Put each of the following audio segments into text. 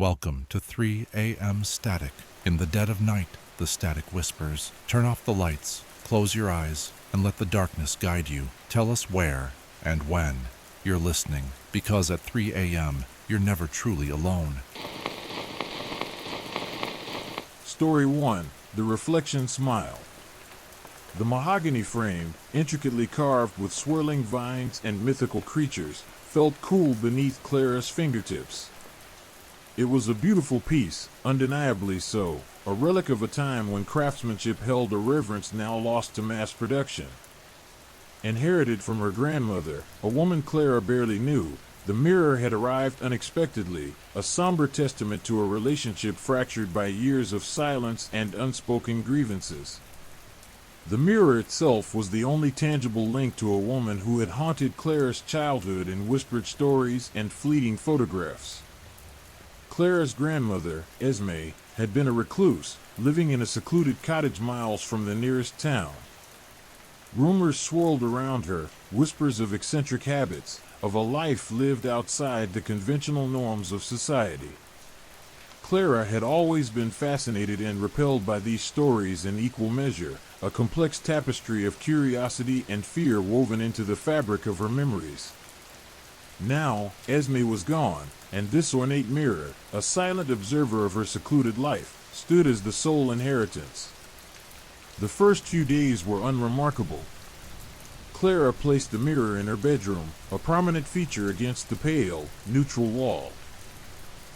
Welcome to 3 a.m. Static. In the dead of night, the static whispers. Turn off the lights, close your eyes, and let the darkness guide you. Tell us where and when you're listening, because at 3 a.m., you're never truly alone. Story 1. The Reflection Smile. The mahogany frame, intricately carved with swirling vines and mythical creatures, felt cool beneath Clara's fingertips. It was a beautiful piece, undeniably so, a relic of a time when craftsmanship held a reverence now lost to mass production. Inherited from her grandmother, a woman Clara barely knew, the mirror had arrived unexpectedly, a somber testament to a relationship fractured by years of silence and unspoken grievances. The mirror itself was the only tangible link to a woman who had haunted Clara's childhood in whispered stories and fleeting photographs. Clara's grandmother, Esme, had been a recluse, living in a secluded cottage miles from the nearest town. Rumors swirled around her, whispers of eccentric habits, of a life lived outside the conventional norms of society. Clara had always been fascinated and repelled by these stories in equal measure, a complex tapestry of curiosity and fear woven into the fabric of her memories. Now, Esme was gone, and this ornate mirror, a silent observer of her secluded life, stood as the sole inheritance. The first few days were unremarkable. Clara placed the mirror in her bedroom, a prominent feature against the pale, neutral wall.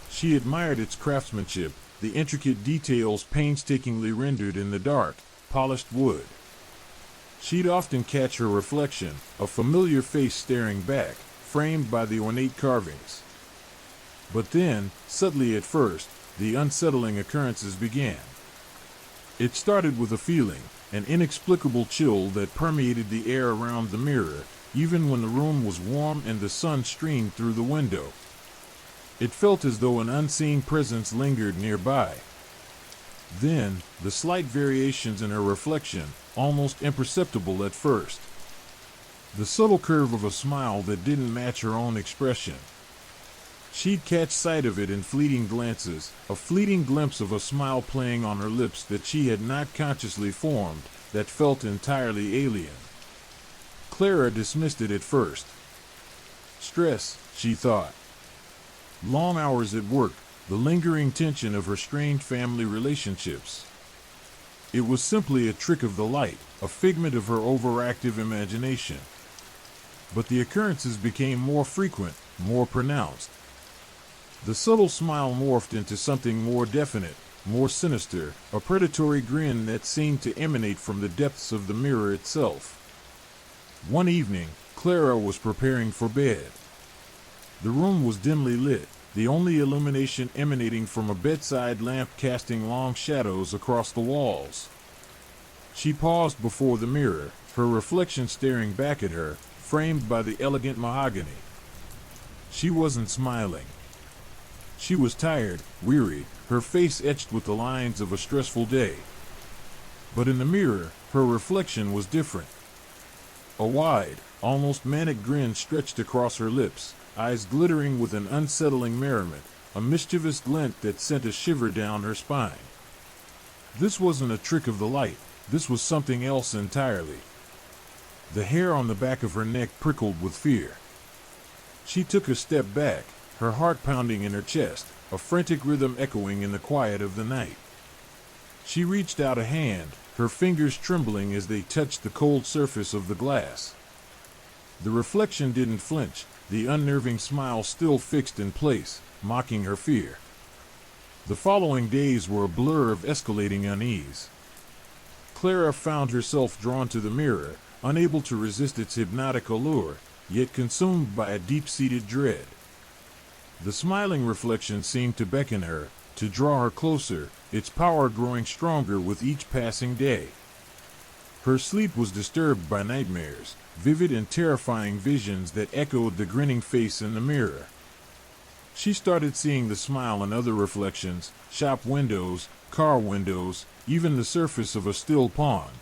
She admired its craftsmanship, the intricate details painstakingly rendered in the dark, polished wood. She'd often catch her reflection, a familiar face staring back, framed by the ornate carvings. But then, subtly at first, the unsettling occurrences began. It started with a feeling, an inexplicable chill that permeated the air around the mirror, even when the room was warm and the sun streamed through the window. It felt as though an unseen presence lingered nearby. Then, the slight variations in her reflection, almost imperceptible at first. The subtle curve of a smile that didn't match her own expression. She'd catch sight of it in fleeting glances, a fleeting glimpse of a smile playing on her lips that she had not consciously formed, that felt entirely alien. Clara dismissed it at first. Stress, she thought. Long hours at work, the lingering tension of her strained family relationships. It was simply a trick of the light, a figment of her overactive imagination. But the occurrences became more frequent, more pronounced. The subtle smile morphed into something more definite, more sinister, a predatory grin that seemed to emanate from the depths of the mirror itself. One evening, Clara was preparing for bed. The room was dimly lit, the only illumination emanating from a bedside lamp casting long shadows across the walls. She paused before the mirror, her reflection staring back at her, framed by the elegant mahogany. She wasn't smiling. She was tired, weary, her face etched with the lines of a stressful day. But in the mirror, her reflection was different. A wide, almost manic grin stretched across her lips, eyes glittering with an unsettling merriment, a mischievous glint that sent a shiver down her spine. This wasn't a trick of the light, this was something else entirely. The hair on the back of her neck prickled with fear. She took a step back, her heart pounding in her chest, a frantic rhythm echoing in the quiet of the night. She reached out a hand, her fingers trembling as they touched the cold surface of the glass. The reflection didn't flinch, the unnerving smile still fixed in place, mocking her fear. The following days were a blur of escalating unease. Clara found herself drawn to the mirror, unable to resist its hypnotic allure, yet consumed by a deep-seated dread. The smiling reflection seemed to beckon her, to draw her closer, its power growing stronger with each passing day. Her sleep was disturbed by nightmares, vivid and terrifying visions that echoed the grinning face in the mirror. She started seeing the smile in other reflections, shop windows, car windows, even the surface of a still pond.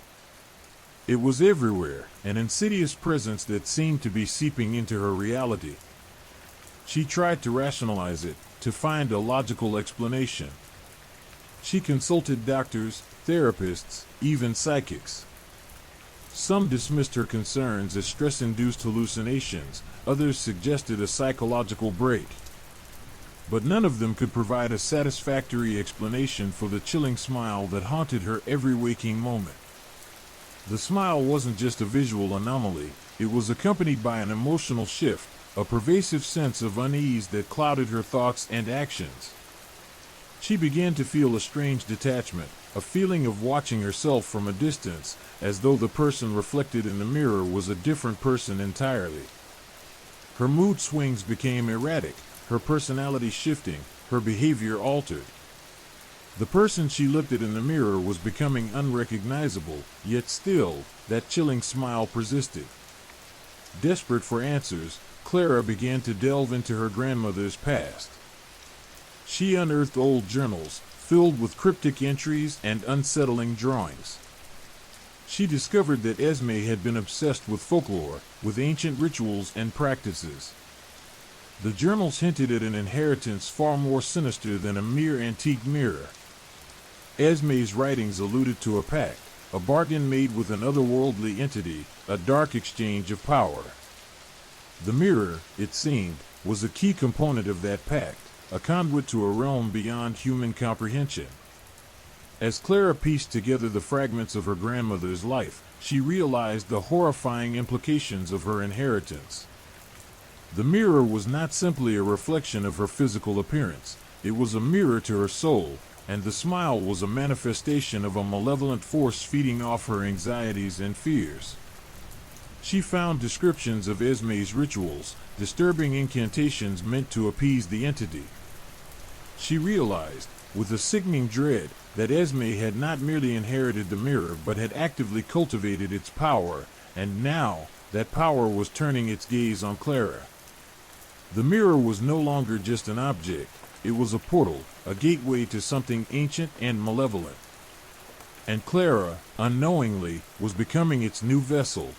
It was everywhere, an insidious presence that seemed to be seeping into her reality. She tried to rationalize it, to find a logical explanation. She consulted doctors, therapists, even psychics. Some dismissed her concerns as stress-induced hallucinations, others suggested a psychological break. But none of them could provide a satisfactory explanation for the chilling smile that haunted her every waking moment. The smile wasn't just a visual anomaly, it was accompanied by an emotional shift, a pervasive sense of unease that clouded her thoughts and actions. She began to feel a strange detachment, a feeling of watching herself from a distance, as though the person reflected in the mirror was a different person entirely. Her mood swings became erratic, her personality shifting, her behavior altered. The person she looked at in the mirror was becoming unrecognizable, yet still, that chilling smile persisted. Desperate for answers, Clara began to delve into her grandmother's past. She unearthed old journals, filled with cryptic entries and unsettling drawings. She discovered that Esme had been obsessed with folklore, with ancient rituals and practices. The journals hinted at an inheritance far more sinister than a mere antique mirror. Esme's writings alluded to a pact, a bargain made with an otherworldly entity, a dark exchange of power. The mirror, it seemed, was a key component of that pact, a conduit to a realm beyond human comprehension. As Clara pieced together the fragments of her grandmother's life, she realized the horrifying implications of her inheritance. The mirror was not simply a reflection of her physical appearance, it was a mirror to her soul, and the smile was a manifestation of a malevolent force feeding off her anxieties and fears. She found descriptions of Esme's rituals, disturbing incantations meant to appease the entity. She realized, with a sickening dread, that Esme had not merely inherited the mirror but had actively cultivated its power, and now, that power was turning its gaze on Clara. The mirror was no longer just an object, it was a portal, a gateway to something ancient and malevolent. And Clara, unknowingly, was becoming its new vessel.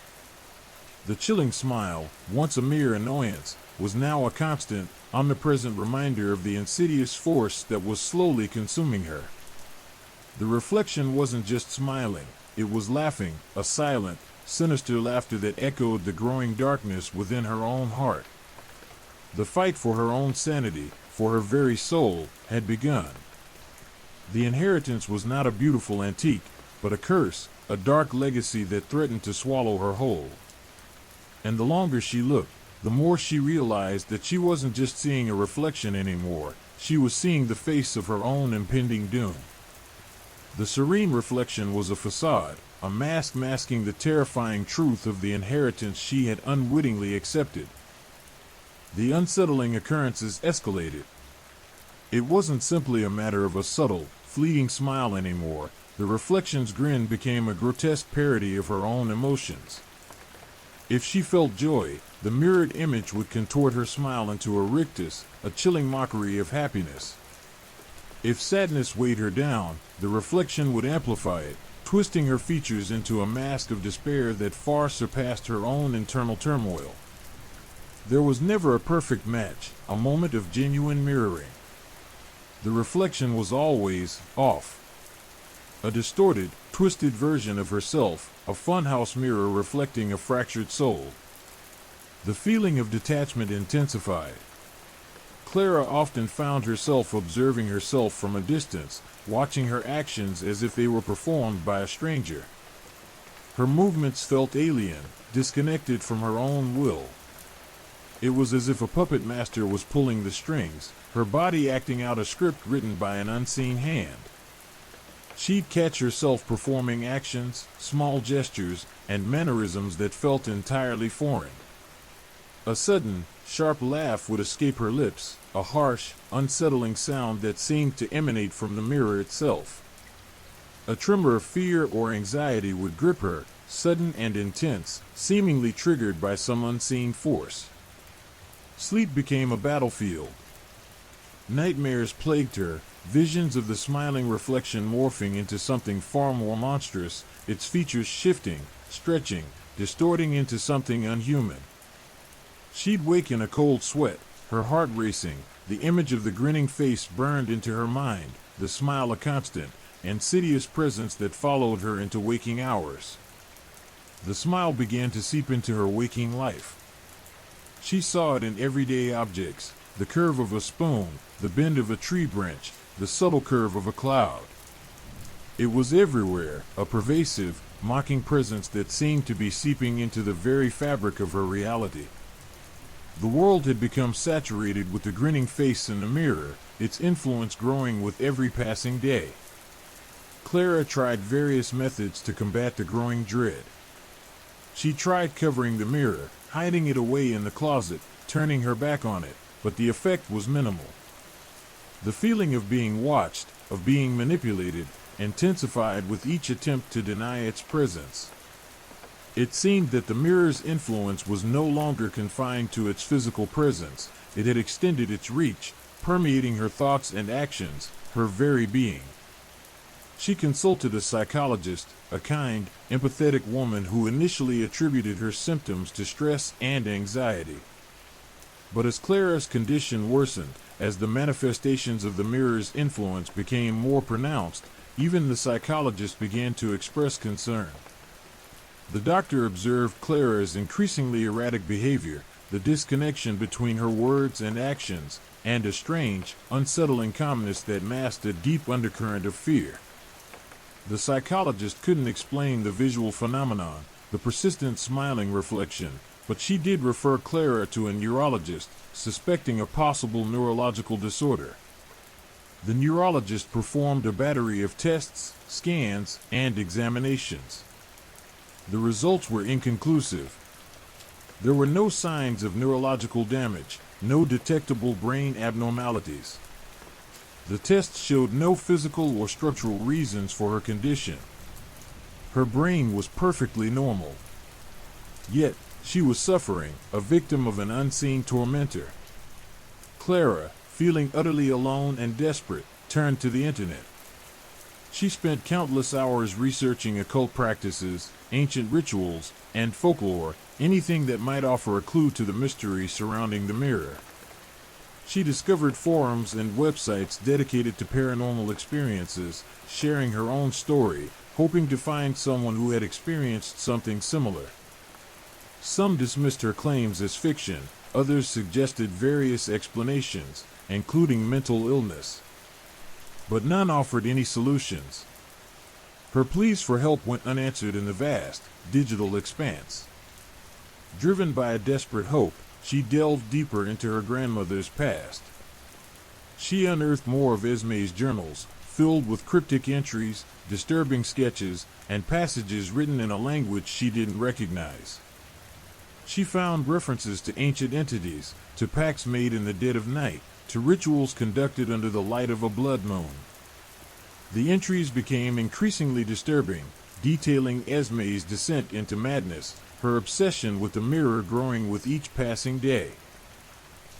The chilling smile, once a mere annoyance, was now a constant, omnipresent reminder of the insidious force that was slowly consuming her. The reflection wasn't just smiling, it was laughing, a silent, sinister laughter that echoed the growing darkness within her own heart. The fight for her own sanity, for her very soul, had begun. The inheritance was not a beautiful antique, but a curse, a dark legacy that threatened to swallow her whole. And the longer she looked, the more she realized that she wasn't just seeing a reflection anymore, she was seeing the face of her own impending doom. The serene reflection was a facade, a mask masking the terrifying truth of the inheritance she had unwittingly accepted. The unsettling occurrences escalated. It wasn't simply a matter of a subtle, fleeting smile anymore. The reflection's grin became a grotesque parody of her own emotions. If she felt joy, the mirrored image would contort her smile into a rictus, a chilling mockery of happiness. If sadness weighed her down, the reflection would amplify it, twisting her features into a mask of despair that far surpassed her own internal turmoil. There was never a perfect match, a moment of genuine mirroring. The reflection was always off. A distorted, twisted version of herself, a funhouse mirror reflecting a fractured soul. The feeling of detachment intensified. Clara often found herself observing herself from a distance, watching her actions as if they were performed by a stranger. Her movements felt alien, disconnected from her own will. It was as if a puppet master was pulling the strings, her body acting out a script written by an unseen hand. She'd catch herself performing actions, small gestures, and mannerisms that felt entirely foreign. A sudden, sharp laugh would escape her lips, a harsh, unsettling sound that seemed to emanate from the mirror itself. A tremor of fear or anxiety would grip her, sudden and intense, seemingly triggered by some unseen force. Sleep became a battlefield. Nightmares plagued her, visions of the smiling reflection morphing into something far more monstrous, its features shifting, stretching, distorting into something unhuman. She'd wake in a cold sweat, her heart racing, The image of the grinning face burned into her mind, the smile a constant, insidious presence that followed her into waking hours. The smile began to seep into her waking life. She saw it in everyday objects, the curve of a spoon, the bend of a tree branch, the subtle curve of a cloud. It was everywhere, a pervasive, mocking presence that seemed to be seeping into the very fabric of her reality. The world had become saturated with the grinning face in the mirror, its influence growing with every passing day. Clara tried various methods to combat the growing dread. She tried covering the mirror, hiding it away in the closet, turning her back on it, but the effect was minimal. The feeling of being watched, of being manipulated, intensified with each attempt to deny its presence. It seemed that the mirror's influence was no longer confined to its physical presence. It had extended its reach, permeating her thoughts and actions, her very being. She consulted a psychologist, a kind, empathetic woman who initially attributed her symptoms to stress and anxiety. But as Clara's condition worsened, as the manifestations of the mirror's influence became more pronounced, even the psychologist began to express concern. The doctor observed Clara's increasingly erratic behavior, the disconnection between her words and actions, and a strange, unsettling calmness that masked a deep undercurrent of fear. The psychologist couldn't explain the visual phenomenon, the persistent smiling reflection, but she did refer Clara to a neurologist, suspecting a possible neurological disorder. The neurologist performed a battery of tests, scans, and examinations. The results were inconclusive. There were no signs of neurological damage, no detectable brain abnormalities. The tests showed no physical or structural reasons for her condition. Her brain was perfectly normal. Yet, she was suffering, a victim of an unseen tormentor. Clara, feeling utterly alone and desperate, turned to the internet. She spent countless hours researching occult practices, ancient rituals, and folklore, anything that might offer a clue to the mystery surrounding the mirror. She discovered forums and websites dedicated to paranormal experiences, sharing her own story, hoping to find someone who had experienced something similar. Some dismissed her claims as fiction, others suggested various explanations, including mental illness. But none offered any solutions. Her pleas for help went unanswered in the vast, digital expanse. Driven by a desperate hope, she delved deeper into her grandmother's past. She unearthed more of Esme's journals, filled with cryptic entries, disturbing sketches, and passages written in a language she didn't recognize. She found references to ancient entities, to pacts made in the dead of night, to rituals conducted under the light of a blood moon. The entries became increasingly disturbing, detailing Esme's descent into madness, her obsession with the mirror growing with each passing day.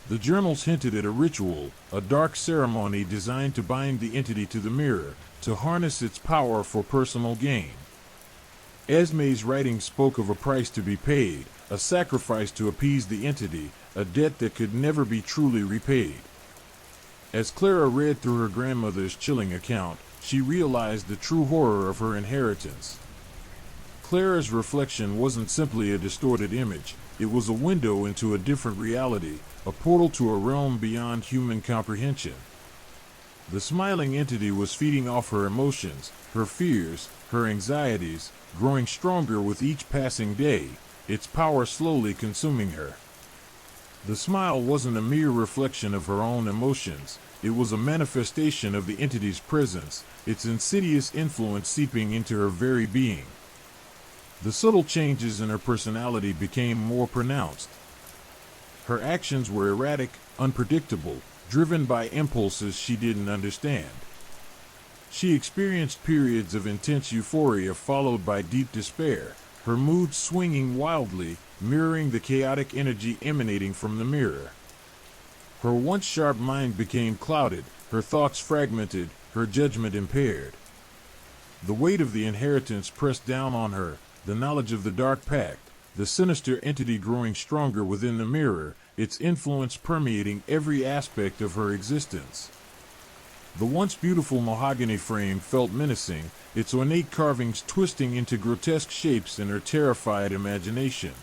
The journals hinted at a ritual, a dark ceremony designed to bind the entity to the mirror, to harness its power for personal gain. Esme's writing spoke of a price to be paid, a sacrifice to appease the entity, a debt that could never be truly repaid. As Clara read through her grandmother's chilling account, she realized the true horror of her inheritance. Clara's reflection wasn't simply a distorted image, it was a window into a different reality, a portal to a realm beyond human comprehension. The smiling entity was feeding off her emotions, her fears, her anxieties, growing stronger with each passing day, its power slowly consuming her. The smile wasn't a mere reflection of her own emotions, it was a manifestation of the entity's presence, its insidious influence seeping into her very being. The subtle changes in her personality became more pronounced. Her actions were erratic, unpredictable, driven by impulses she didn't understand. She experienced periods of intense euphoria followed by deep despair, her mood swinging wildly, mirroring the chaotic energy emanating from the mirror. Her once sharp mind became clouded, her thoughts fragmented, her judgment impaired. The weight of the inheritance pressed down on her, the knowledge of the dark pact, the sinister entity growing stronger within the mirror, its influence permeating every aspect of her existence. The once beautiful mahogany frame felt menacing, its ornate carvings twisting into grotesque shapes in her terrified imagination.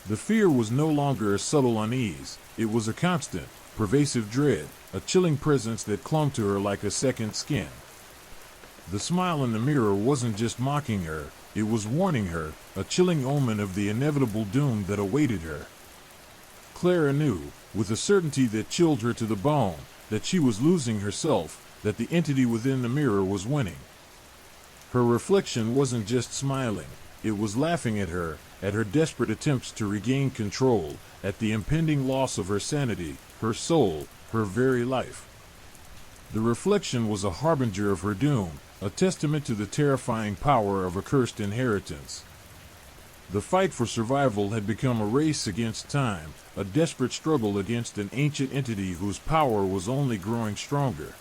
The fear was no longer a subtle unease, it was a constant, pervasive dread, a chilling presence that clung to her like a second skin. The smile in the mirror wasn't just mocking her, it was warning her, a chilling omen of the inevitable doom that awaited her. Clara knew, with a certainty that chilled her to the bone, that she was losing herself, that the entity within the mirror was winning. Her reflection wasn't just smiling, it was laughing at her desperate attempts to regain control, at the impending loss of her sanity, her soul, her very life. The reflection was a harbinger of her doom, a testament to the terrifying power of a cursed inheritance. The fight for survival had become a race against time, a desperate struggle against an ancient entity whose power was only growing stronger.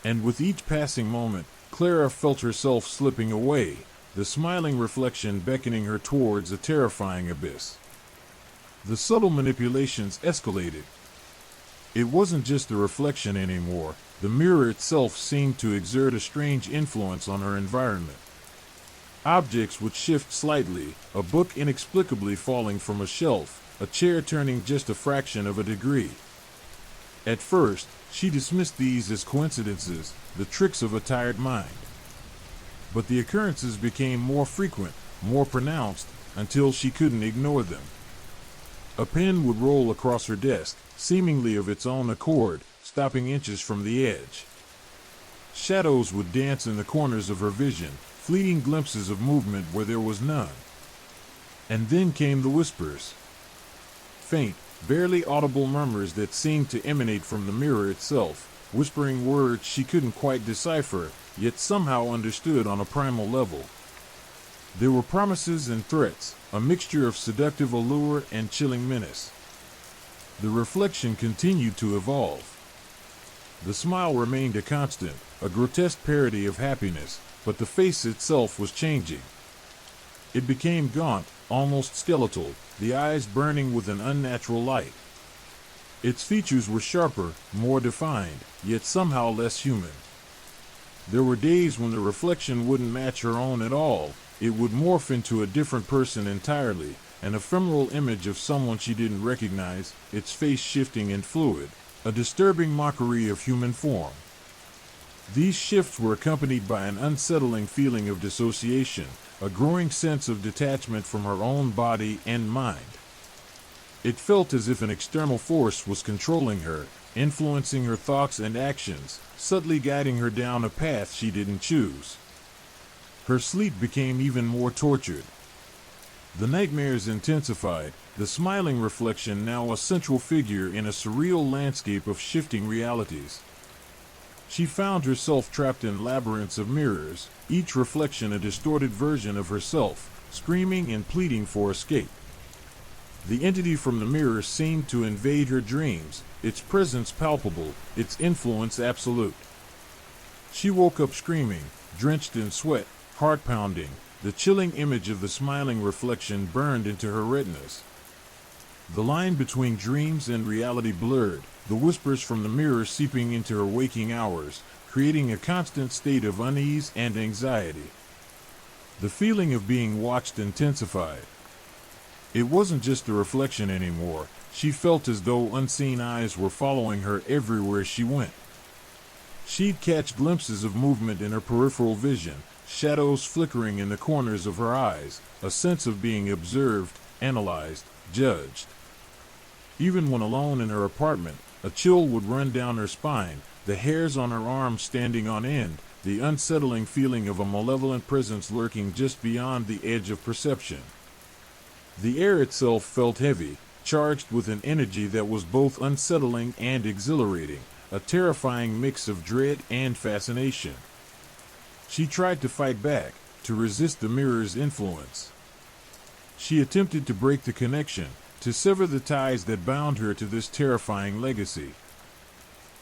And with each passing moment, Clara felt herself slipping away, the smiling reflection beckoning her towards a terrifying abyss. The subtle manipulations escalated. It wasn't just a reflection anymore, the mirror itself seemed to exert a strange influence on her environment. Objects would shift slightly, a book inexplicably falling from a shelf, a chair turning just a fraction of a degree. At first, she dismissed these as coincidences, the tricks of a tired mind. But the occurrences became more frequent, more pronounced, until she couldn't ignore them. A pen would roll across her desk, seemingly of its own accord, stopping inches from the edge. Shadows would dance in the corners of her vision, fleeting glimpses of movement where there was none. And then came the whispers. Faint, barely audible murmurs that seemed to emanate from the mirror itself, whispering words she couldn't quite decipher, yet somehow understood on a primal level. There were promises and threats, a mixture of seductive allure and chilling menace. The reflection continued to evolve. The smile remained a constant, a grotesque parody of happiness, but the face itself was changing. It became gaunt, almost skeletal, the eyes burning with an unnatural light. Its features were sharper, more defined, yet somehow less human. There were days when the reflection wouldn't match her own at all. It would morph into a different person entirely, an ephemeral image of someone she didn't recognize, its face shifting and fluid, a disturbing mockery of human form. These shifts were accompanied by an unsettling feeling of dissociation, a growing sense of detachment from her own body and mind. It felt as if an external force was controlling her, influencing her thoughts and actions, subtly guiding her down a path she didn't choose. Her sleep became even more tortured. The nightmares intensified, the smiling reflection now a central figure in a surreal landscape of shifting realities. She found herself trapped in labyrinths of mirrors, each reflection a distorted version of herself, screaming and pleading for escape. The entity from the mirror seemed to invade her dreams, its presence palpable, its influence absolute. She woke up screaming, drenched in sweat, heart pounding, the chilling image of the smiling reflection burned into her retinas. The line between dreams and reality blurred, the whispers from the mirror seeping into her waking hours, creating a constant state of unease and anxiety. The feeling of being watched intensified. It wasn't just a reflection anymore, she felt as though unseen eyes were following her everywhere she went. She'd catch glimpses of movement in her peripheral vision, shadows flickering in the corners of her eyes, a sense of being observed, analyzed, judged. Even when alone in her apartment, a chill would run down her spine, the hairs on her arms standing on end, the unsettling feeling of a malevolent presence lurking just beyond the edge of perception. The air itself felt heavy, charged with an energy that was both unsettling and exhilarating, a terrifying mix of dread and fascination. She tried to fight back, to resist the mirror's influence. She attempted to break the connection, to sever the ties that bound her to this terrifying legacy.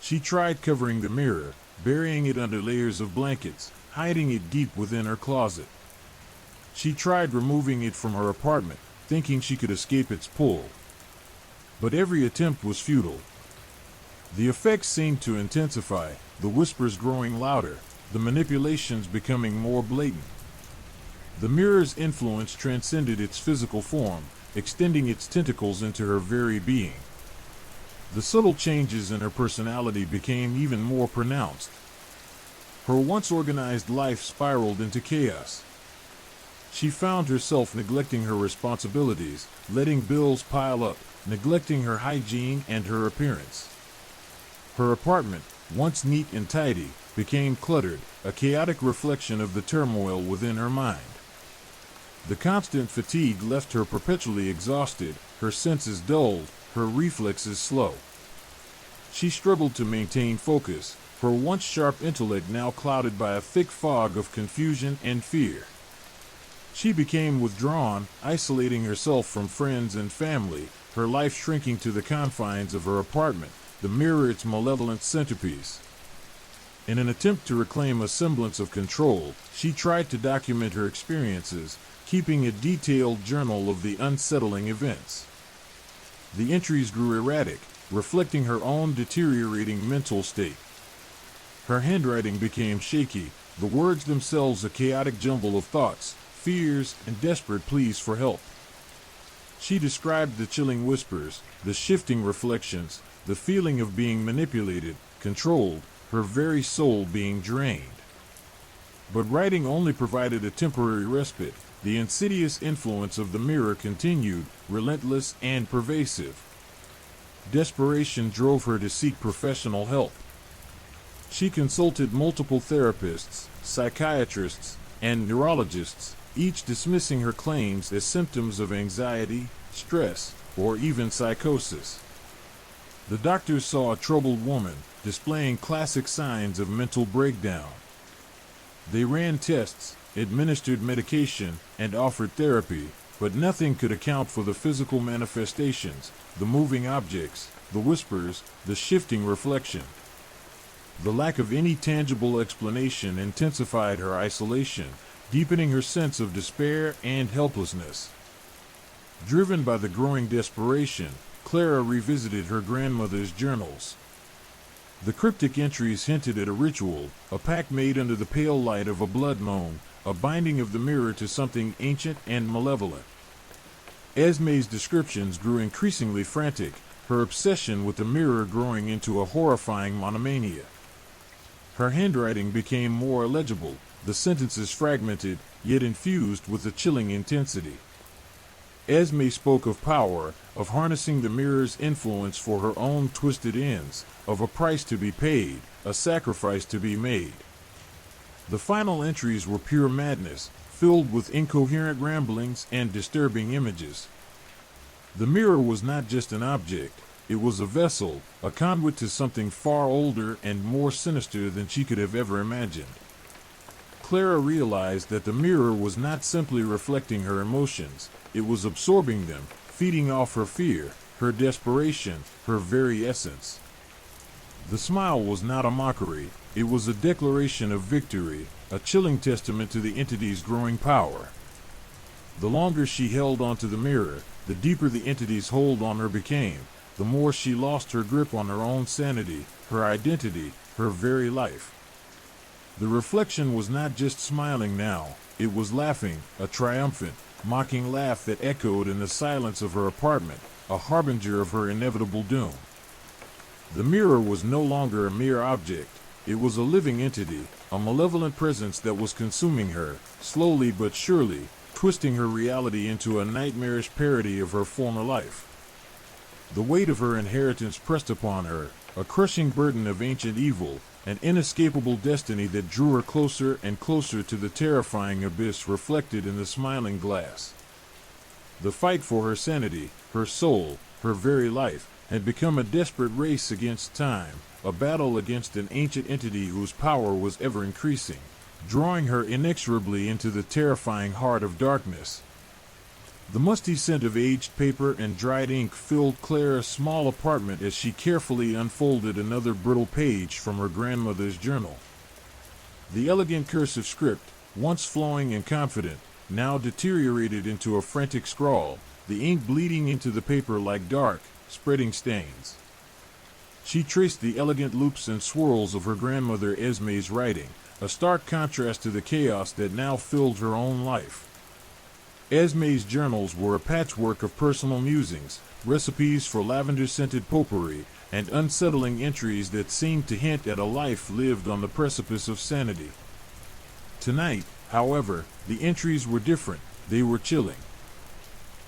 She tried covering the mirror, burying it under layers of blankets, hiding it deep within her closet. She tried removing it from her apartment, thinking she could escape its pull. But every attempt was futile. The effects seemed to intensify, the whispers growing louder, the manipulations becoming more blatant. The mirror's influence transcended its physical form, extending its tentacles into her very being. The subtle changes in her personality became even more pronounced. Her once organized life spiraled into chaos. She found herself neglecting her responsibilities, letting bills pile up, neglecting her hygiene and her appearance. Her apartment, once neat and tidy, became cluttered, a chaotic reflection of the turmoil within her mind. The constant fatigue left her perpetually exhausted, her senses dulled, her reflexes slow. She struggled to maintain focus, her once sharp intellect now clouded by a thick fog of confusion and fear. She became withdrawn, isolating herself from friends and family, her life shrinking to the confines of her apartment, the mirror its malevolent centerpiece. In an attempt to reclaim a semblance of control, she tried to document her experiences, keeping a detailed journal of the unsettling events. The entries grew erratic, reflecting her own deteriorating mental state. Her handwriting became shaky, the words themselves a chaotic jumble of thoughts, fears, and desperate pleas for help. She described the chilling whispers, the shifting reflections, the feeling of being manipulated, controlled, her very soul being drained. But writing only provided a temporary respite. The insidious influence of the mirror continued, relentless and pervasive. Desperation drove her to seek professional help. She consulted multiple therapists, psychiatrists, and neurologists, each dismissing her claims as symptoms of anxiety, stress, or even psychosis. The doctors saw a troubled woman, displaying classic signs of mental breakdown. They ran tests, administered medication, and offered therapy, but nothing could account for the physical manifestations, the moving objects, the whispers, the shifting reflection. The lack of any tangible explanation intensified her isolation, deepening her sense of despair and helplessness. Driven by the growing desperation, Clara revisited her grandmother's journals. The cryptic entries hinted at a ritual, a pact made under the pale light of a blood moon, a binding of the mirror to something ancient and malevolent. Esme's descriptions grew increasingly frantic, her obsession with the mirror growing into a horrifying monomania. Her handwriting became more illegible, the sentences fragmented, yet infused with a chilling intensity. Esme spoke of power, of harnessing the mirror's influence for her own twisted ends, of a price to be paid, a sacrifice to be made. The final entries were pure madness, filled with incoherent ramblings and disturbing images. The mirror was not just an object, it was a vessel, a conduit to something far older and more sinister than she could have ever imagined. Clara realized that the mirror was not simply reflecting her emotions, it was absorbing them, feeding off her fear, her desperation, her very essence. The smile was not a mockery, it was a declaration of victory, a chilling testament to the entity's growing power. The longer she held onto the mirror, the deeper the entity's hold on her became, the more she lost her grip on her own sanity, her identity, her very life. The reflection was not just smiling now, it was laughing, a triumphant, mocking laugh that echoed in the silence of her apartment, a harbinger of her inevitable doom. The mirror was no longer a mere object, it was a living entity, a malevolent presence that was consuming her, slowly but surely, twisting her reality into a nightmarish parody of her former life. The weight of her inheritance pressed upon her, a crushing burden of ancient evil, an inescapable destiny that drew her closer and closer to the terrifying abyss reflected in the smiling glass. The fight for her sanity, her soul, her very life, had become a desperate race against time, a battle against an ancient entity whose power was ever increasing, drawing her inexorably into the terrifying heart of darkness. The musty scent of aged paper and dried ink filled Clara's small apartment as she carefully unfolded another brittle page from her grandmother's journal. The elegant cursive script, once flowing and confident, now deteriorated into a frantic scrawl, the ink bleeding into the paper like dark, spreading stains. She traced the elegant loops and swirls of her grandmother Esme's writing, a stark contrast to the chaos that now filled her own life. Esme's journals were a patchwork of personal musings, recipes for lavender-scented potpourri, and unsettling entries that seemed to hint at a life lived on the precipice of sanity. Tonight, however, the entries were different. They were chilling.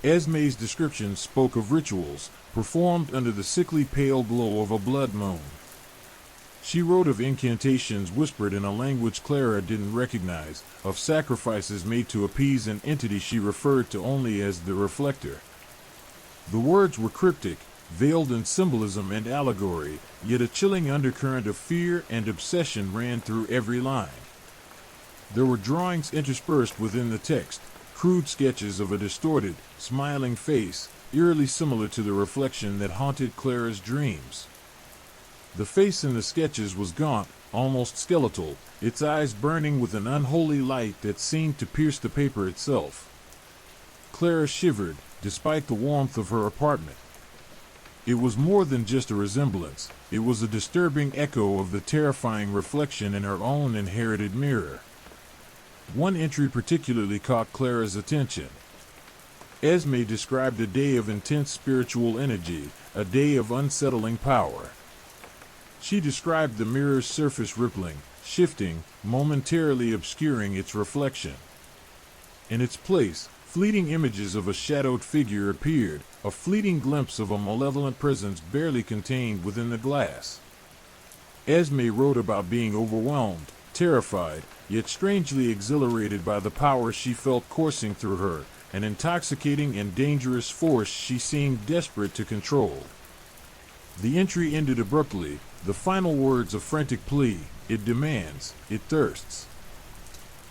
Esme's descriptions spoke of rituals performed under the sickly pale glow of a blood moon. She wrote of incantations whispered in a language Clara didn't recognize, of sacrifices made to appease an entity she referred to only as the Reflector. The words were cryptic, veiled in symbolism and allegory, yet a chilling undercurrent of fear and obsession ran through every line. There were drawings interspersed within the text, crude sketches of a distorted, smiling face, eerily similar to the reflection that haunted Clara's dreams. The face in the sketches was gaunt, almost skeletal, its eyes burning with an unholy light that seemed to pierce the paper itself. Clara shivered, despite the warmth of her apartment. It was more than just a resemblance, it was a disturbing echo of the terrifying reflection in her own inherited mirror. One entry particularly caught Clara's attention. Esme described a day of intense spiritual energy, a day of unsettling power. She described the mirror's surface rippling, shifting, momentarily obscuring its reflection. In its place, fleeting images of a shadowed figure appeared, a fleeting glimpse of a malevolent presence barely contained within the glass. Esme wrote about being overwhelmed, terrified, yet strangely exhilarated by the power she felt coursing through her, an intoxicating and dangerous force she seemed desperate to control. The entry ended abruptly, the final words a frantic plea: "It demands, it thirsts."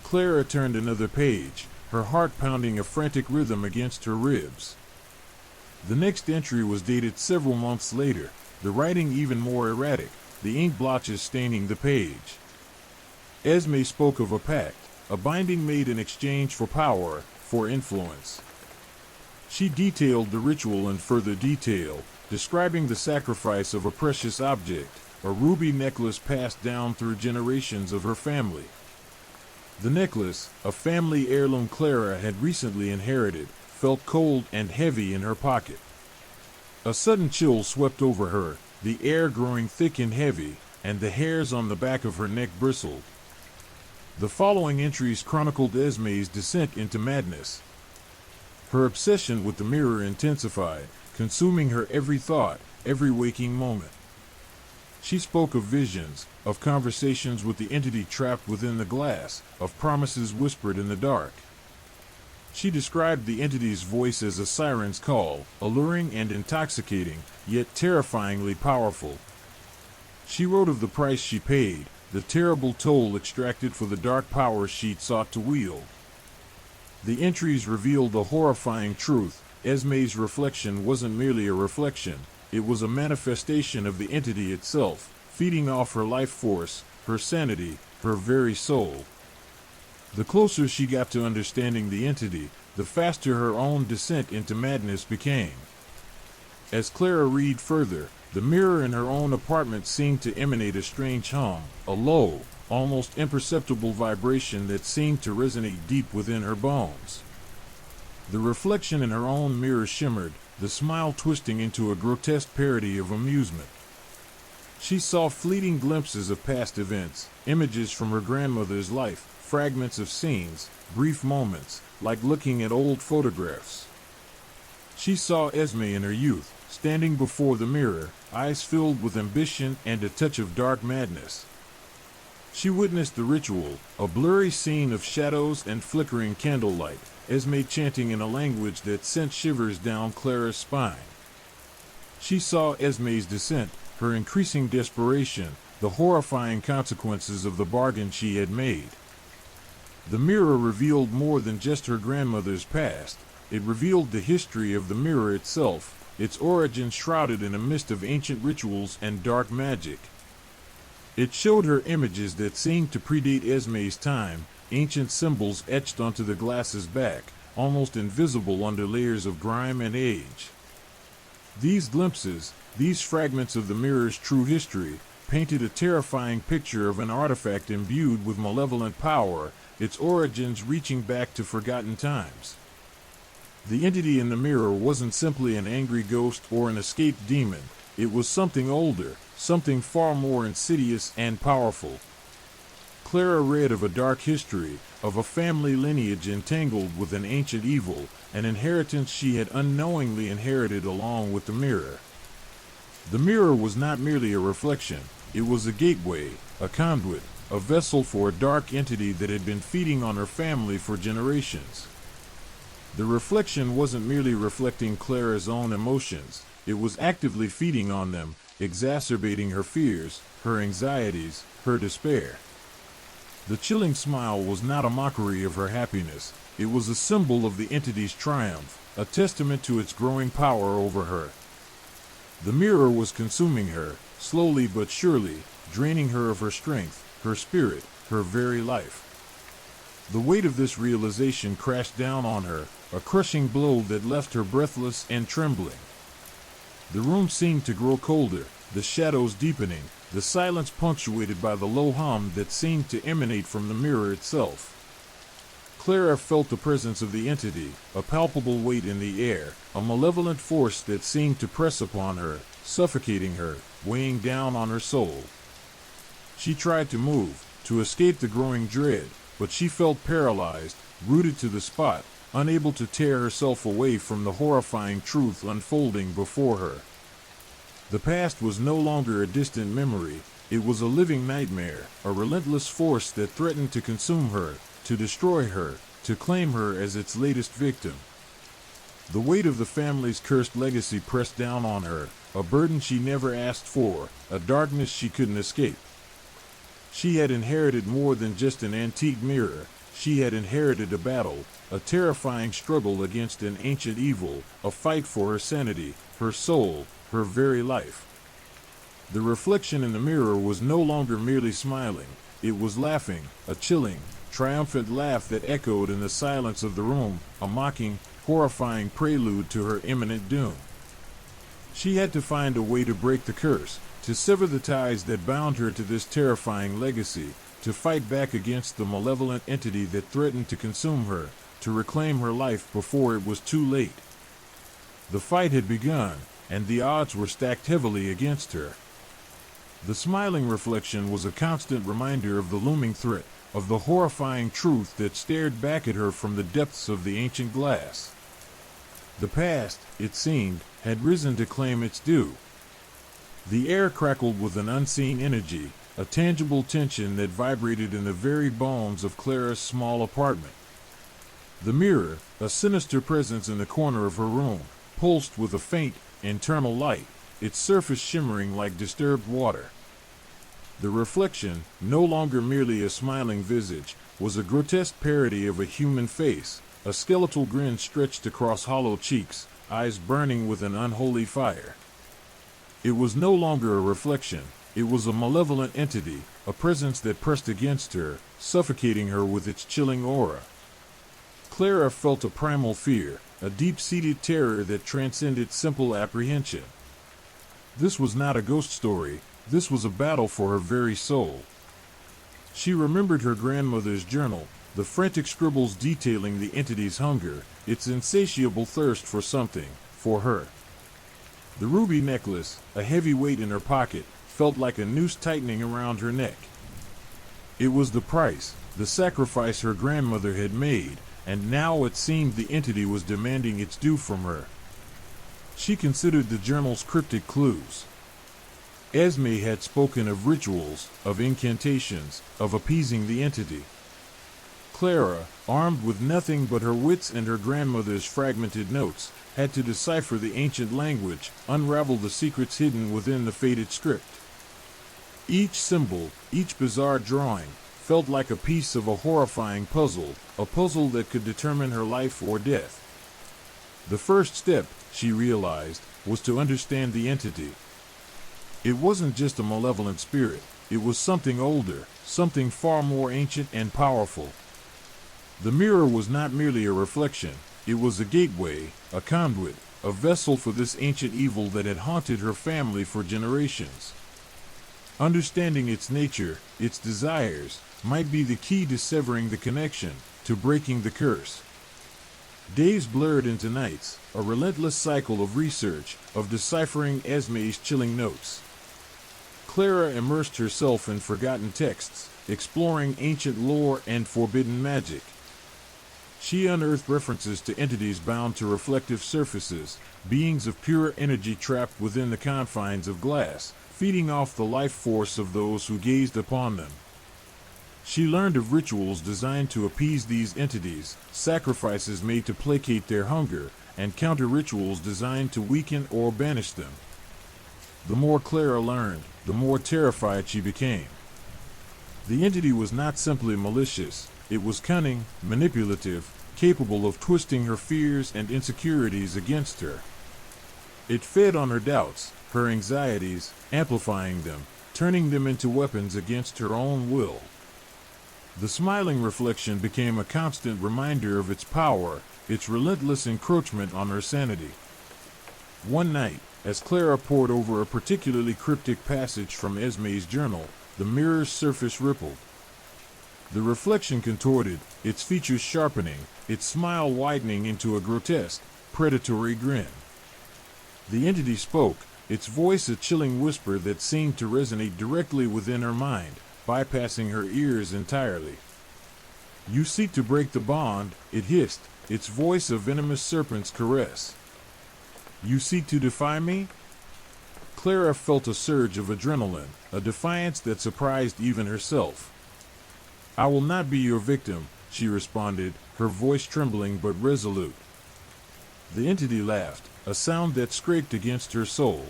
Clara turned another page, her heart pounding a frantic rhythm against her ribs. The next entry was dated several months later, the writing even more erratic, the ink blotches staining the page. Esme spoke of a pact, a binding made in exchange for power, for influence. She detailed the ritual in further detail, describing the sacrifice of a precious object, a ruby necklace passed down through generations of her family. The necklace, a family heirloom Clara had recently inherited, felt cold and heavy in her pocket. A sudden chill swept over her, the air growing thick and heavy, and the hairs on the back of her neck bristled. The following entries chronicled Esme's descent into madness. Her obsession with the mirror intensified, consuming her every thought, every waking moment. She spoke of visions, of conversations with the entity trapped within the glass, of promises whispered in the dark. She described the entity's voice as a siren's call, alluring and intoxicating, yet terrifyingly powerful. She wrote of the price she paid, the terrible toll extracted for the dark power she'd sought to wield. The entries revealed a horrifying truth: Esme's reflection wasn't merely a reflection, it was a manifestation of the entity itself, feeding off her life force, her sanity, her very soul. The closer she got to understanding the entity, the faster her own descent into madness became. As Clara read further, the mirror in her own apartment seemed to emanate a strange hum, a low, almost imperceptible vibration that seemed to resonate deep within her bones. The reflection in her own mirror shimmered, the smile twisting into a grotesque parody of amusement. She saw fleeting glimpses of past events, images from her grandmother's life, fragments of scenes, brief moments, like looking at old photographs. She saw Esme in her youth, standing before the mirror, eyes filled with ambition and a touch of dark madness. She witnessed the ritual, a blurry scene of shadows and flickering candlelight, Esme chanting in a language that sent shivers down Clara's spine. She saw Esme's descent, her increasing desperation, the horrifying consequences of the bargain she had made. The mirror revealed more than just her grandmother's past. It revealed the history of the mirror itself, its origin shrouded in a mist of ancient rituals and dark magic. It showed her images that seemed to predate Esme's time, ancient symbols etched onto the glass's back, almost invisible under layers of grime and age. These glimpses, these fragments of the mirror's true history, painted a terrifying picture of an artifact imbued with malevolent power, its origins reaching back to forgotten times. The entity in the mirror wasn't simply an angry ghost or an escaped demon. It was something older, something far more insidious and powerful. Clara read of a dark history, of a family lineage entangled with an ancient evil, an inheritance she had unknowingly inherited along with the mirror. The mirror was not merely a reflection, it was a gateway, a conduit, a vessel for a dark entity that had been feeding on her family for generations. The reflection wasn't merely reflecting Clara's own emotions, it was actively feeding on them, exacerbating her fears, her anxieties, her despair. The chilling smile was not a mockery of her happiness, it was a symbol of the entity's triumph, a testament to its growing power over her. The mirror was consuming her, slowly but surely, draining her of her strength, her spirit, her very life. The weight of this realization crashed down on her, a crushing blow that left her breathless and trembling. The room seemed to grow colder, the shadows deepening, the silence punctuated by the low hum that seemed to emanate from the mirror itself. Clara felt the presence of the entity, a palpable weight in the air, a malevolent force that seemed to press upon her, suffocating her, weighing down on her soul. She tried to move, to escape the growing dread, but she felt paralyzed, rooted to the spot, unable to tear herself away from the horrifying truth unfolding before her. The past was no longer a distant memory, it was a living nightmare, a relentless force that threatened to consume her, to destroy her, to claim her as its latest victim. The weight of the family's cursed legacy pressed down on her, a burden she never asked for, a darkness she couldn't escape. She had inherited more than just an antique mirror, she had inherited a battle, a terrifying struggle against an ancient evil, a fight for her sanity, her soul, her very life. The reflection in the mirror was no longer merely smiling, it was laughing, a chilling, triumphant laugh that echoed in the silence of the room, a mocking, horrifying prelude to her imminent doom. She had to find a way to break the curse, to sever the ties that bound her to this terrifying legacy, to fight back against the malevolent entity that threatened to consume her, to reclaim her life before it was too late. The fight had begun, and the odds were stacked heavily against her. The smiling reflection was a constant reminder of the looming threat, of the horrifying truth that stared back at her from the depths of the ancient glass. The past, it seemed, had risen to claim its due. The air crackled with an unseen energy, a tangible tension that vibrated in the very bones of Clara's small apartment. The mirror, a sinister presence in the corner of her room, pulsed with a faint, internal light, its surface shimmering like disturbed water. The reflection, no longer merely a smiling visage, was a grotesque parody of a human face, a skeletal grin stretched across hollow cheeks, eyes burning with an unholy fire. It was no longer a reflection, it was a malevolent entity, a presence that pressed against her, suffocating her with its chilling aura. Clara felt a primal fear, a deep-seated terror that transcended simple apprehension. This was not a ghost story, this was a battle for her very soul. She remembered her grandmother's journal, the frantic scribbles detailing the entity's hunger, its insatiable thirst for something, for her. The ruby necklace, a heavy weight in her pocket, felt like a noose tightening around her neck. It was the price, the sacrifice her grandmother had made, and now it seemed the entity was demanding its due from her. She considered the journal's cryptic clues. Esme had spoken of rituals, of incantations, of appeasing the entity. Clara, armed with nothing but her wits and her grandmother's fragmented notes, had to decipher the ancient language, unravel the secrets hidden within the faded script. Each symbol, each bizarre drawing, felt like a piece of a horrifying puzzle, a puzzle that could determine her life or death. The first step, she realized, was to understand the entity. It wasn't just a malevolent spirit, it was something older, something far more ancient and powerful. The mirror was not merely a reflection, it was a gateway, a conduit, a vessel for this ancient evil that had haunted her family for generations. Understanding its nature, its desires, might be the key to severing the connection, to breaking the curse. Days blurred into nights, a relentless cycle of research, of deciphering Esme's chilling notes. Clara immersed herself in forgotten texts, exploring ancient lore and forbidden magic. She unearthed references to entities bound to reflective surfaces, beings of pure energy trapped within the confines of glass, feeding off the life force of those who gazed upon them. She learned of rituals designed to appease these entities, sacrifices made to placate their hunger, and counter-rituals designed to weaken or banish them. The more Clara learned, the more terrified she became. The entity was not simply malicious, it was cunning, manipulative, capable of twisting her fears and insecurities against her. It fed on her doubts, her anxieties, amplifying them, turning them into weapons against her own will. The smiling reflection became a constant reminder of its power, its relentless encroachment on her sanity. One night, as Clara pored over a particularly cryptic passage from Esme's journal, the mirror's surface rippled. The reflection contorted, its features sharpening, its smile widening into a grotesque, predatory grin. The entity spoke, its voice a chilling whisper that seemed to resonate directly within her mind, bypassing her ears entirely. "You seek to break the bond," it hissed, its voice a venomous serpent's caress. "You seek to defy me?" Clara felt a surge of adrenaline, a defiance that surprised even herself. "I will not be your victim," she responded, her voice trembling but resolute. The entity laughed, a sound that scraped against her soul.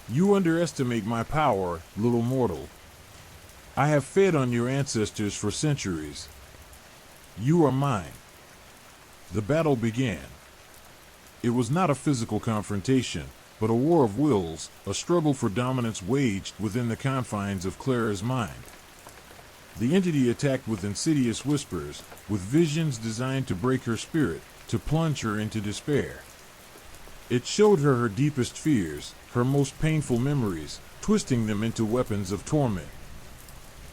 "You underestimate my power, little mortal. I have fed on your ancestors for centuries. You are mine." The battle began. It was not a physical confrontation, but a war of wills, a struggle for dominance waged within the confines of Clara's mind. The entity attacked with insidious whispers, with visions designed to break her spirit, to plunge her into despair. It showed her her deepest fears, her most painful memories, twisting them into weapons of torment.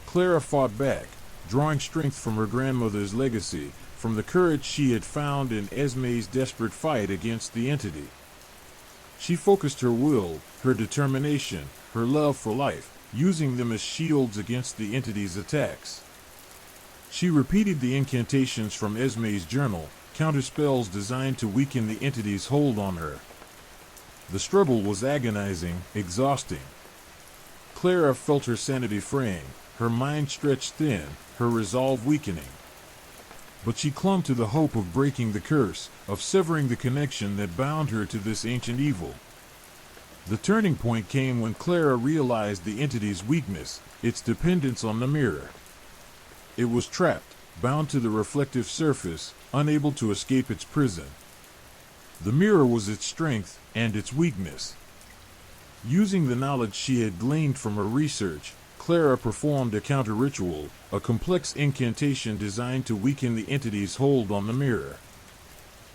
Clara fought back, drawing strength from her grandmother's legacy, from the courage she had found in Esme's desperate fight against the entity. She focused her will, her determination, her love for life, using them as shields against the entity's attacks. She repeated the incantations from Esme's journal, counterspells designed to weaken the entity's hold on her. The struggle was agonizing, exhausting. Clara felt her sanity fraying, her mind stretched thin, her resolve weakening. But she clung to the hope of breaking the curse, of severing the connection that bound her to this ancient evil. The turning point came when Clara realized the entity's weakness, its dependence on the mirror. It was trapped, bound to the reflective surface, unable to escape its prison. The mirror was its strength and its weakness. Using the knowledge she had gleaned from her research, Clara performed a counter-ritual, a complex incantation designed to weaken the entity's hold on the mirror.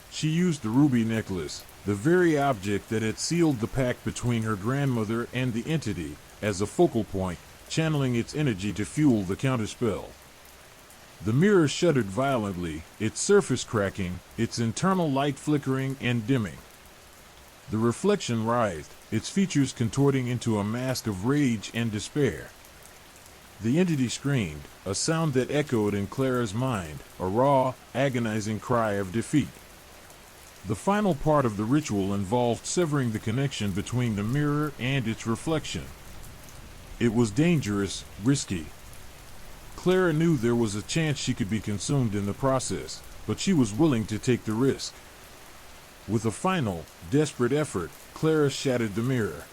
She used the ruby necklace, the very object that had sealed the pact between her grandmother and the entity, as a focal point, channeling its energy to fuel the counterspell. The mirror shuddered violently, its surface cracking, its internal light flickering and dimming. The reflection writhed, its features contorting into a mask of rage and despair. The entity screamed, a sound that echoed in Clara's mind, a raw, agonizing cry of defeat. The final part of the ritual involved severing the connection between the mirror and its reflection. It was dangerous, risky. Clara knew there was a chance she could be consumed in the process, but she was willing to take the risk. With a final, desperate effort, Clara shattered the mirror.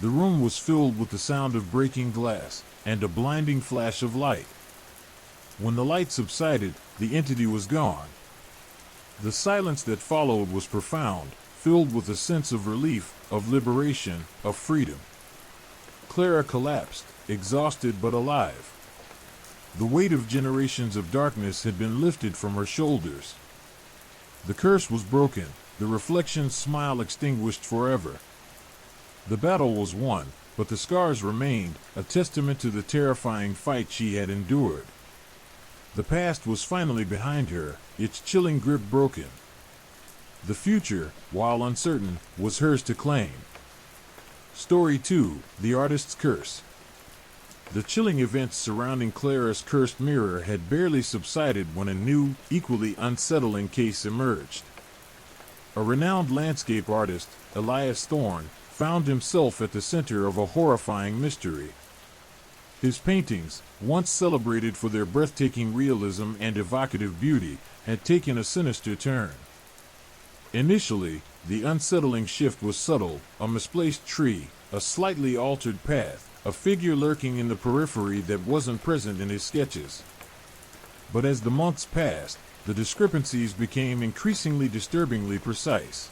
The room was filled with the sound of breaking glass and a blinding flash of light. When the light subsided, the entity was gone. The silence that followed was profound, filled with a sense of relief, of liberation, of freedom. Clara collapsed, exhausted but alive. The weight of generations of darkness had been lifted from her shoulders. The curse was broken, the reflection's smile extinguished forever. The battle was won, but the scars remained, a testament to the terrifying fight she had endured. The past was finally behind her, its chilling grip broken. The future, while uncertain, was hers to claim. Story 2: The Artist's Curse. The chilling events surrounding Clara's cursed mirror had barely subsided when a new, equally unsettling case emerged. A renowned landscape artist, Elias Thorne, found himself at the center of a horrifying mystery. His paintings, once celebrated for their breathtaking realism and evocative beauty, had taken a sinister turn. Initially, the unsettling shift was subtle: a misplaced tree, a slightly altered path, a figure lurking in the periphery that wasn't present in his sketches. But as the months passed, the discrepancies became increasingly disturbingly precise.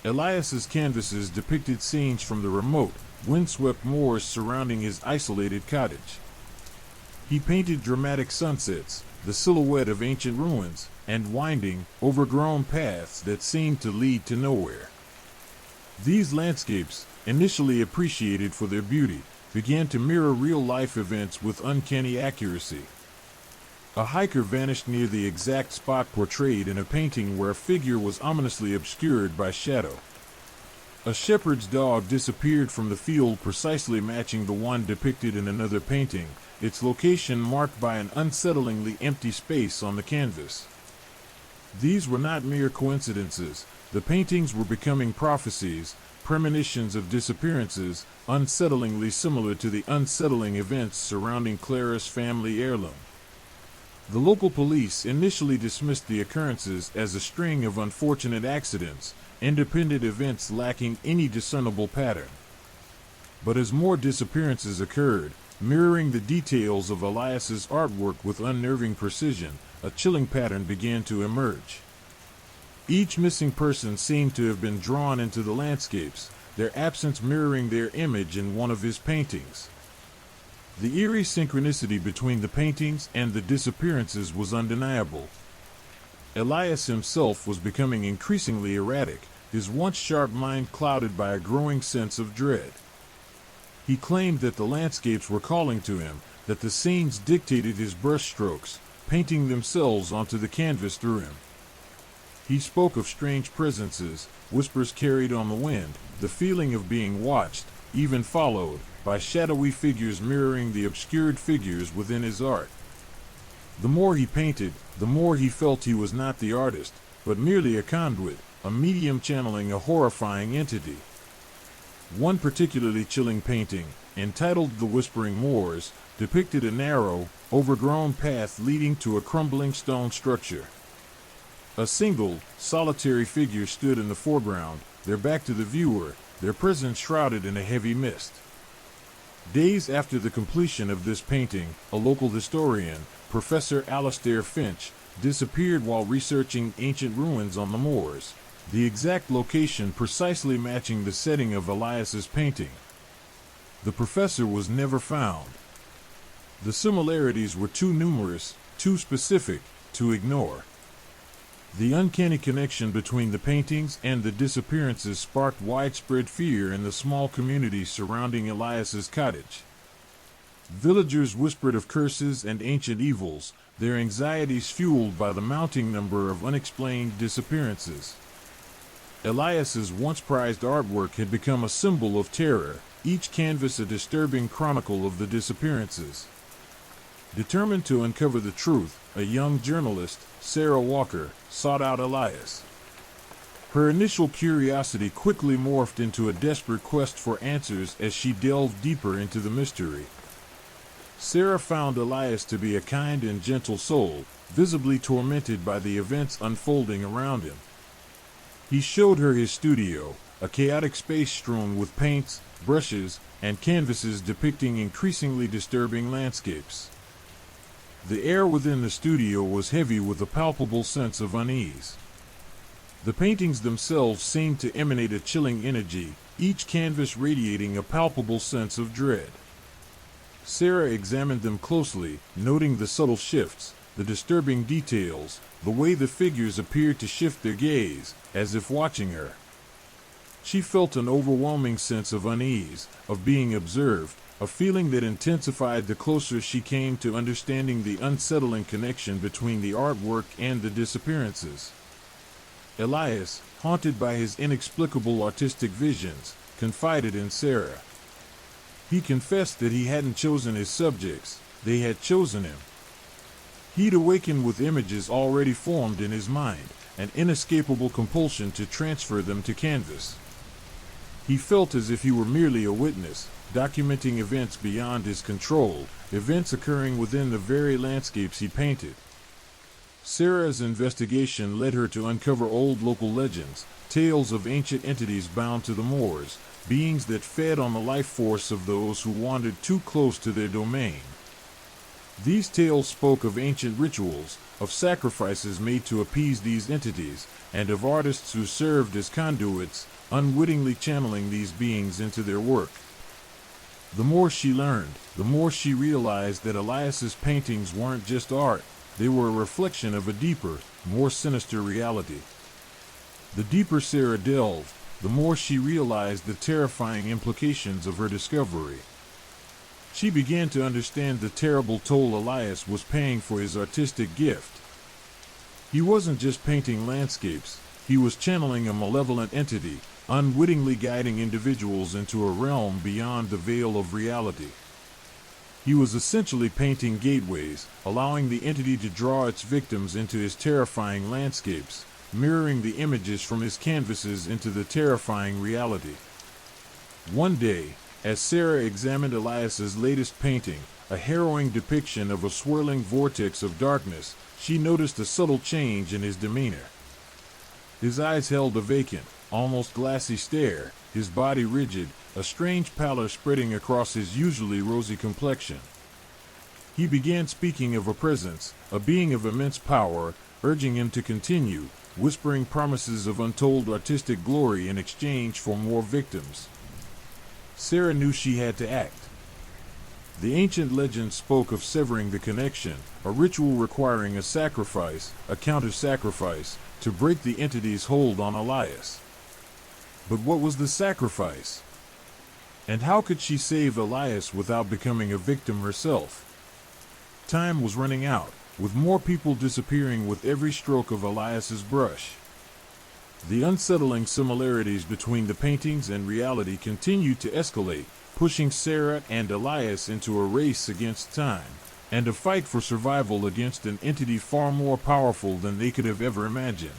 Elias's canvases depicted scenes from the remote, windswept moors surrounding his isolated cottage. He painted dramatic sunsets, the silhouette of ancient ruins, and winding, overgrown paths that seemed to lead to nowhere. These landscapes, initially appreciated for their beauty, began to mirror real-life events with uncanny accuracy. A hiker vanished near the exact spot portrayed in a painting where a figure was ominously obscured by shadow. A shepherd's dog disappeared from the field precisely matching the one depicted in another painting, its location marked by an unsettlingly empty space on the canvas. These were not mere coincidences. The paintings were becoming prophecies, premonitions of disappearances, unsettlingly similar to the unsettling events surrounding Clara's family heirloom. The local police initially dismissed the occurrences as a string of unfortunate accidents, independent events lacking any discernible pattern. But as more disappearances occurred, mirroring the details of Elias's artwork with unnerving precision, a chilling pattern began to emerge. Each missing person seemed to have been drawn into the landscapes, their absence mirroring their image in one of his paintings. The eerie synchronicity between the paintings and the disappearances was undeniable. Elias himself was becoming increasingly erratic, his once sharp mind clouded by a growing sense of dread. He claimed that the landscapes were calling to him, that the scenes dictated his brushstrokes, painting themselves onto the canvas through him. He spoke of strange presences, whispers carried on the wind, the feeling of being watched, even followed, by shadowy figures mirroring the obscured figures within his art. The more he painted, the more he felt he was not the artist, but merely a conduit, a medium channeling a horrifying entity. One particularly chilling painting, entitled The Whispering Moors, depicted a narrow, overgrown path leading to a crumbling stone structure. A single, solitary figure stood in the foreground, their back to the viewer, their presence shrouded in a heavy mist. Days after the completion of this painting, a local historian, Professor Alastair Finch, disappeared while researching ancient ruins on the moors, the exact location precisely matching the setting of Elias's painting. The professor was never found. The similarities were too numerous, too specific, to ignore. The uncanny connection between the paintings and the disappearances sparked widespread fear in the small community surrounding Elias's cottage. Villagers whispered of curses and ancient evils, their anxieties fueled by the mounting number of unexplained disappearances. Elias's once prized artwork had become a symbol of terror, each canvas a disturbing chronicle of the disappearances. Determined to uncover the truth, a young journalist, Sarah Walker, sought out Elias. Her initial curiosity quickly morphed into a desperate quest for answers as she delved deeper into the mystery. Sarah found Elias to be a kind and gentle soul, visibly tormented by the events unfolding around him. He showed her his studio, a chaotic space strewn with paints, brushes, and canvases depicting increasingly disturbing landscapes. The air within the studio was heavy with a palpable sense of unease. The paintings themselves seemed to emanate a chilling energy, each canvas radiating a palpable sense of dread. Sarah examined them closely, noting the subtle shifts, the disturbing details, the way the figures appeared to shift their gaze, as if watching her. She felt an overwhelming sense of unease, of being observed, a feeling that intensified the closer she came to understanding the unsettling connection between the artwork and the disappearances. Elias, haunted by his inexplicable artistic visions, confided in Sarah. He confessed that he hadn't chosen his subjects, they had chosen him. He'd awakened with images already formed in his mind, an inescapable compulsion to transfer them to canvas. He felt as if he were merely a witness, documenting events beyond his control, events occurring within the very landscapes he painted. Sarah's investigation led her to uncover old local legends, tales of ancient entities bound to the moors, beings that fed on the life force of those who wandered too close to their domain. These tales spoke of ancient rituals, of sacrifices made to appease these entities, and of artists who served as conduits, unwittingly channeling these beings into their work. The more she learned, the more she realized that Elias's paintings weren't just art, they were a reflection of a deeper, more sinister reality. The deeper Sarah delved, the more she realized the terrifying implications of her discovery. She began to understand the terrible toll Elias was paying for his artistic gift. He wasn't just painting landscapes, he was channeling a malevolent entity, unwittingly guiding individuals into a realm beyond the veil of reality. He was essentially painting gateways, allowing the entity to draw its victims into his terrifying landscapes, mirroring the images from his canvases into the terrifying reality. One day, as Sarah examined Elias's latest painting, a harrowing depiction of a swirling vortex of darkness, she noticed a subtle change in his demeanor. His eyes held a vacant, almost glassy stare, his body rigid, a strange pallor spreading across his usually rosy complexion. He began speaking of a presence, a being of immense power, urging him to continue, whispering promises of untold artistic glory in exchange for more victims. Sarah knew she had to act. The ancient legend spoke of severing the connection, a ritual requiring a sacrifice, a counter-sacrifice, to break the entity's hold on Elias. But what was the sacrifice? And how could she save Elias without becoming a victim herself? Time was running out, with more people disappearing with every stroke of Elias's brush. The unsettling similarities between the paintings and reality continued to escalate, pushing Sarah and Elias into a race against time, and a fight for survival against an entity far more powerful than they could have ever imagined.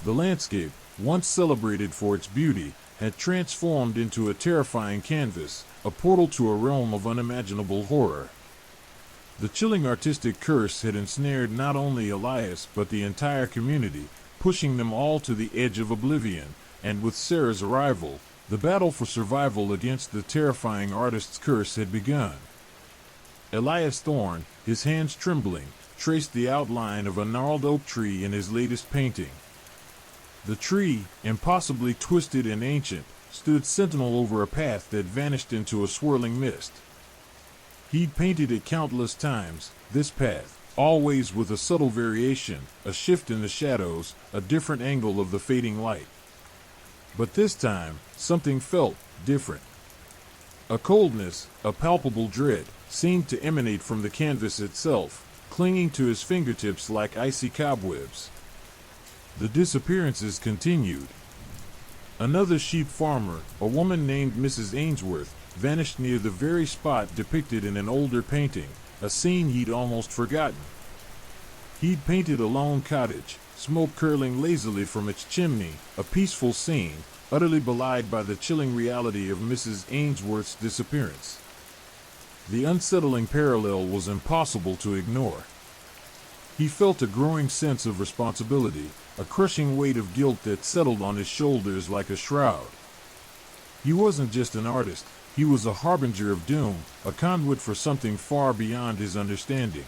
The landscape, once celebrated for its beauty, had transformed into a terrifying canvas, a portal to a realm of unimaginable horror. The chilling artistic curse had ensnared not only Elias but the entire community, pushing them all to the edge of oblivion, and with Sarah's arrival, the battle for survival against the terrifying artist's curse had begun. Elias Thorne, his hands trembling, traced the outline of a gnarled oak tree in his latest painting. The tree, impossibly twisted and ancient, stood sentinel over a path that vanished into a swirling mist. He'd painted it countless times, this path, always with a subtle variation, a shift in the shadows, a different angle of the fading light. But this time, something felt different. A coldness, a palpable dread, seemed to emanate from the canvas itself, clinging to his fingertips like icy cobwebs. The disappearances continued. Another sheep farmer, a woman named Mrs. Ainsworth, vanished near the very spot depicted in an older painting, a scene he'd almost forgotten. He'd painted a lone cottage, smoke curling lazily from its chimney, a peaceful scene, utterly belied by the chilling reality of Mrs. Ainsworth's disappearance. The unsettling parallel was impossible to ignore. He felt a growing sense of responsibility, a crushing weight of guilt that settled on his shoulders like a shroud. He wasn't just an artist, he was a harbinger of doom, a conduit for something far beyond his understanding.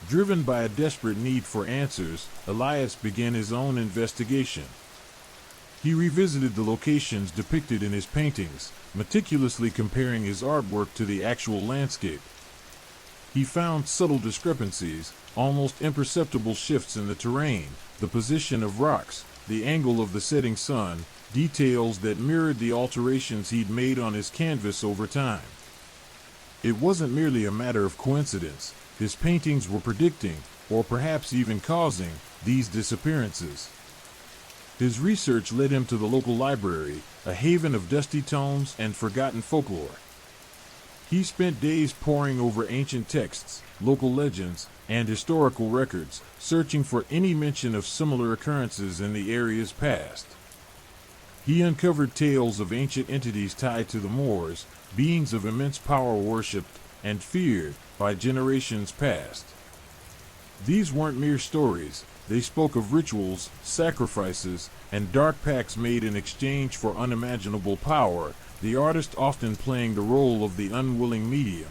Driven by a desperate need for answers, Elias began his own investigation. He revisited the locations depicted in his paintings, meticulously comparing his artwork to the actual landscape. He found subtle discrepancies, almost imperceptible shifts in the terrain, the position of rocks, the angle of the setting sun, details that mirrored the alterations he'd made on his canvas over time. It wasn't merely a matter of coincidence. His paintings were predicting, or perhaps even causing, these disappearances. His research led him to the local library, a haven of dusty tomes and forgotten folklore. He spent days poring over ancient texts, local legends, and historical records, searching for any mention of similar occurrences in the area's past. He uncovered tales of ancient entities tied to the Moors, beings of immense power worshipped and feared by generations past. These weren't mere stories. They spoke of rituals, sacrifices, and dark pacts made in exchange for unimaginable power, the artist often playing the role of the unwilling medium.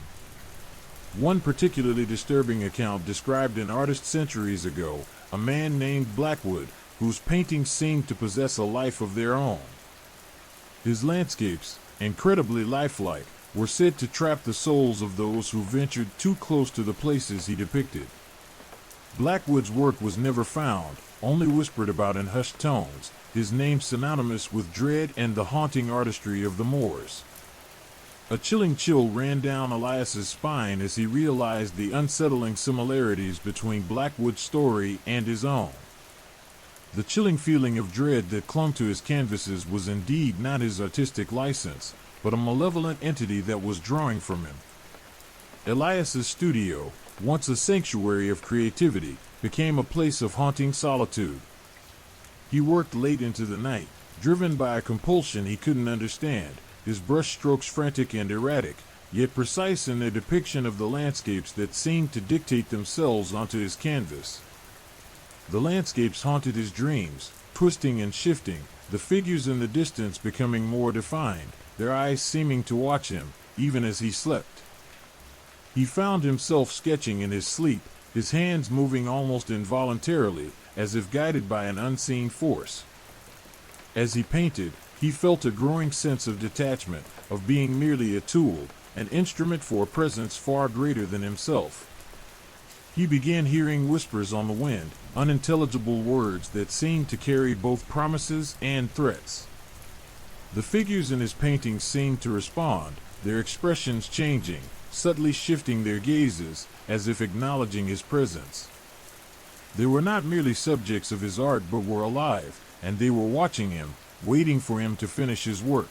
One particularly disturbing account described an artist centuries ago, a man named Blackwood, whose paintings seemed to possess a life of their own. His landscapes, incredibly lifelike, were said to trap the souls of those who ventured too close to the places he depicted. Blackwood's work was never found, only whispered about in hushed tones, his name synonymous with dread and the haunting artistry of the Moors. A chilling chill ran down Elias's spine as he realized the unsettling similarities between Blackwood's story and his own. The chilling feeling of dread that clung to his canvases was indeed not his artistic license, but a malevolent entity that was drawing from him. Elias's studio, once a sanctuary of creativity, became a place of haunting solitude. He worked late into the night, driven by a compulsion he couldn't understand, his brushstrokes frantic and erratic, yet precise in their depiction of the landscapes that seemed to dictate themselves onto his canvas. The landscapes haunted his dreams, twisting and shifting, the figures in the distance becoming more defined, their eyes seeming to watch him, even as he slept. He found himself sketching in his sleep, his hands moving almost involuntarily, as if guided by an unseen force. As he painted, he felt a growing sense of detachment, of being merely a tool, an instrument for a presence far greater than himself. He began hearing whispers on the wind, unintelligible words that seemed to carry both promises and threats. The figures in his paintings seemed to respond, their expressions changing, subtly shifting their gazes, as if acknowledging his presence. They were not merely subjects of his art but were alive, and they were watching him, waiting for him to finish his work.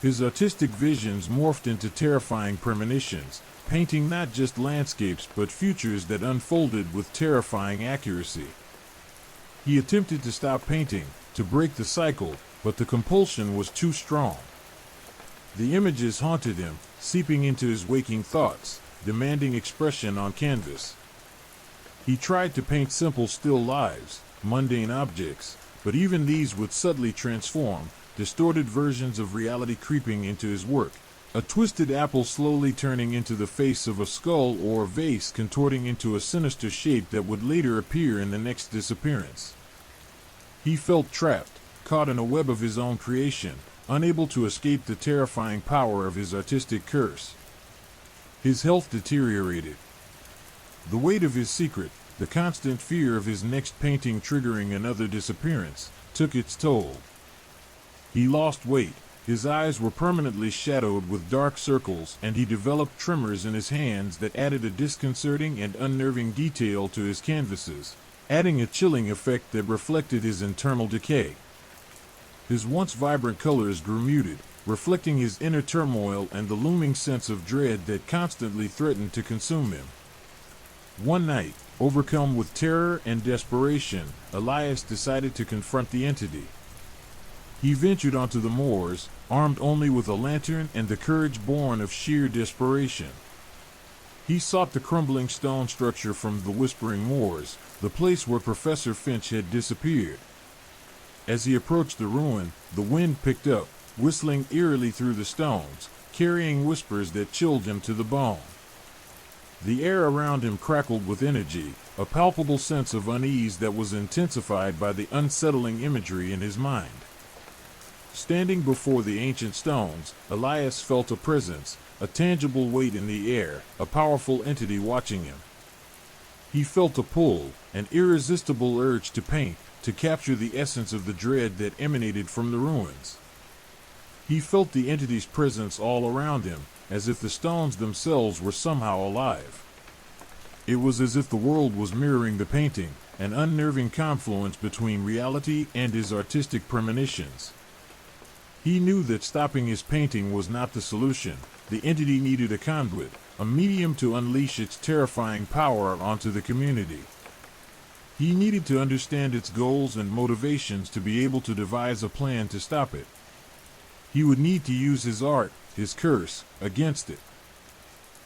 His artistic visions morphed into terrifying premonitions, painting not just landscapes but futures that unfolded with terrifying accuracy. He attempted to stop painting, to break the cycle, but the compulsion was too strong. The images haunted him, seeping into his waking thoughts, demanding expression on canvas. He tried to paint simple still lives, mundane objects, but even these would subtly transform, distorted versions of reality creeping into his work, a twisted apple slowly turning into the face of a skull or a vase contorting into a sinister shape that would later appear in the next disappearance. He felt trapped, caught in a web of his own creation, unable to escape the terrifying power of his artistic curse. His health deteriorated. The weight of his secret, the constant fear of his next painting triggering another disappearance, took its toll. He lost weight, his eyes were permanently shadowed with dark circles, and he developed tremors in his hands that added a disconcerting and unnerving detail to his canvases, adding a chilling effect that reflected his internal decay. His once vibrant colors grew muted, reflecting his inner turmoil and the looming sense of dread that constantly threatened to consume him. One night, overcome with terror and desperation, Elias decided to confront the entity. He ventured onto the moors, armed only with a lantern and the courage born of sheer desperation. He sought the crumbling stone structure from the Whispering Moors, the place where Professor Finch had disappeared. As he approached the ruin, the wind picked up, whistling eerily through the stones, carrying whispers that chilled him to the bone. The air around him crackled with energy, a palpable sense of unease that was intensified by the unsettling imagery in his mind. Standing before the ancient stones, Elias felt a presence, a tangible weight in the air, a powerful entity watching him. He felt a pull, an irresistible urge to paint, to capture the essence of the dread that emanated from the ruins. He felt the entity's presence all around him, as if the stones themselves were somehow alive. It was as if the world was mirroring the painting, an unnerving confluence between reality and his artistic premonitions. He knew that stopping his painting was not the solution. The entity needed a conduit, a medium to unleash its terrifying power onto the community. He needed to understand its goals and motivations to be able to devise a plan to stop it. He would need to use his art, his curse, against it.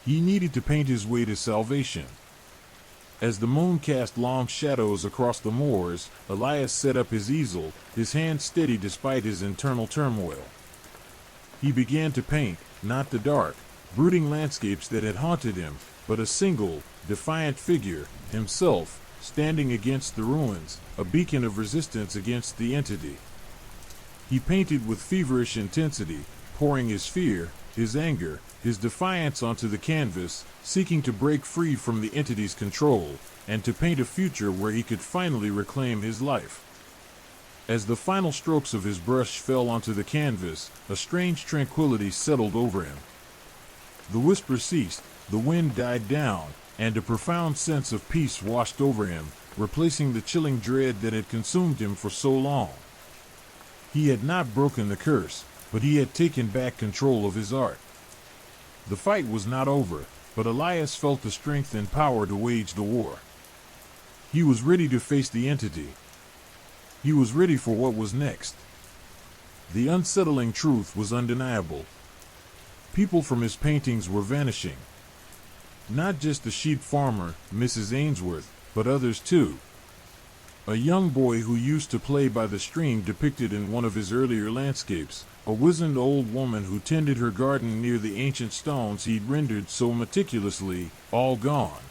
He needed to paint his way to salvation. As the moon cast long shadows across the moors, Elias set up his easel, his hand steady despite his internal turmoil. He began to paint, not the dark, brooding landscapes that had haunted him, but a single, defiant figure, himself, standing against the ruins, a beacon of resistance against the entity. He painted with feverish intensity, pouring his fear, his anger, his defiance onto the canvas, seeking to break free from the entity's control, and to paint a future where he could finally reclaim his life. As the final strokes of his brush fell onto the canvas, a strange tranquility settled over him. The whisper ceased, the wind died down, and a profound sense of peace washed over him, replacing the chilling dread that had consumed him for so long. He had not broken the curse, but he had taken back control of his art. The fight was not over, but Elias felt the strength and power to wage the war. He was ready to face the entity. He was ready for what was next. The unsettling truth was undeniable. People from his paintings were vanishing. Not just the sheep farmer, Mrs. Ainsworth, but others too. A young boy who used to play by the stream depicted in one of his earlier landscapes, a wizened old woman who tended her garden near the ancient stones he'd rendered so meticulously, all gone.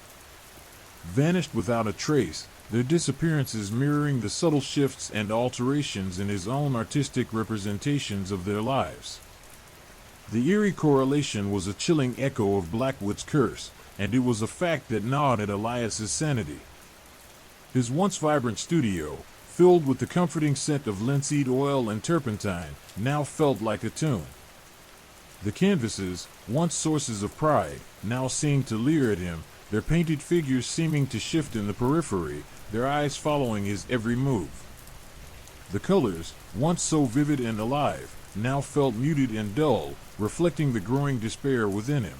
Vanished without a trace, their disappearances mirroring the subtle shifts and alterations in his own artistic representations of their lives. The eerie correlation was a chilling echo of Blackwood's curse, and it was a fact that gnawed at Elias's sanity. His once vibrant studio, filled with the comforting scent of linseed oil and turpentine, now felt like a tomb. The canvases, once sources of pride, now seemed to leer at him, their painted figures seeming to shift in the periphery, their eyes following his every move. The colors, once so vivid and alive, now felt muted and dull, reflecting the growing despair within him.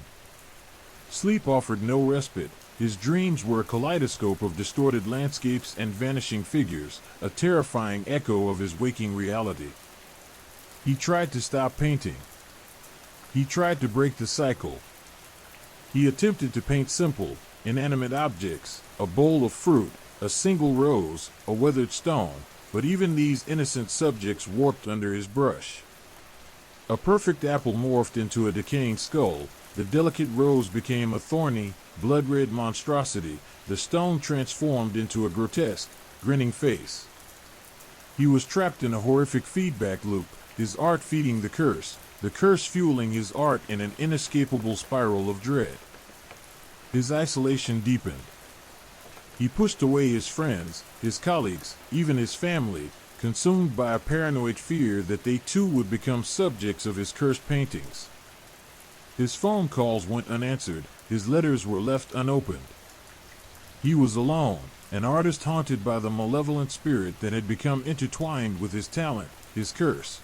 Sleep offered no respite. His dreams were a kaleidoscope of distorted landscapes and vanishing figures, a terrifying echo of his waking reality. He tried to stop painting. He tried to break the cycle. He attempted to paint simple, inanimate objects, a bowl of fruit, a single rose, a weathered stone, but even these innocent subjects warped under his brush. A perfect apple morphed into a decaying skull, the delicate rose became a thorny, blood-red monstrosity, the stone transformed into a grotesque, grinning face. He was trapped in a horrific feedback loop, his art feeding the curse fueling his art in an inescapable spiral of dread. His isolation deepened. He pushed away his friends, his colleagues, even his family, consumed by a paranoid fear that they too would become subjects of his cursed paintings. His phone calls went unanswered, his letters were left unopened. He was alone, an artist haunted by the malevolent spirit that had become intertwined with his talent, his curse.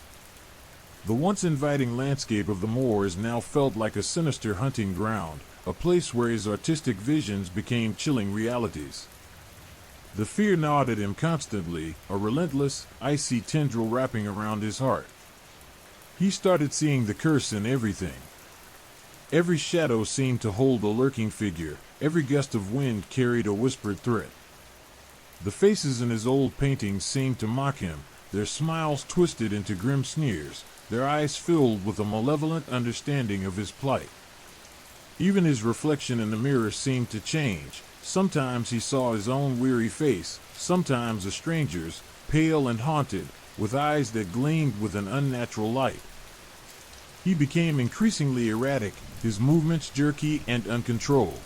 The once inviting landscape of the moors now felt like a sinister hunting ground, a place where his artistic visions became chilling realities. The fear gnawed at him constantly, a relentless, icy tendril wrapping around his heart. He started seeing the curse in everything. Every shadow seemed to hold a lurking figure, every gust of wind carried a whispered threat. The faces in his old paintings seemed to mock him, their smiles twisted into grim sneers, their eyes filled with a malevolent understanding of his plight. Even his reflection in the mirror seemed to change. Sometimes he saw his own weary face, sometimes a stranger's, pale and haunted, with eyes that gleamed with an unnatural light. He became increasingly erratic, his movements jerky and uncontrolled.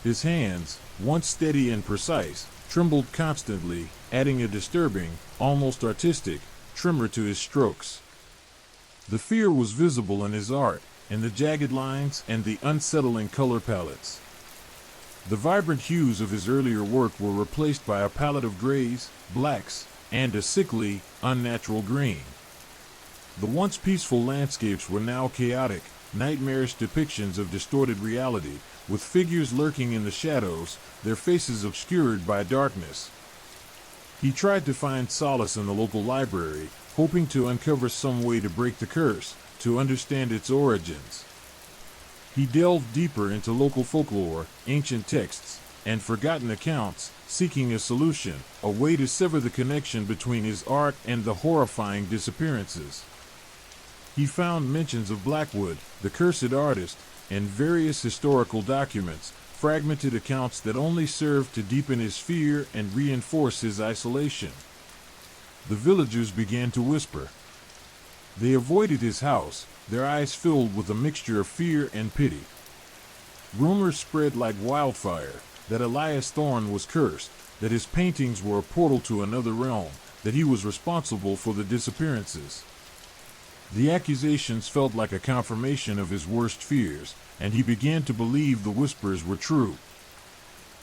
His hands, once steady and precise, trembled constantly, adding a disturbing, almost artistic, tremor to his strokes. The fear was visible in his art, in the jagged lines and the unsettling color palettes. The vibrant hues of his earlier work were replaced by a palette of grays, blacks, and a sickly, unnatural green. The once peaceful landscapes were now chaotic, nightmarish depictions of distorted reality, with figures lurking in the shadows, their faces obscured by darkness. He tried to find solace in the local library, hoping to uncover some way to break the curse, to understand its origins. He delved deeper into local folklore, ancient texts, and forgotten accounts, seeking a solution, a way to sever the connection between his art and the horrifying disappearances. He found mentions of Blackwood, the cursed artist, in various historical documents, fragmented accounts that only served to deepen his fear and reinforce his isolation. The villagers began to whisper. They avoided his house, their eyes filled with a mixture of fear and pity. Rumors spread like wildfire that Elias Thorne was cursed, that his paintings were a portal to another realm, that he was responsible for the disappearances. The accusations felt like a confirmation of his worst fears, and he began to believe the whispers were true.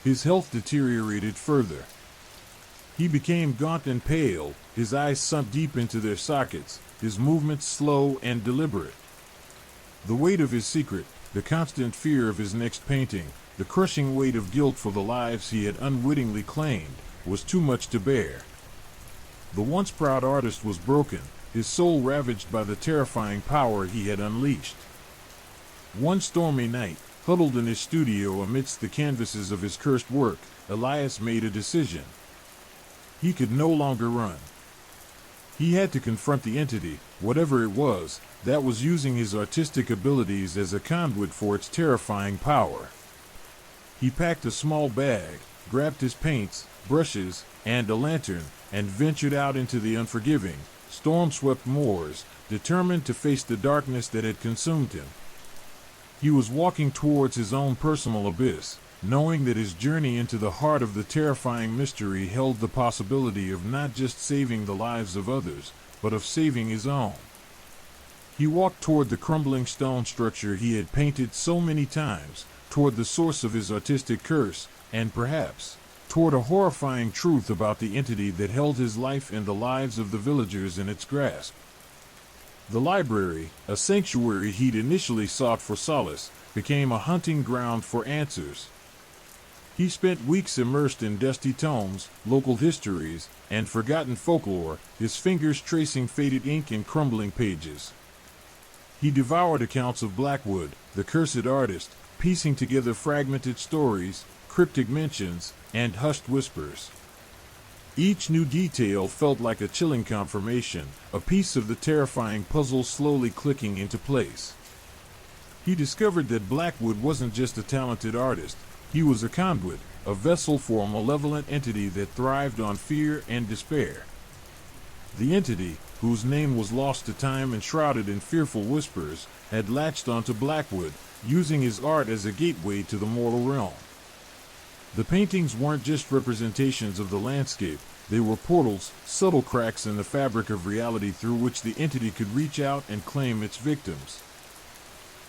His health deteriorated further. He became gaunt and pale, his eyes sunk deep into their sockets, his movements slow and deliberate. The weight of his secret, the constant fear of his next painting, the crushing weight of guilt for the lives he had unwittingly claimed, was too much to bear. The once proud artist was broken, his soul ravaged by the terrifying power he had unleashed. One stormy night, huddled in his studio amidst the canvases of his cursed work, Elias made a decision. He could no longer run. He had to confront the entity, whatever it was, that was using his artistic abilities as a conduit for its terrifying power. He packed a small bag, grabbed his paints, brushes, and a lantern, and ventured out into the unforgiving, storm-swept moors, determined to face the darkness that had consumed him. He was walking towards his own personal abyss, knowing that his journey into the heart of the terrifying mystery held the possibility of not just saving the lives of others, but of saving his own. He walked toward the crumbling stone structure he had painted so many times, toward the source of his artistic curse, and perhaps toward a horrifying truth about the entity that held his life and the lives of the villagers in its grasp. The library, a sanctuary he'd initially sought for solace, became a hunting ground for answers. He spent weeks immersed in dusty tomes, local histories, and forgotten folklore, his fingers tracing faded ink in crumbling pages. He devoured accounts of Blackwood, the cursed artist, piecing together fragmented stories, cryptic mentions, and hushed whispers. Each new detail felt like a chilling confirmation, a piece of the terrifying puzzle slowly clicking into place. He discovered that Blackwood wasn't just a talented artist, he was a conduit, a vessel for a malevolent entity that thrived on fear and despair. The entity, whose name was lost to time and shrouded in fearful whispers, had latched onto Blackwood, using his art as a gateway to the mortal realm. The paintings weren't just representations of the landscape, they were portals, subtle cracks in the fabric of reality through which the entity could reach out and claim its victims.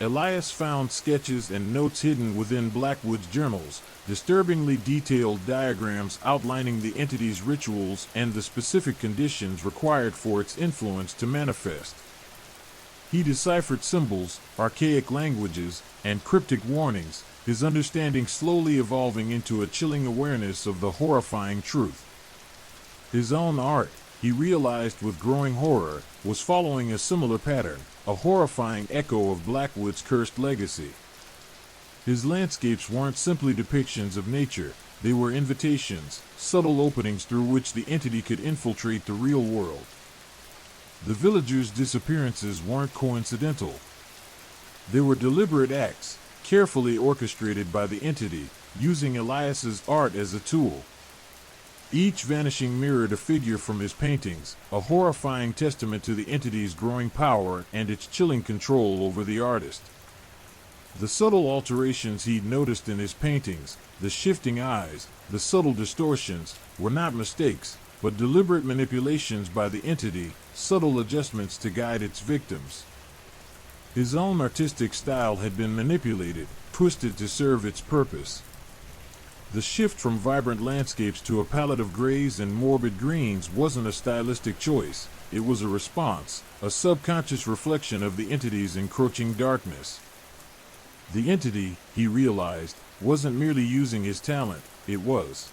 Elias found sketches and notes hidden within Blackwood's journals, disturbingly detailed diagrams outlining the entity's rituals and the specific conditions required for its influence to manifest. He deciphered symbols, archaic languages, and cryptic warnings, his understanding slowly evolving into a chilling awareness of the horrifying truth. His own art, he realized with growing horror, was following a similar pattern, a horrifying echo of Blackwood's cursed legacy. His landscapes weren't simply depictions of nature, they were invitations, subtle openings through which the entity could infiltrate the real world. The villagers' disappearances weren't coincidental. They were deliberate acts, carefully orchestrated by the entity, using Elias's art as a tool. Each vanishing mirrored a figure from his paintings, a horrifying testament to the entity's growing power and its chilling control over the artist. The subtle alterations he'd noticed in his paintings, the shifting eyes, the subtle distortions, were not mistakes, but deliberate manipulations by the entity, subtle adjustments to guide its victims. His own artistic style had been manipulated, twisted to serve its purpose. The shift from vibrant landscapes to a palette of grays and morbid greens wasn't a stylistic choice. It was a response, a subconscious reflection of the entity's encroaching darkness. The entity, he realized, wasn't merely using his talent, it was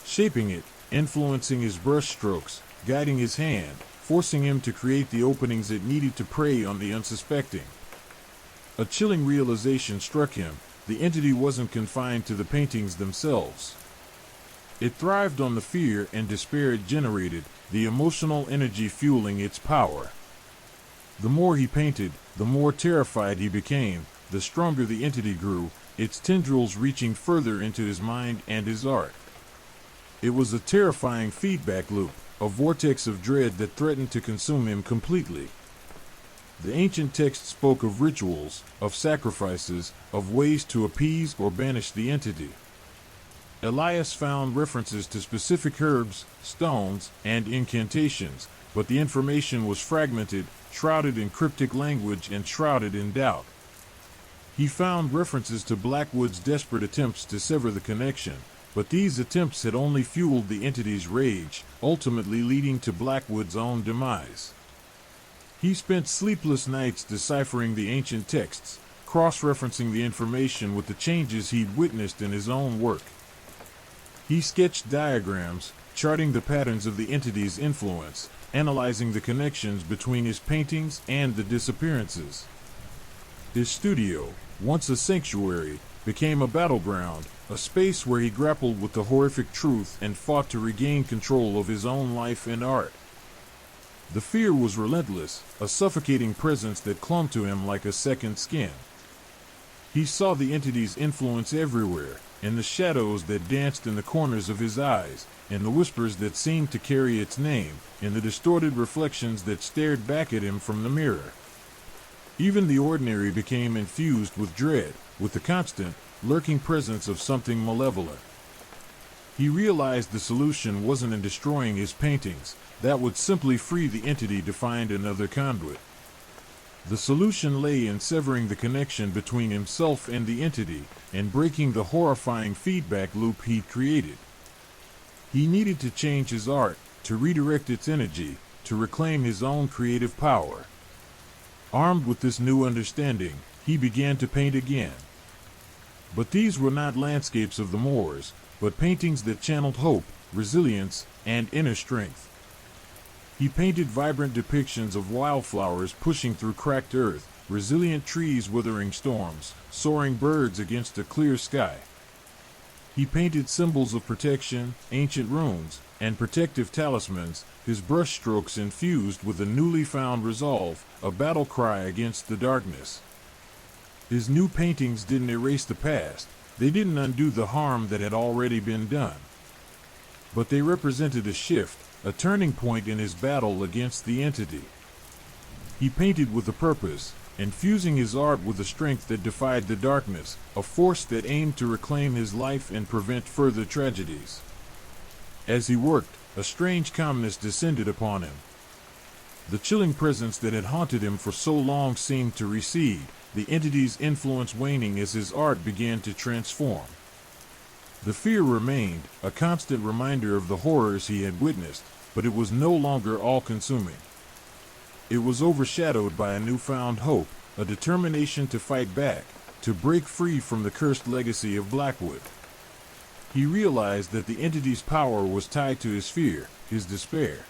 shaping it, influencing his brushstrokes, guiding his hand, forcing him to create the openings it needed to prey on the unsuspecting. A chilling realization struck him. The entity wasn't confined to the paintings themselves. It thrived on the fear and despair it generated, the emotional energy fueling its power. The more he painted, the more terrified he became, the stronger the entity grew, its tendrils reaching further into his mind and his art. It was a terrifying feedback loop, a vortex of dread that threatened to consume him completely. The ancient text spoke of rituals, of sacrifices, of ways to appease or banish the entity. Elias found references to specific herbs, stones, and incantations, but the information was fragmented, shrouded in cryptic language and shrouded in doubt. He found references to Blackwood's desperate attempts to sever the connection, but these attempts had only fueled the entity's rage, ultimately leading to Blackwood's own demise. He spent sleepless nights deciphering the ancient texts, cross-referencing the information with the changes he'd witnessed in his own work. He sketched diagrams, charting the patterns of the entity's influence, analyzing the connections between his paintings and the disappearances. His studio, once a sanctuary, became a battleground, a space where he grappled with the horrific truth and fought to regain control of his own life and art. The fear was relentless, a suffocating presence that clung to him like a second skin. He saw the entity's influence everywhere, in the shadows that danced in the corners of his eyes, in the whispers that seemed to carry its name, in the distorted reflections that stared back at him from the mirror. Even the ordinary became infused with dread, with the constant, lurking presence of something malevolent. He realized the solution wasn't in destroying his paintings. That would simply free the entity to find another conduit. The solution lay in severing the connection between himself and the entity, and breaking the horrifying feedback loop he'd created. He needed to change his art, to redirect its energy, to reclaim his own creative power. Armed with this new understanding, he began to paint again. But these were not landscapes of the moors, but paintings that channeled hope, resilience, and inner strength. He painted vibrant depictions of wildflowers pushing through cracked earth, resilient trees weathering storms, soaring birds against a clear sky. He painted symbols of protection, ancient runes, and protective talismans, his brushstrokes infused with a newly found resolve, a battle cry against the darkness. His new paintings didn't erase the past, they didn't undo the harm that had already been done. But they represented a shift, a turning point in his battle against the entity. He painted with a purpose, infusing his art with a strength that defied the darkness, a force that aimed to reclaim his life and prevent further tragedies. As he worked, a strange calmness descended upon him. The chilling presence that had haunted him for so long seemed to recede, the entity's influence waning as his art began to transform. The fear remained, a constant reminder of the horrors he had witnessed, but it was no longer all-consuming. It was overshadowed by a newfound hope, a determination to fight back, to break free from the cursed legacy of Blackwood. He realized that the entity's power was tied to his fear, his despair.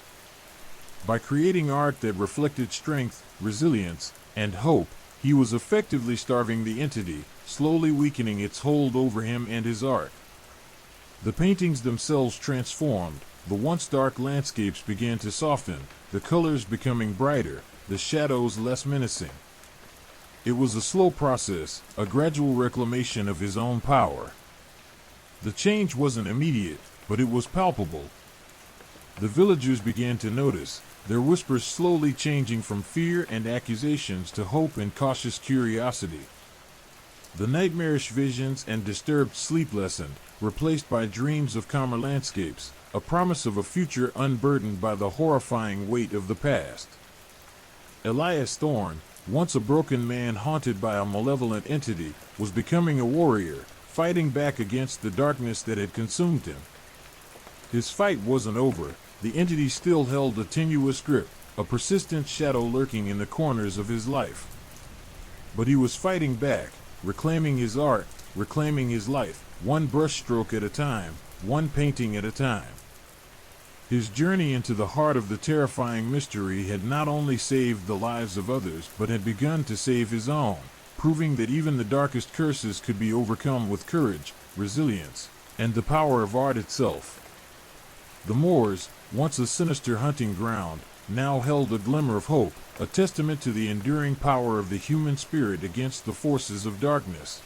By creating art that reflected strength, resilience, and hope, he was effectively starving the entity, slowly weakening its hold over him and his art. The paintings themselves transformed, the once dark landscapes began to soften, the colors becoming brighter, the shadows less menacing. It was a slow process, a gradual reclamation of his own power. The change wasn't immediate, but it was palpable. The villagers began to notice, their whispers slowly changing from fear and accusations to hope and cautious curiosity. The nightmarish visions and disturbed sleep lessened, replaced by dreams of calmer landscapes, a promise of a future unburdened by the horrifying weight of the past. Elias Thorne, once a broken man haunted by a malevolent entity, was becoming a warrior, fighting back against the darkness that had consumed him. His fight wasn't over. The entity still held a tenuous grip, a persistent shadow lurking in the corners of his life. But he was fighting back, reclaiming his art, reclaiming his life, one brushstroke at a time, one painting at a time. His journey into the heart of the terrifying mystery had not only saved the lives of others, but had begun to save his own, proving that even the darkest curses could be overcome with courage, resilience, and the power of art itself. The moors, once a sinister hunting ground, now held a glimmer of hope, a testament to the enduring power of the human spirit against the forces of darkness.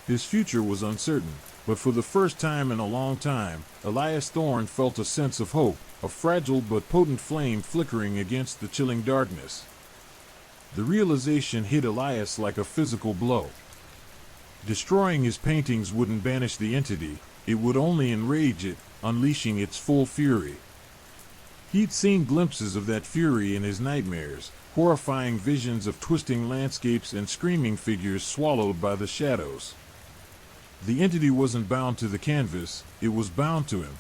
His future was uncertain, but for the first time in a long time, Elias Thorne felt a sense of hope, a fragile but potent flame flickering against the chilling darkness. The realization hit Elias like a physical blow. Destroying his paintings wouldn't banish the entity, it would only enrage it, unleashing its full fury. He'd seen glimpses of that fury in his nightmares, horrifying visions of twisting landscapes and screaming figures swallowed by the shadows. The entity wasn't bound to the canvas, it was bound to him.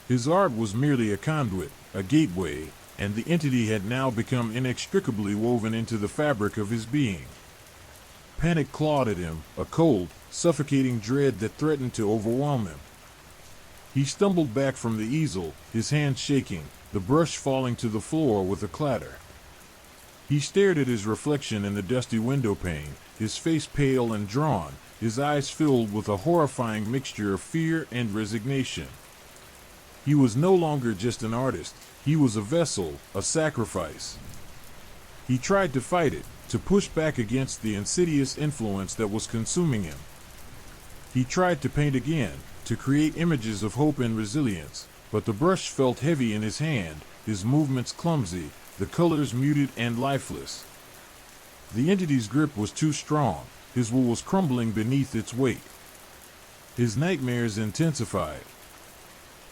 His art was merely a conduit, a gateway, and the entity had now become inextricably woven into the fabric of his being. Panic clawed at him, a cold, suffocating dread that threatened to overwhelm him. He stumbled back from the easel, his hands shaking, the brush falling to the floor with a clatter. He stared at his reflection in the dusty window pane, his face pale and drawn, his eyes filled with a horrifying mixture of fear and resignation. He was no longer just an artist, he was a vessel, a sacrifice. He tried to fight it, to push back against the insidious influence that was consuming him. He tried to paint again, to create images of hope and resilience, but the brush felt heavy in his hand, his movements clumsy, the colors muted and lifeless. The entity's grip was too strong, his will was crumbling beneath its weight. His nightmares intensified.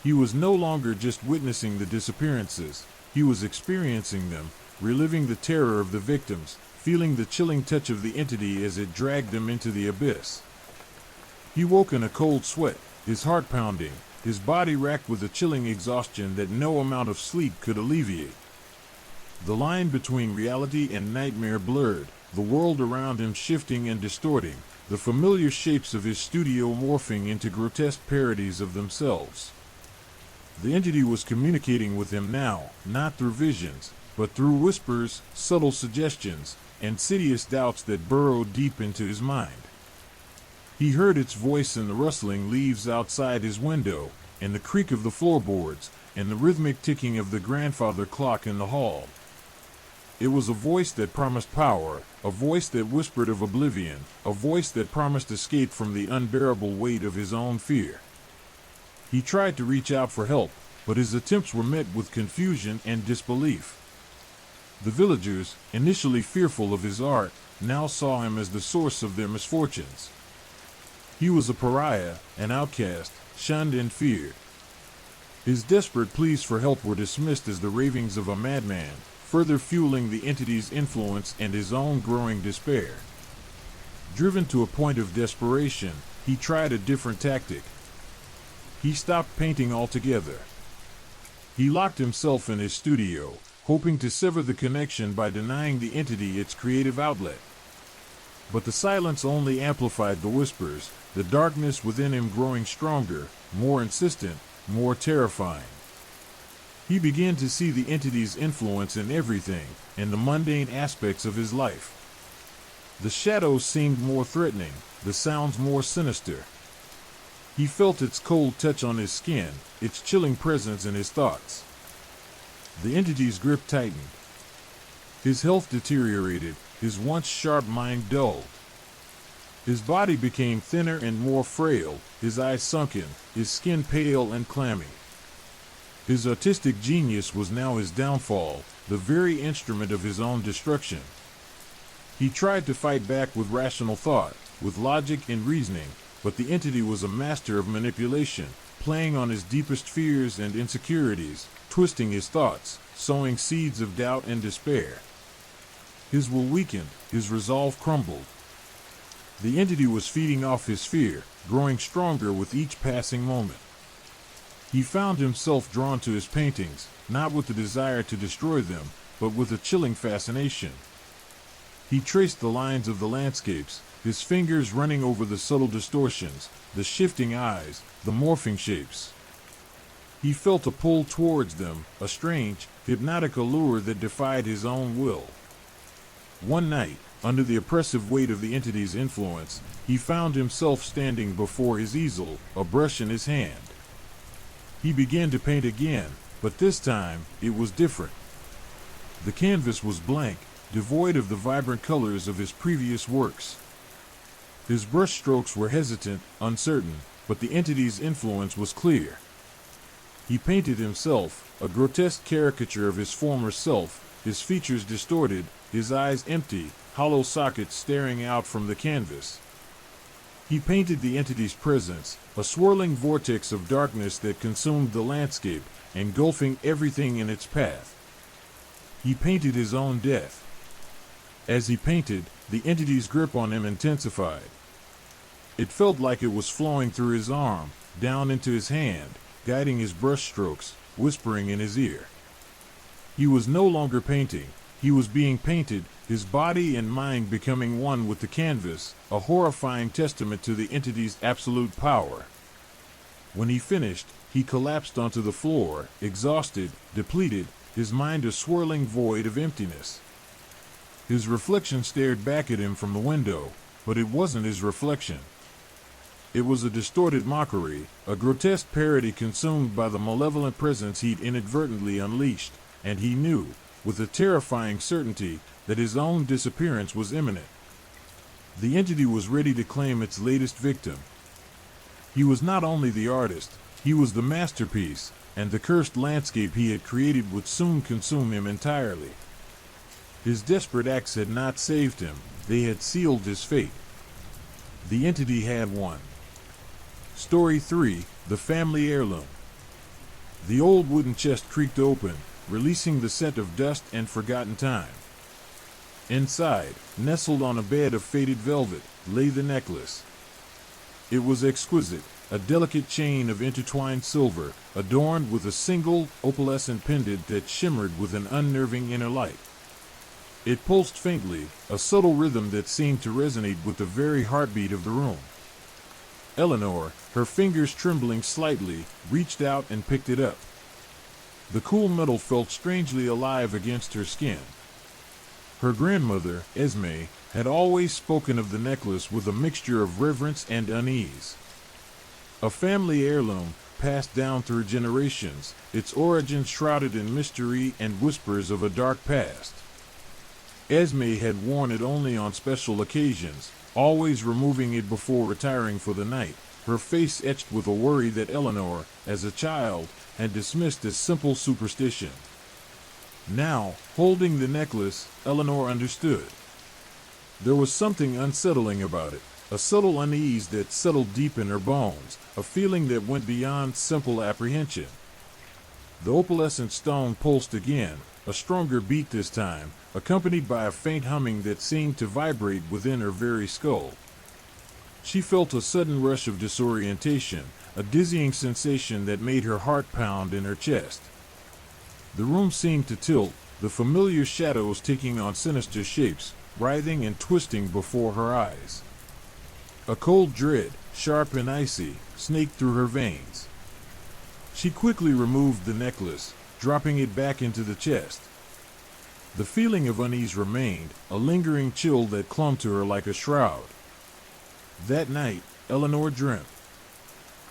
He was no longer just witnessing the disappearances, he was experiencing them, reliving the terror of the victims, feeling the chilling touch of the entity as it dragged them into the abyss. He woke in a cold sweat, his heart pounding, his body racked with a chilling exhaustion that no amount of sleep could alleviate. The line between reality and nightmare blurred, the world around him shifting and distorting, the familiar shapes of his studio morphing into grotesque parodies of themselves. The entity was communicating with him now, not through visions, but through whispers, subtle suggestions, insidious doubts that burrowed deep into his mind. He heard its voice in the rustling leaves outside his window, and the creak of the floorboards, and the rhythmic ticking of the grandfather clock in the hall. It was a voice that promised power, a voice that whispered of oblivion, a voice that promised escape from the unbearable weight of his own fear. He tried to reach out for help, but his attempts were met with confusion and disbelief. The villagers, initially fearful of his art, now saw him as the source of their misfortunes. He was a pariah, an outcast, shunned and feared. His desperate pleas for help were dismissed as the ravings of a madman, further fueling the entity's influence and his own growing despair. Driven to a point of desperation, he tried a different tactic. He stopped painting altogether. He locked himself in his studio, hoping to sever the connection by denying the entity its creative outlet. But the silence only amplified the whispers, the darkness within him growing stronger, more insistent, more terrifying. He began to see the entity's influence in everything, in the mundane aspects of his life. The shadows seemed more threatening, the sounds more sinister. He felt its cold touch on his skin, its chilling presence in his thoughts. The entity's grip tightened. His health deteriorated, his once sharp mind dulled. His body became thinner and more frail, his eyes sunken, his skin pale and clammy. His artistic genius was now his downfall, the very instrument of his own destruction. He tried to fight back with rational thought, with logic and reasoning, but the entity was a master of manipulation, playing on his deepest fears and insecurities, twisting his thoughts, sowing seeds of doubt and despair. His will weakened, his resolve crumbled. The entity was feeding off his fear, growing stronger with each passing moment. He found himself drawn to his paintings, not with the desire to destroy them, but with a chilling fascination. He traced the lines of the landscapes, his fingers running over the subtle distortions, the shifting eyes, the morphing shapes. He felt a pull towards them, a strange, hypnotic allure that defied his own will. One night, under the oppressive weight of the entity's influence, he found himself standing before his easel, a brush in his hand. He began to paint again, but this time it was different. The canvas was blank, devoid of the vibrant colors of his previous works. His brushstrokes were hesitant, uncertain, but the entity's influence was clear. He painted himself, a grotesque caricature of his former self, his features distorted, his eyes empty, hollow sockets staring out from the canvas. He painted the entity's presence, a swirling vortex of darkness that consumed the landscape, engulfing everything in its path. He painted his own death. As he painted, the entity's grip on him intensified. It felt like it was flowing through his arm, down into his hand, guiding his brushstrokes, whispering in his ear. He was no longer painting. He was being painted, his body and mind becoming one with the canvas, a horrifying testament to the entity's absolute power. When he finished, he collapsed onto the floor, exhausted, depleted, his mind a swirling void of emptiness. His reflection stared back at him from the window, but it wasn't his reflection. It was a distorted mockery, a grotesque parody consumed by the malevolent presence he'd inadvertently unleashed, and he knew, with a terrifying certainty, that his own disappearance was imminent. The entity was ready to claim its latest victim. He was not only the artist, he was the masterpiece, and the cursed landscape he had created would soon consume him entirely. His desperate acts had not saved him, they had sealed his fate. The entity had won. Story 3, The Family Heirloom. The old wooden chest creaked open, releasing the scent of dust and forgotten time. Inside, nestled on a bed of faded velvet, lay the necklace. It was exquisite, a delicate chain of intertwined silver, adorned with a single, opalescent pendant that shimmered with an unnerving inner light. It pulsed faintly, a subtle rhythm that seemed to resonate with the very heartbeat of the room. Eleanor, her fingers trembling slightly, reached out and picked it up. The cool metal felt strangely alive against her skin. Her grandmother, Esme, had always spoken of the necklace with a mixture of reverence and unease. A family heirloom, passed down through generations, its origins shrouded in mystery and whispers of a dark past. Esme had worn it only on special occasions, always removing it before retiring for the night, her face etched with a worry that Eleanor, as a child, had dismissed as simple superstition. Now, holding the necklace, Eleanor understood. There was something unsettling about it, a subtle unease that settled deep in her bones, a feeling that went beyond simple apprehension. The opalescent stone pulsed again, a stronger beat this time, accompanied by a faint humming that seemed to vibrate within her very skull. She felt a sudden rush of disorientation, a dizzying sensation that made her heart pound in her chest. The room seemed to tilt, the familiar shadows taking on sinister shapes, writhing and twisting before her eyes. A cold dread, sharp and icy, snaked through her veins. She quickly removed the necklace, dropping it back into the chest. The feeling of unease remained, a lingering chill that clung to her like a shroud. That night, Eleanor dreamt.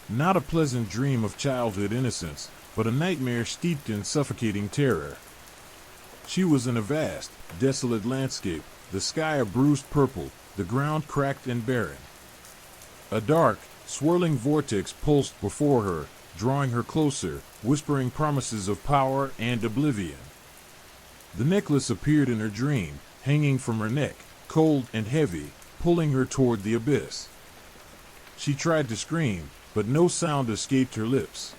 Not a pleasant dream of childhood innocence, but a nightmare steeped in suffocating terror. She was in a vast, desolate landscape, the sky a bruised purple, the ground cracked and barren. A dark, swirling vortex pulsed before her, drawing her closer, whispering promises of power and oblivion. The necklace appeared in her dream, hanging from her neck, cold and heavy, pulling her toward the abyss. She tried to scream, but no sound escaped her lips.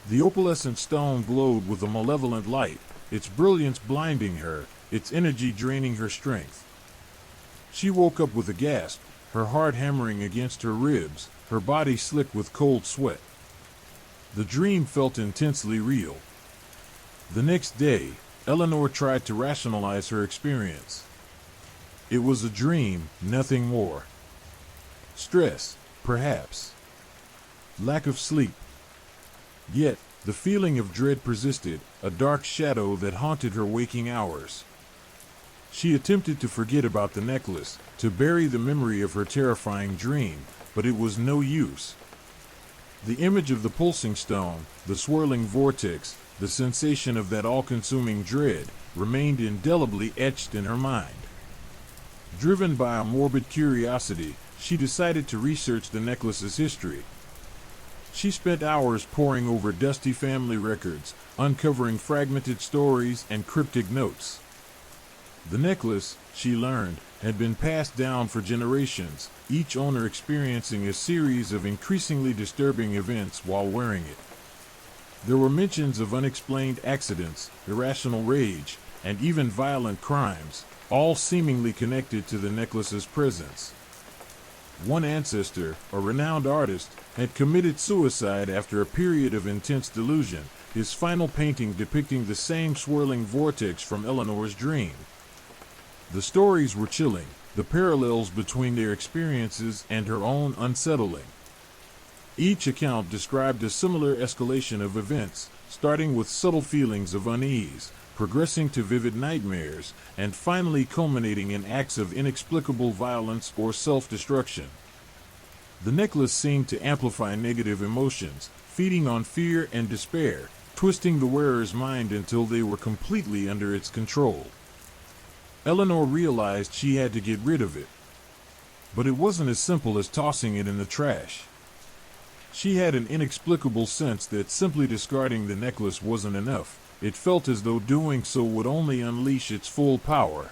The opalescent stone glowed with a malevolent light, its brilliance blinding her, its energy draining her strength. She woke up with a gasp, her heart hammering against her ribs, her body slick with cold sweat. The dream felt intensely real. The next day, Eleanor tried to rationalize her experience. It was a dream, nothing more. Stress, perhaps. Lack of sleep. Yet, the feeling of dread persisted, a dark shadow that haunted her waking hours. She attempted to forget about the necklace, to bury the memory of her terrifying dream, but it was no use. The image of the pulsing stone, the swirling vortex, the sensation of that all-consuming dread, remained indelibly etched in her mind. Driven by a morbid curiosity, she decided to research the necklace's history. She spent hours poring over dusty family records, uncovering fragmented stories and cryptic notes. The necklace, she learned, had been passed down for generations, each owner experiencing a series of increasingly disturbing events while wearing it. There were mentions of unexplained accidents, irrational rage, and even violent crimes, all seemingly connected to the necklace's presence. One ancestor, a renowned artist, had committed suicide after a period of intense delusion, his final painting depicting the same swirling vortex from Eleanor's dream. The stories were chilling, the parallels between their experiences and her own unsettling. Each account described a similar escalation of events, starting with subtle feelings of unease, progressing to vivid nightmares, and finally culminating in acts of inexplicable violence or self-destruction. The necklace seemed to amplify negative emotions, feeding on fear and despair, twisting the wearer's mind until they were completely under its control. Eleanor realized she had to get rid of it. But it wasn't as simple as tossing it in the trash. She had an inexplicable sense that simply discarding the necklace wasn't enough. It felt as though doing so would only unleash its full power.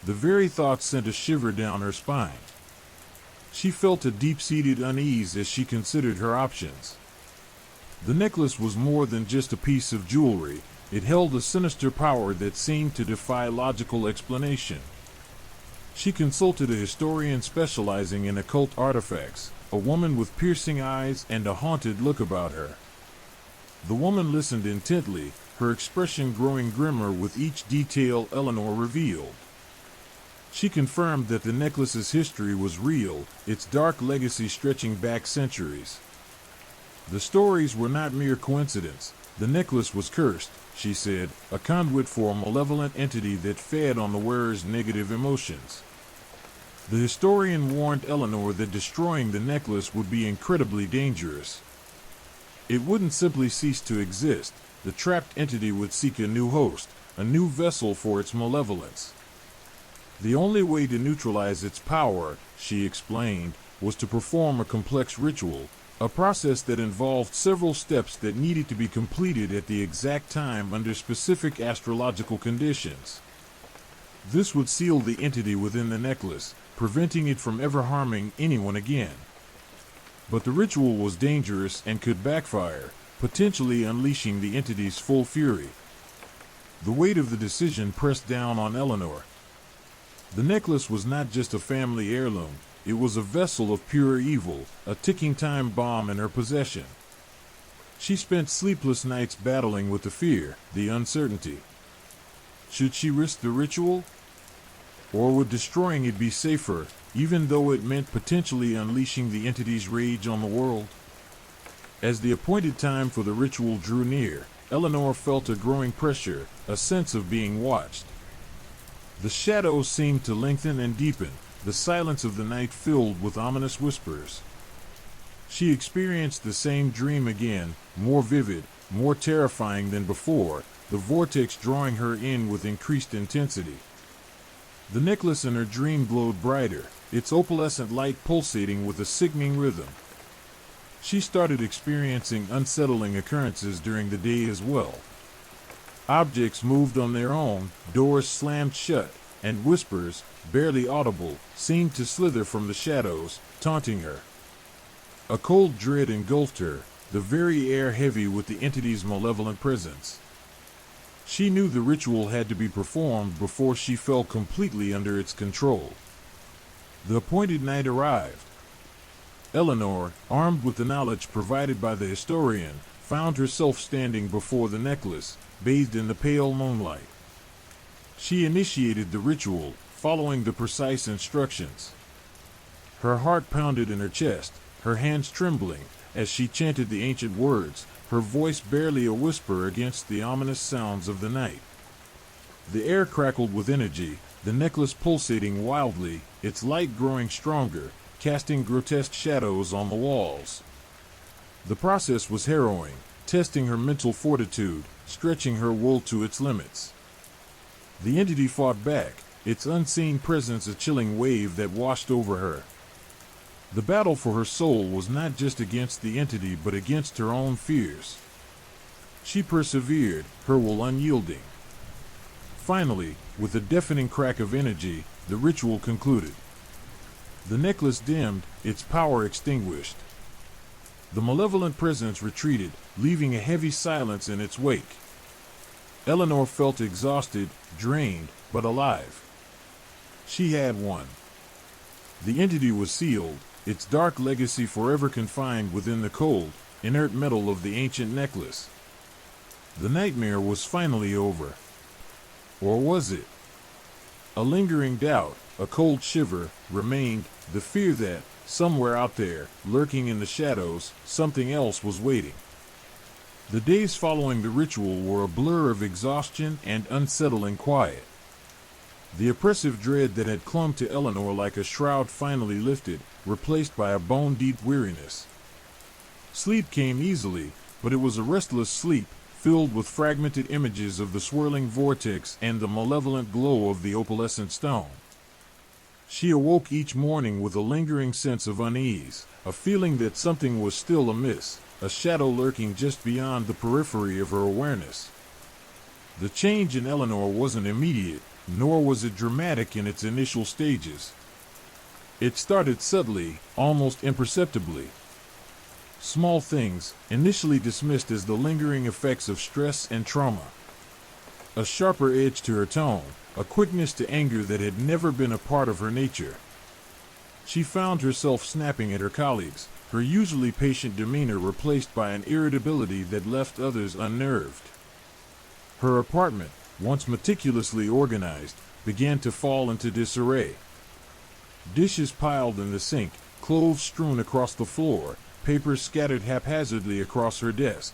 The very thought sent a shiver down her spine. She felt a deep-seated unease as she considered her options. The necklace was more than just a piece of jewelry. It held a sinister power that seemed to defy logical explanation. She consulted a historian specializing in occult artifacts, a woman with piercing eyes and a haunted look about her. The woman listened intently, her expression growing grimmer with each detail Eleanor revealed. She confirmed that the necklace's history was real, its dark legacy stretching back centuries. The stories were not mere coincidence. The necklace was cursed, she said, a conduit for a malevolent entity that fed on the wearer's negative emotions. The historian warned Eleanor that destroying the necklace would be incredibly dangerous. It wouldn't simply cease to exist. The trapped entity would seek a new host, a new vessel for its malevolence. The only way to neutralize its power, she explained, was to perform a complex ritual, a process that involved several steps that needed to be completed at the exact time under specific astrological conditions. This would seal the entity within the necklace, preventing it from ever harming anyone again. But the ritual was dangerous and could backfire, potentially unleashing the entity's full fury. The weight of the decision pressed down on Eleanor. The necklace was not just a family heirloom, it was a vessel of pure evil, a ticking time bomb in her possession. She spent sleepless nights battling with the fear, the uncertainty. Should she risk the ritual? Or would destroying it be safer, even though it meant potentially unleashing the entity's rage on the world? As the appointed time for the ritual drew near, Eleanor felt a growing pressure, a sense of being watched. The shadows seemed to lengthen and deepen, the silence of the night filled with ominous whispers. She experienced the same dream again, more vivid, more terrifying than before, the vortex drawing her in with increased intensity. The necklace in her dream glowed brighter, its opalescent light pulsating with a sickening rhythm. She started experiencing unsettling occurrences during the day as well. Objects moved on their own, doors slammed shut, and whispers, barely audible, seemed to slither from the shadows, taunting her. A cold dread engulfed her, the very air heavy with the entity's malevolent presence. She knew the ritual had to be performed before she fell completely under its control. The appointed night arrived. Eleanor, armed with the knowledge provided by the historian, found herself standing before the necklace, bathed in the pale moonlight. She initiated the ritual, following the precise instructions. Her heart pounded in her chest, her hands trembling, as she chanted the ancient words, her voice barely a whisper against the ominous sounds of the night. The air crackled with energy, the necklace pulsating wildly, its light growing stronger, casting grotesque shadows on the walls. The process was harrowing, testing her mental fortitude, stretching her will to its limits. The entity fought back, its unseen presence a chilling wave that washed over her. The battle for her soul was not just against the entity but against her own fears. She persevered, her will unyielding. Finally, with a deafening crack of energy, the ritual concluded. The necklace dimmed, its power extinguished. The malevolent presence retreated, leaving a heavy silence in its wake. Eleanor felt exhausted, drained, but alive. She had won. The entity was sealed, its dark legacy forever confined within the cold, inert metal of the ancient necklace. The nightmare was finally over. Or was it? A lingering doubt, a cold shiver, remained, the fear that, somewhere out there, lurking in the shadows, something else was waiting. The days following the ritual were a blur of exhaustion and unsettling quiet. The oppressive dread that had clung to Eleanor like a shroud finally lifted, replaced by a bone-deep weariness. Sleep came easily, but it was a restless sleep, filled with fragmented images of the swirling vortex and the malevolent glow of the opalescent stone. She awoke each morning with a lingering sense of unease, a feeling that something was still amiss, a shadow lurking just beyond the periphery of her awareness. The change in Eleanor wasn't immediate, nor was it dramatic in its initial stages. It started subtly, almost imperceptibly. Small things, initially dismissed as the lingering effects of stress and trauma. A sharper edge to her tone, a quickness to anger that had never been a part of her nature. She found herself snapping at her colleagues, her usually patient demeanor replaced by an irritability that left others unnerved. Her apartment, once meticulously organized, began to fall into disarray. Dishes piled in the sink, clothes strewn across the floor, papers scattered haphazardly across her desk.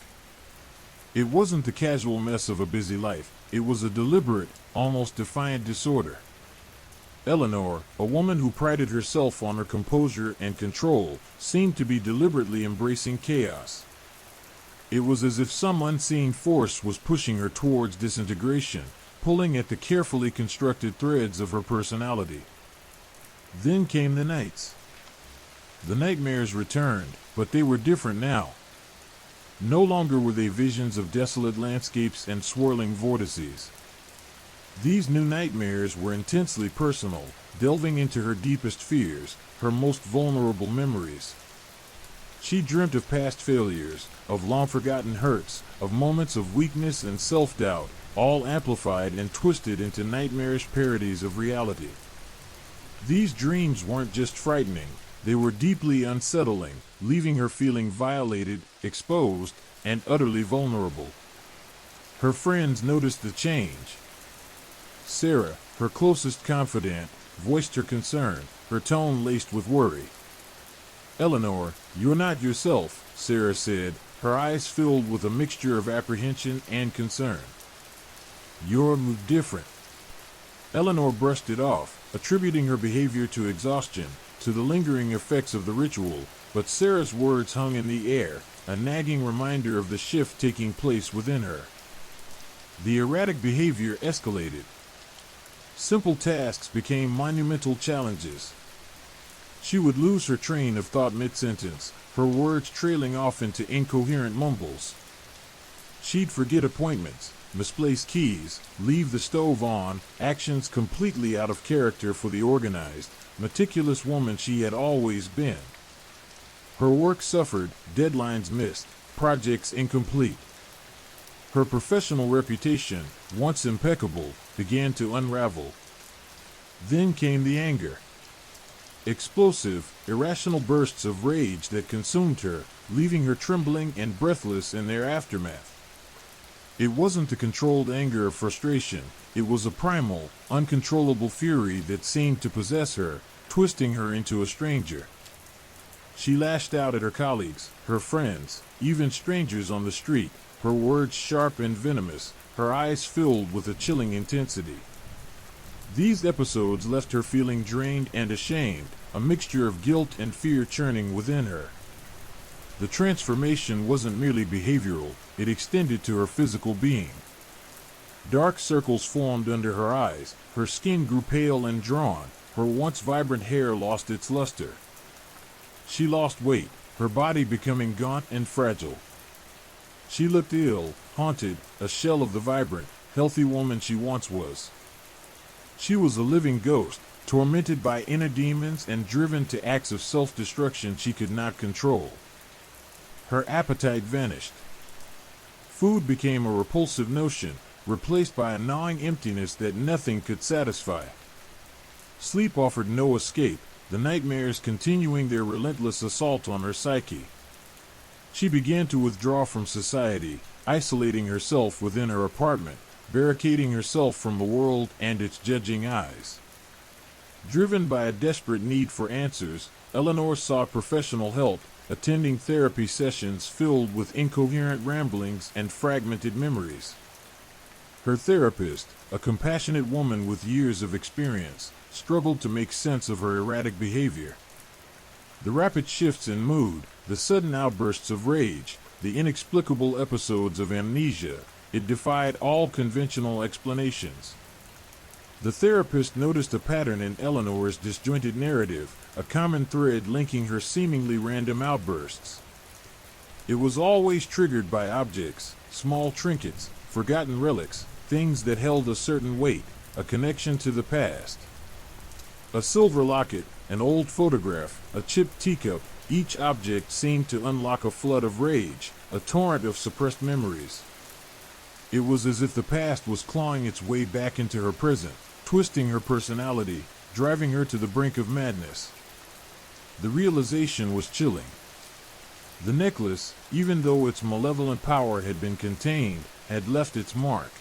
It wasn't the casual mess of a busy life, it was a deliberate, almost defiant disorder. Eleanor, a woman who prided herself on her composure and control, seemed to be deliberately embracing chaos. It was as if some unseen force was pushing her towards disintegration, pulling at the carefully constructed threads of her personality. Then came the nights. The nightmares returned, but they were different now. No longer were they visions of desolate landscapes and swirling vortices. These new nightmares were intensely personal, delving into her deepest fears, her most vulnerable memories. She dreamt of past failures, of long-forgotten hurts, of moments of weakness and self-doubt, all amplified and twisted into nightmarish parodies of reality. These dreams weren't just frightening, they were deeply unsettling, leaving her feeling violated, exposed, and utterly vulnerable. Her friends noticed the change. Sarah, her closest confidant, voiced her concern, her tone laced with worry. "Eleanor, you're not yourself," Sarah said, her eyes filled with a mixture of apprehension and concern. "You're different." Eleanor brushed it off, attributing her behavior to exhaustion, to the lingering effects of the ritual, but Sarah's words hung in the air, a nagging reminder of the shift taking place within her. The erratic behavior escalated. Simple tasks became monumental challenges. She would lose her train of thought mid-sentence, her words trailing off into incoherent mumbles. She'd forget appointments, misplace keys, leave the stove on, actions completely out of character for the organized, meticulous woman she had always been. Her work suffered, deadlines missed, projects incomplete. Her professional reputation, once impeccable, began to unravel. Then came the anger. Explosive, irrational bursts of rage that consumed her, leaving her trembling and breathless in their aftermath. It wasn't a controlled anger or frustration, it was a primal, uncontrollable fury that seemed to possess her, twisting her into a stranger. She lashed out at her colleagues, her friends, even strangers on the street, her words sharp and venomous, her eyes filled with a chilling intensity. These episodes left her feeling drained and ashamed, a mixture of guilt and fear churning within her. The transformation wasn't merely behavioral, it extended to her physical being. Dark circles formed under her eyes, her skin grew pale and drawn, her once vibrant hair lost its luster. She lost weight, her body becoming gaunt and fragile. She looked ill, haunted, a shell of the vibrant, healthy woman she once was. She was a living ghost, tormented by inner demons and driven to acts of self-destruction she could not control. Her appetite vanished. Food became a repulsive notion, replaced by a gnawing emptiness that nothing could satisfy. Sleep offered no escape, the nightmares continuing their relentless assault on her psyche. She began to withdraw from society, isolating herself within her apartment, barricading herself from the world and its judging eyes. Driven by a desperate need for answers, Eleanor sought professional help, attending therapy sessions filled with incoherent ramblings and fragmented memories. Her therapist, a compassionate woman with years of experience, struggled to make sense of her erratic behavior. The rapid shifts in mood, the sudden outbursts of rage, the inexplicable episodes of amnesia, it defied all conventional explanations. The therapist noticed a pattern in Eleanor's disjointed narrative, a common thread linking her seemingly random outbursts. It was always triggered by objects, small trinkets, forgotten relics, things that held a certain weight, a connection to the past. A silver locket, an old photograph, a chipped teacup, each object seemed to unlock a flood of rage, a torrent of suppressed memories. It was as if the past was clawing its way back into her present, twisting her personality, driving her to the brink of madness. The realization was chilling. The necklace, even though its malevolent power had been contained, had left its mark.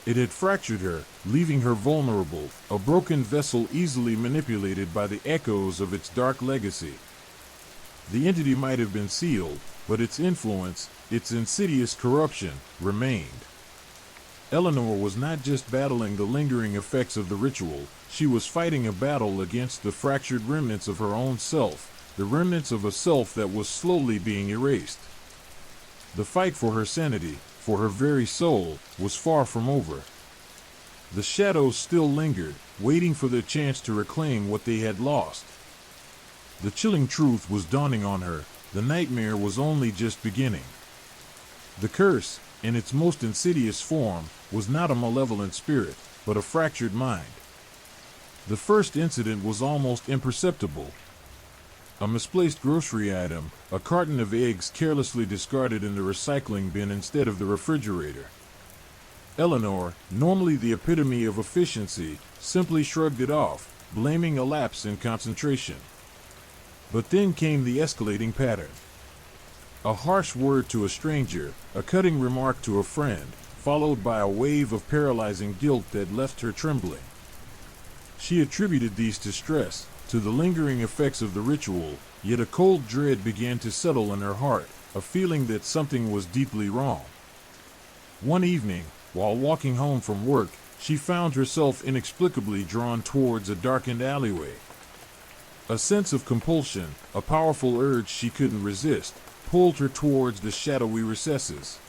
It had fractured her, leaving her vulnerable, a broken vessel easily manipulated by the echoes of its dark legacy. The entity might have been sealed, but its influence, its insidious corruption, remained. Eleanor was not just battling the lingering effects of the ritual, she was fighting a battle against the fractured remnants of her own self, the remnants of a self that was slowly being erased. The fight for her sanity, for her very soul, was far from over. The shadows still lingered, waiting for their chance to reclaim what they had lost. The chilling truth was dawning on her, the nightmare was only just beginning. The curse, in its most insidious form, was not a malevolent spirit, but a fractured mind. The first incident was almost imperceptible. A misplaced grocery item, a carton of eggs carelessly discarded in the recycling bin instead of the refrigerator. Eleanor, normally the epitome of efficiency, simply shrugged it off, blaming a lapse in concentration. But then came the escalating pattern. A harsh word to a stranger, a cutting remark to a friend, followed by a wave of paralyzing guilt that left her trembling. She attributed these to stress, to the lingering effects of the ritual, yet a cold dread began to settle in her heart, a feeling that something was deeply wrong. One evening, while walking home from work, she found herself inexplicably drawn towards a darkened alleyway. A sense of compulsion, a powerful urge she couldn't resist, pulled her towards the shadowy recesses.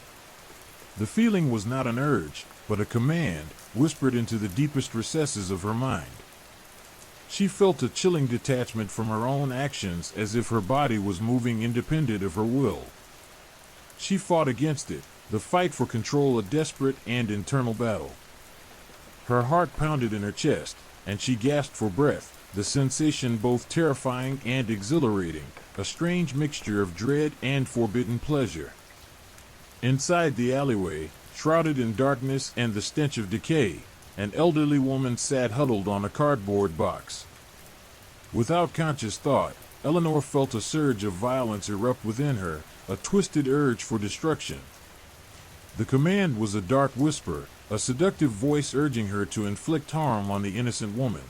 The feeling was not an urge, but a command, whispered into the deepest recesses of her mind. She felt a chilling detachment from her own actions, as if her body was moving independent of her will. She fought against it, the fight for control a desperate and internal battle. Her heart pounded in her chest, and she gasped for breath, the sensation both terrifying and exhilarating, a strange mixture of dread and forbidden pleasure. Inside the alleyway, shrouded in darkness and the stench of decay, an elderly woman sat huddled on a cardboard box. Without conscious thought, Eleanor felt a surge of violence erupt within her, a twisted urge for destruction. The command was a dark whisper, a seductive voice urging her to inflict harm on the innocent woman.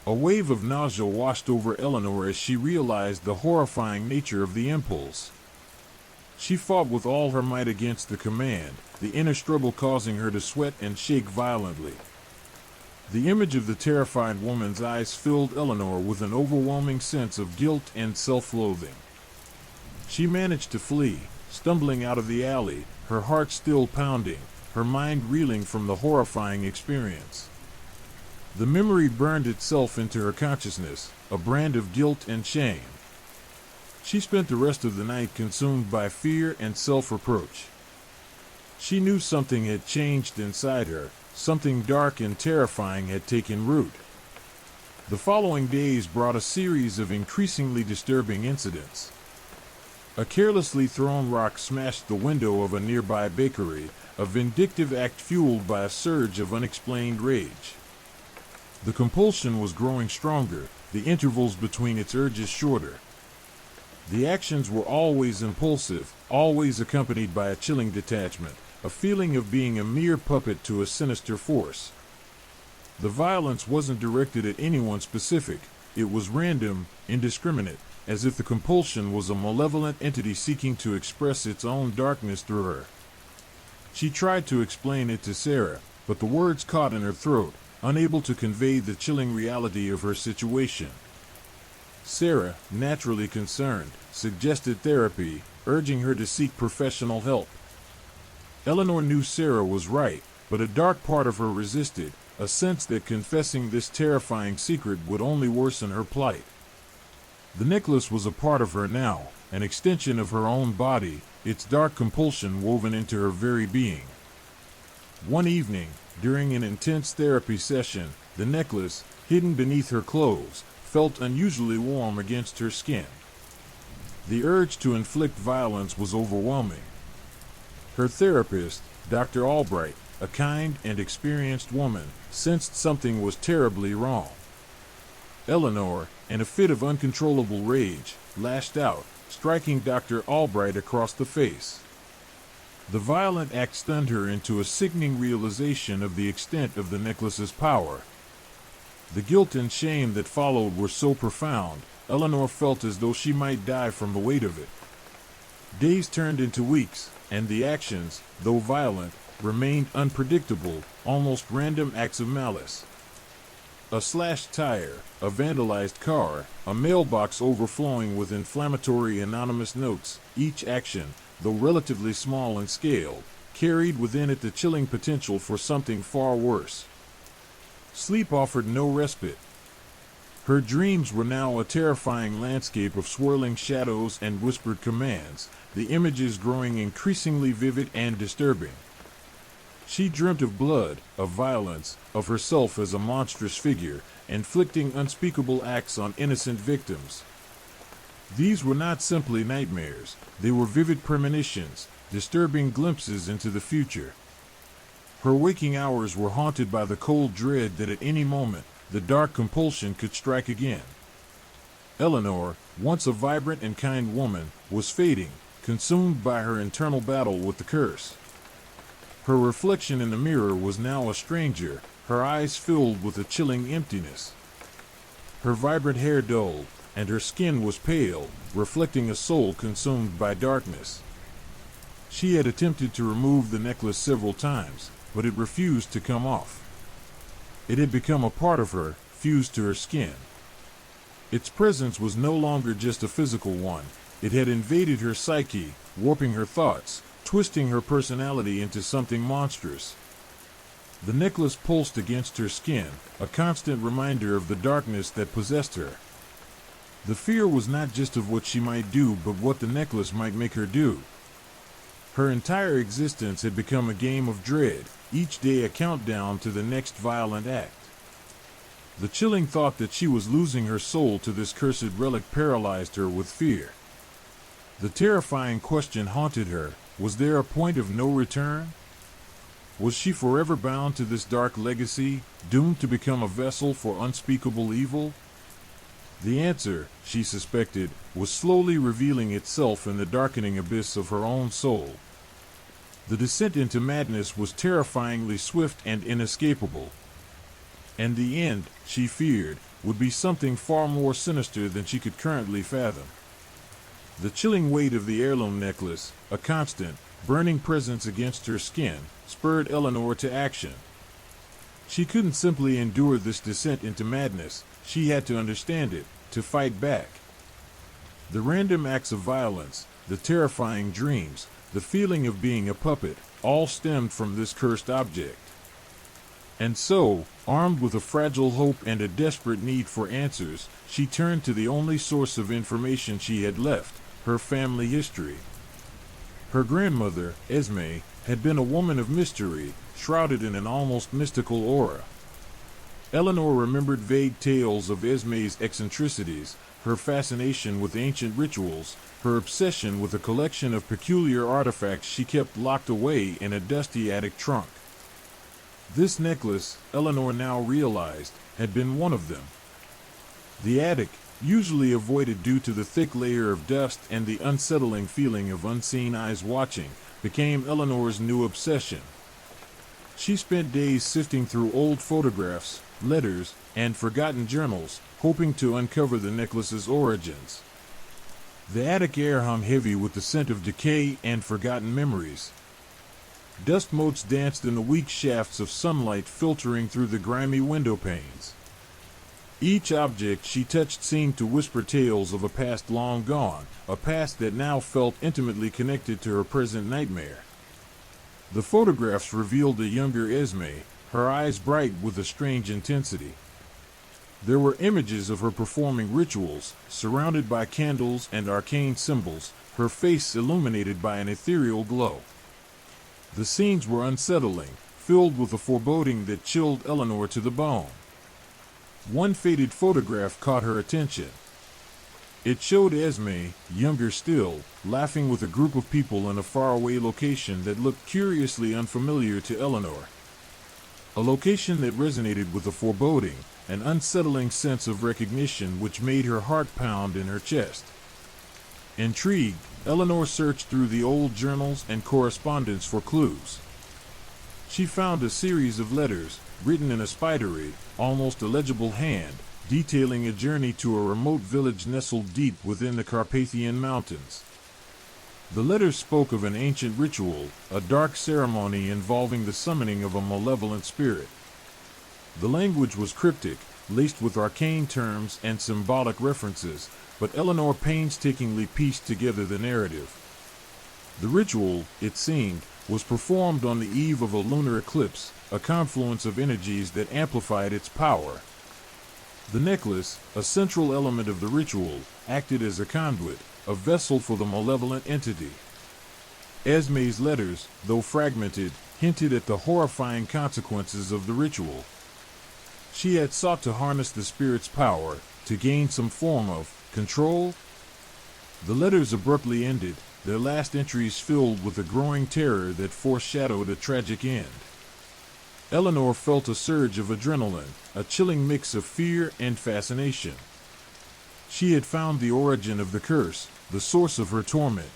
A wave of nausea washed over Eleanor as she realized the horrifying nature of the impulse. She fought with all her might against the command, the inner struggle causing her to sweat and shake violently. The image of the terrified woman's eyes filled Eleanor with an overwhelming sense of guilt and self-loathing. She managed to flee, stumbling out of the alley, her heart still pounding, her mind reeling from the horrifying experience. The memory burned itself into her consciousness, a brand of guilt and shame. She spent the rest of the night consumed by fear and self-reproach. She knew something had changed inside her, something dark and terrifying had taken root. The following days brought a series of increasingly disturbing incidents. A carelessly thrown rock smashed the window of a nearby bakery, a vindictive act fueled by a surge of unexplained rage. The compulsion was growing stronger, the intervals between its urges shorter. The actions were always impulsive, always accompanied by a chilling detachment, a feeling of being a mere puppet to a sinister force. The violence wasn't directed at anyone specific, it was random, indiscriminate, as if the compulsion was a malevolent entity seeking to express its own darkness through her. She tried to explain it to Sarah, but the words caught in her throat, unable to convey the chilling reality of her situation. Sarah, naturally concerned, suggested therapy, urging her to seek professional help. Eleanor knew Sarah was right, but a dark part of her resisted, a sense that confessing this terrifying secret would only worsen her plight. The necklace was a part of her now, an extension of her own body, its dark compulsion woven into her very being. One evening, during an intense therapy session, the necklace, hidden beneath her clothes, felt unusually warm against her skin. The urge to inflict violence was overwhelming. Her therapist, Dr. Albright, a kind and experienced woman, sensed something was terribly wrong. Eleanor, in a fit of uncontrollable rage, lashed out, striking Dr. Albright across the face. The violent act stunned her into a sickening realization of the extent of the necklace's power. The guilt and shame that followed were so profound, Eleanor felt as though she might die from the weight of it. Days turned into weeks, and the actions, though violent, remained unpredictable, almost random acts of malice. A slashed tire, a vandalized car, a mailbox overflowing with inflammatory anonymous notes, each action, though relatively small in scale, carried within it the chilling potential for something far worse. Sleep offered no respite. Her dreams were now a terrifying landscape of swirling shadows and whispered commands, the images growing increasingly vivid and disturbing. She dreamt of blood, of violence, of herself as a monstrous figure, inflicting unspeakable acts on innocent victims. These were not simply nightmares, they were vivid premonitions, disturbing glimpses into the future. Her waking hours were haunted by the cold dread that at any moment, the dark compulsion could strike again. Eleanor, once a vibrant and kind woman, was fading, consumed by her internal battle with the curse. Her reflection in the mirror was now a stranger, her eyes filled with a chilling emptiness. Her vibrant hair dulled, and her skin was pale, reflecting a soul consumed by darkness. She had attempted to remove the necklace several times, but it refused to come off. It had become a part of her, fused to her skin. Its presence was no longer just a physical one, it had invaded her psyche, warping her thoughts, twisting her personality into something monstrous. The necklace pulsed against her skin, a constant reminder of the darkness that possessed her. The fear was not just of what she might do, but what the necklace might make her do. Her entire existence had become a game of dread, each day a countdown to the next violent act. The chilling thought that she was losing her soul to this cursed relic paralyzed her with fear. The terrifying question haunted her: was there a point of no return? Was she forever bound to this dark legacy, doomed to become a vessel for unspeakable evil? The answer, she suspected, was slowly revealing itself in the darkening abyss of her own soul. The descent into madness was terrifyingly swift and inescapable. And the end, she feared, would be something far more sinister than she could currently fathom. The chilling weight of the heirloom necklace, a constant, burning presence against her skin, spurred Eleanor to action. She couldn't simply endure this descent into madness. She had to understand it, to fight back. The random acts of violence, the terrifying dreams, the feeling of being a puppet, all stemmed from this cursed object. And so, armed with a fragile hope and a desperate need for answers, she turned to the only source of information she had left: her family history. Her grandmother, Esme, had been a woman of mystery, shrouded in an almost mystical aura. Eleanor remembered vague tales of Esme's eccentricities, her fascination with ancient rituals, her obsession with a collection of peculiar artifacts she kept locked away in a dusty attic trunk. This necklace, Eleanor now realized, had been one of them. The attic, usually avoided due to the thick layer of dust and the unsettling feeling of unseen eyes watching, became Eleanor's new obsession. She spent days sifting through old photographs, letters, and forgotten journals, hoping to uncover the necklace's origins. The attic air hung heavy with the scent of decay and forgotten memories. Dust motes danced in the weak shafts of sunlight filtering through the grimy window panes. Each object she touched seemed to whisper tales of a past long gone, a past that now felt intimately connected to her present nightmare. The photographs revealed a younger Esme, her eyes bright with a strange intensity. There were images of her performing rituals, surrounded by candles and arcane symbols, her face illuminated by an ethereal glow. The scenes were unsettling, filled with a foreboding that chilled Eleanor to the bone. One faded photograph caught her attention. It showed Esme, younger still, laughing with a group of people in a faraway location that looked curiously unfamiliar to Eleanor. A location that resonated with a foreboding, an unsettling sense of recognition which made her heart pound in her chest. Intrigued, Eleanor searched through the old journals and correspondence for clues. She found a series of letters, written in a spidery, almost illegible hand, detailing a journey to a remote village nestled deep within the Carpathian Mountains. The letters spoke of an ancient ritual, a dark ceremony involving the summoning of a malevolent spirit. The language was cryptic, laced with arcane terms and symbolic references, but Eleanor painstakingly pieced together the narrative. The ritual, it seemed, was performed on the eve of a lunar eclipse, a confluence of energies that amplified its power. The necklace, a central element of the ritual, acted as a conduit, a vessel for the malevolent entity. Esme's letters, though fragmented, hinted at the horrifying consequences of the ritual. She had sought to harness the spirit's power, to gain some form of control. The letters abruptly ended, their last entries filled with a growing terror that foreshadowed a tragic end. Eleanor felt a surge of adrenaline, a chilling mix of fear and fascination. She had found the origin of the curse, the source of her torment.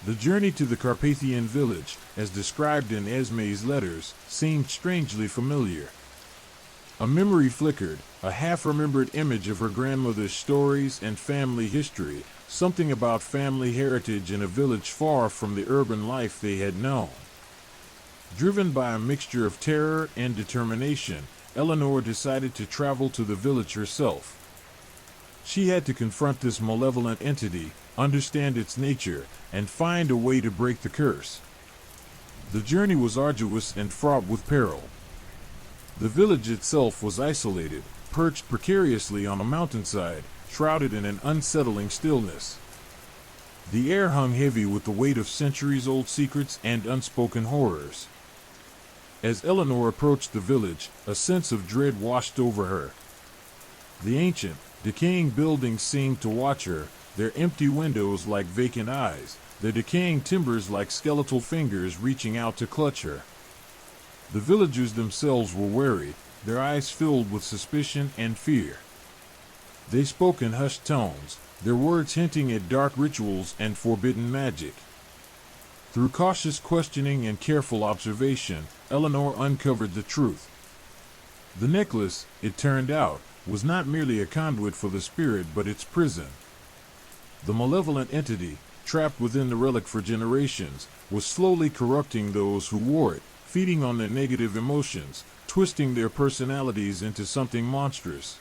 The journey to the Carpathian village, as described in Esme's letters, seemed strangely familiar. A memory flickered, a half-remembered image of her grandmother's stories and family history, something about family heritage in a village far from the urban life they had known. Driven by a mixture of terror and determination, Eleanor decided to travel to the village herself. She had to confront this malevolent entity, understand its nature, and find a way to break the curse. The journey was arduous and fraught with peril. The village itself was isolated, perched precariously on a mountainside, shrouded in an unsettling stillness. The air hung heavy with the weight of centuries-old secrets and unspoken horrors. As Eleanor approached the village, a sense of dread washed over her. The ancient, decaying buildings seemed to watch her, their empty windows like vacant eyes, their decaying timbers like skeletal fingers reaching out to clutch her. The villagers themselves were wary, their eyes filled with suspicion and fear. They spoke in hushed tones, their words hinting at dark rituals and forbidden magic. Through cautious questioning and careful observation, Eleanor uncovered the truth. The necklace, it turned out, was not merely a conduit for the spirit but its prison. The malevolent entity, trapped within the relic for generations, was slowly corrupting those who wore it, feeding on their negative emotions, twisting their personalities into something monstrous.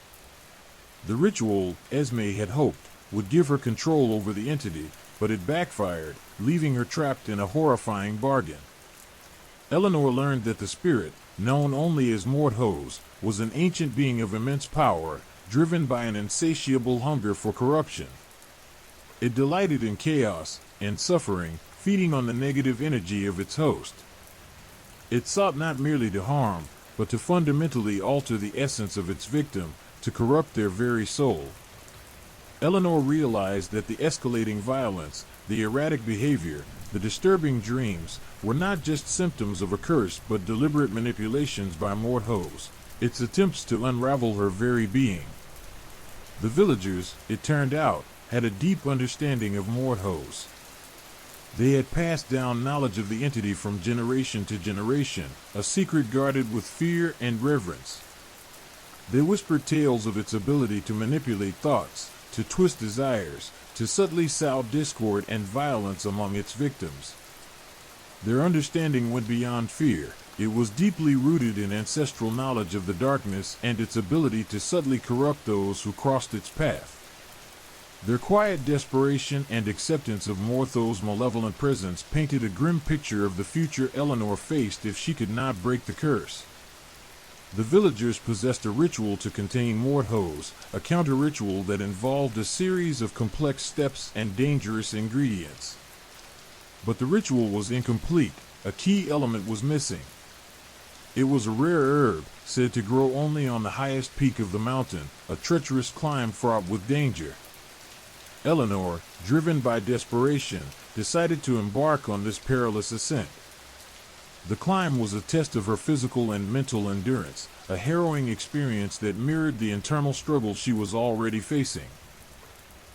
The ritual, Esme had hoped, would give her control over the entity, but it backfired, leaving her trapped in a horrifying bargain. Eleanor learned that the spirit, known only as Mordhose, was an ancient being of immense power, driven by an insatiable hunger for corruption. It delighted in chaos and suffering, feeding on the negative energy of its host. It sought not merely to harm, but to fundamentally alter the essence of its victim, to corrupt their very soul. Eleanor realized that the escalating violence, the erratic behavior, the disturbing dreams, were not just symptoms of a curse but deliberate manipulations by Mordhose, its attempts to unravel her very being. The villagers, it turned out, had a deep understanding of Mordhose. They had passed down knowledge of the entity from generation to generation, a secret guarded with fear and reverence. They whispered tales of its ability to manipulate thoughts, to twist desires, to subtly sow discord and violence among its victims. Their understanding went beyond fear. It was deeply rooted in ancestral knowledge of the darkness and its ability to subtly corrupt those who crossed its path. Their quiet desperation and acceptance of Mordhose's malevolent presence painted a grim picture of the future Eleanor faced if she could not break the curse. The villagers possessed a ritual to contain Mordhose, a counter-ritual that involved a series of complex steps and dangerous ingredients. But the ritual was incomplete. A key element was missing. It was a rare herb, said to grow only on the highest peak of the mountain, a treacherous climb fraught with danger. Eleanor, driven by desperation, decided to embark on this perilous ascent. The climb was a test of her physical and mental endurance, a harrowing experience that mirrored the internal struggle she was already facing.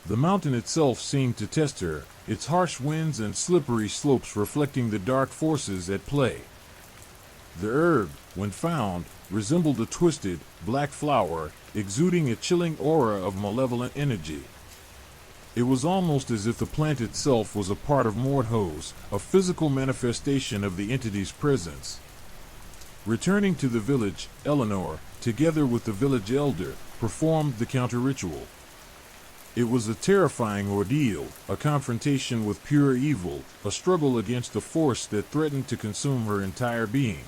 The mountain itself seemed to test her, its harsh winds and slippery slopes reflecting the dark forces at play. The herb, when found, resembled a twisted, black flower, exuding a chilling aura of malevolent energy. It was almost as if the plant itself was a part of Mordhose, a physical manifestation of the entity's presence. Returning to the village, Eleanor, together with the village elder, performed the counter-ritual. It was a terrifying ordeal, a confrontation with pure evil, a struggle against a force that threatened to consume her entire being.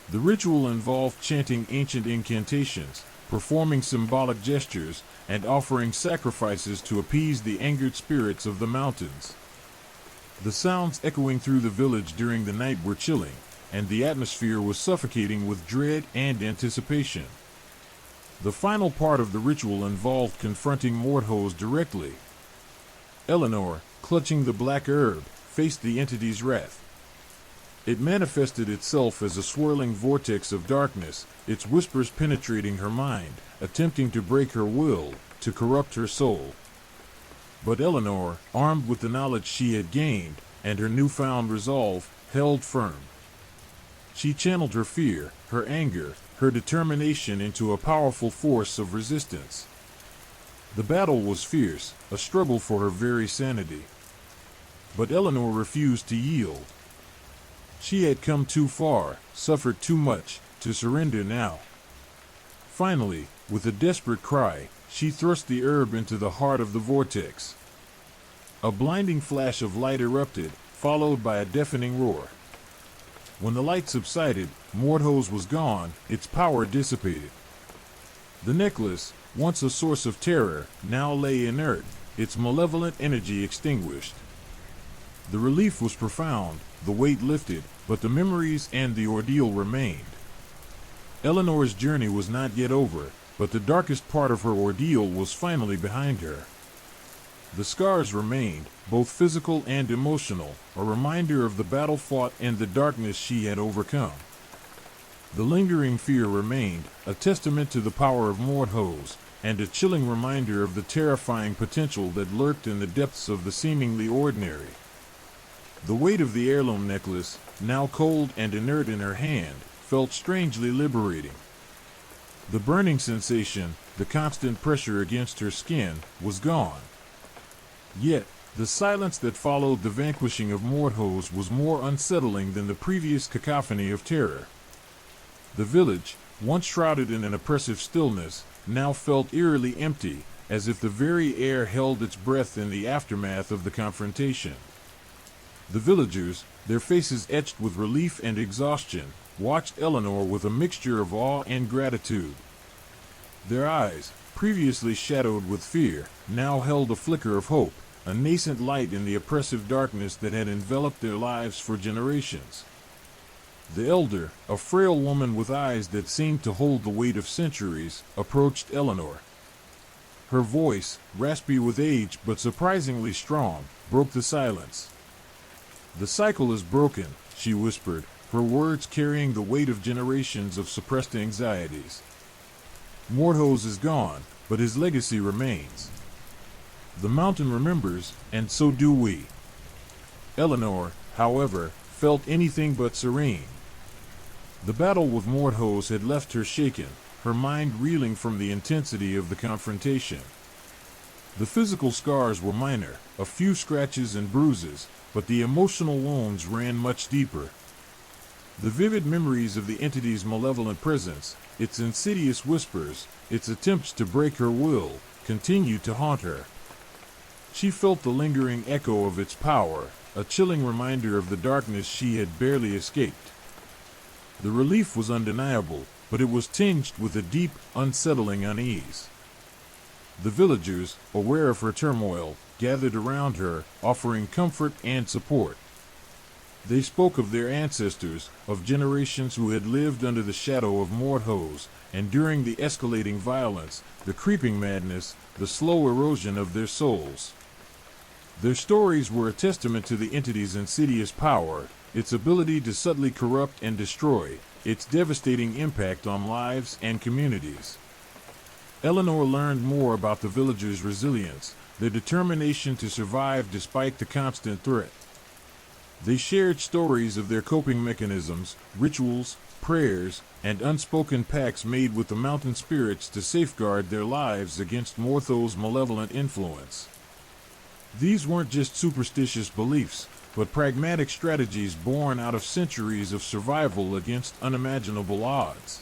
The ritual involved chanting ancient incantations, performing symbolic gestures, and offering sacrifices to appease the angered spirits of the mountains. The sounds echoing through the village during the night were chilling, and the atmosphere was suffocating with dread and anticipation. The final part of the ritual involved confronting Mordhose directly. Eleanor, clutching the black herb, faced the entity's wrath. It manifested itself as a swirling vortex of darkness, its whispers penetrating her mind, attempting to break her will, to corrupt her soul. But Eleanor, armed with the knowledge she had gained, and her newfound resolve, held firm. She channeled her fear, her anger, her determination into a powerful force of resistance. The battle was fierce, a struggle for her very sanity. But Eleanor refused to yield. She had come too far, suffered too much, to surrender now. Finally, with a desperate cry, she thrust the herb into the heart of the vortex. A blinding flash of light erupted, followed by a deafening roar. When the light subsided, Mordhose was gone, its power dissipated. The necklace, once a source of terror, now lay inert, its malevolent energy extinguished. The relief was profound, the weight lifted, but the memories and the ordeal remained. Eleanor's journey was not yet over, but the darkest part of her ordeal was finally behind her. The scars remained, both physical and emotional, a reminder of the battle fought and the darkness she had overcome. The lingering fear remained, a testament to the power of Mordhose, and a chilling reminder of the terrifying potential that lurked in the depths of the seemingly ordinary. The weight of the heirloom necklace, now cold and inert in her hand, felt strangely liberating. The burning sensation, the constant pressure against her skin, was gone. Yet, the silence that followed the vanquishing of Mordhose was more unsettling than the previous cacophony of terror. The village, once shrouded in an oppressive stillness, now felt eerily empty, as if the very air held its breath in the aftermath of the confrontation. The villagers, their faces etched with relief and exhaustion, watched Eleanor with a mixture of awe and gratitude. Their eyes, previously shadowed with fear, now held a flicker of hope, a nascent light in the oppressive darkness that had enveloped their lives for generations. The elder, a frail woman with eyes that seemed to hold the weight of centuries, approached Eleanor. Her voice, raspy with age but surprisingly strong, broke the silence. "The cycle is broken," she whispered, her words carrying the weight of generations of suppressed anxieties. "Mordhose is gone, but his legacy remains. The mountain remembers, and so do we." Eleanor, however, felt anything but serene. The battle with Mordhose had left her shaken, her mind reeling from the intensity of the confrontation. The physical scars were minor, a few scratches and bruises, but the emotional wounds ran much deeper. The vivid memories of the entity's malevolent presence, its insidious whispers, its attempts to break her will, continued to haunt her. She felt the lingering echo of its power, a chilling reminder of the darkness she had barely escaped. The relief was undeniable, but it was tinged with a deep, unsettling unease. The villagers, aware of her turmoil, gathered around her, offering comfort and support. They spoke of their ancestors, of generations who had lived under the shadow of Mordhose, and during the escalating violence, the creeping madness, the slow erosion of their souls. Their stories were a testament to the entity's insidious power, its ability to subtly corrupt and destroy, its devastating impact on lives and communities. Eleanor learned more about the villagers' resilience, their determination to survive despite the constant threat. They shared stories of their coping mechanisms, rituals, prayers, and unspoken pacts made with the mountain spirits to safeguard their lives against Mordhose's malevolent influence. These weren't just superstitious beliefs, but pragmatic strategies born out of centuries of survival against unimaginable odds.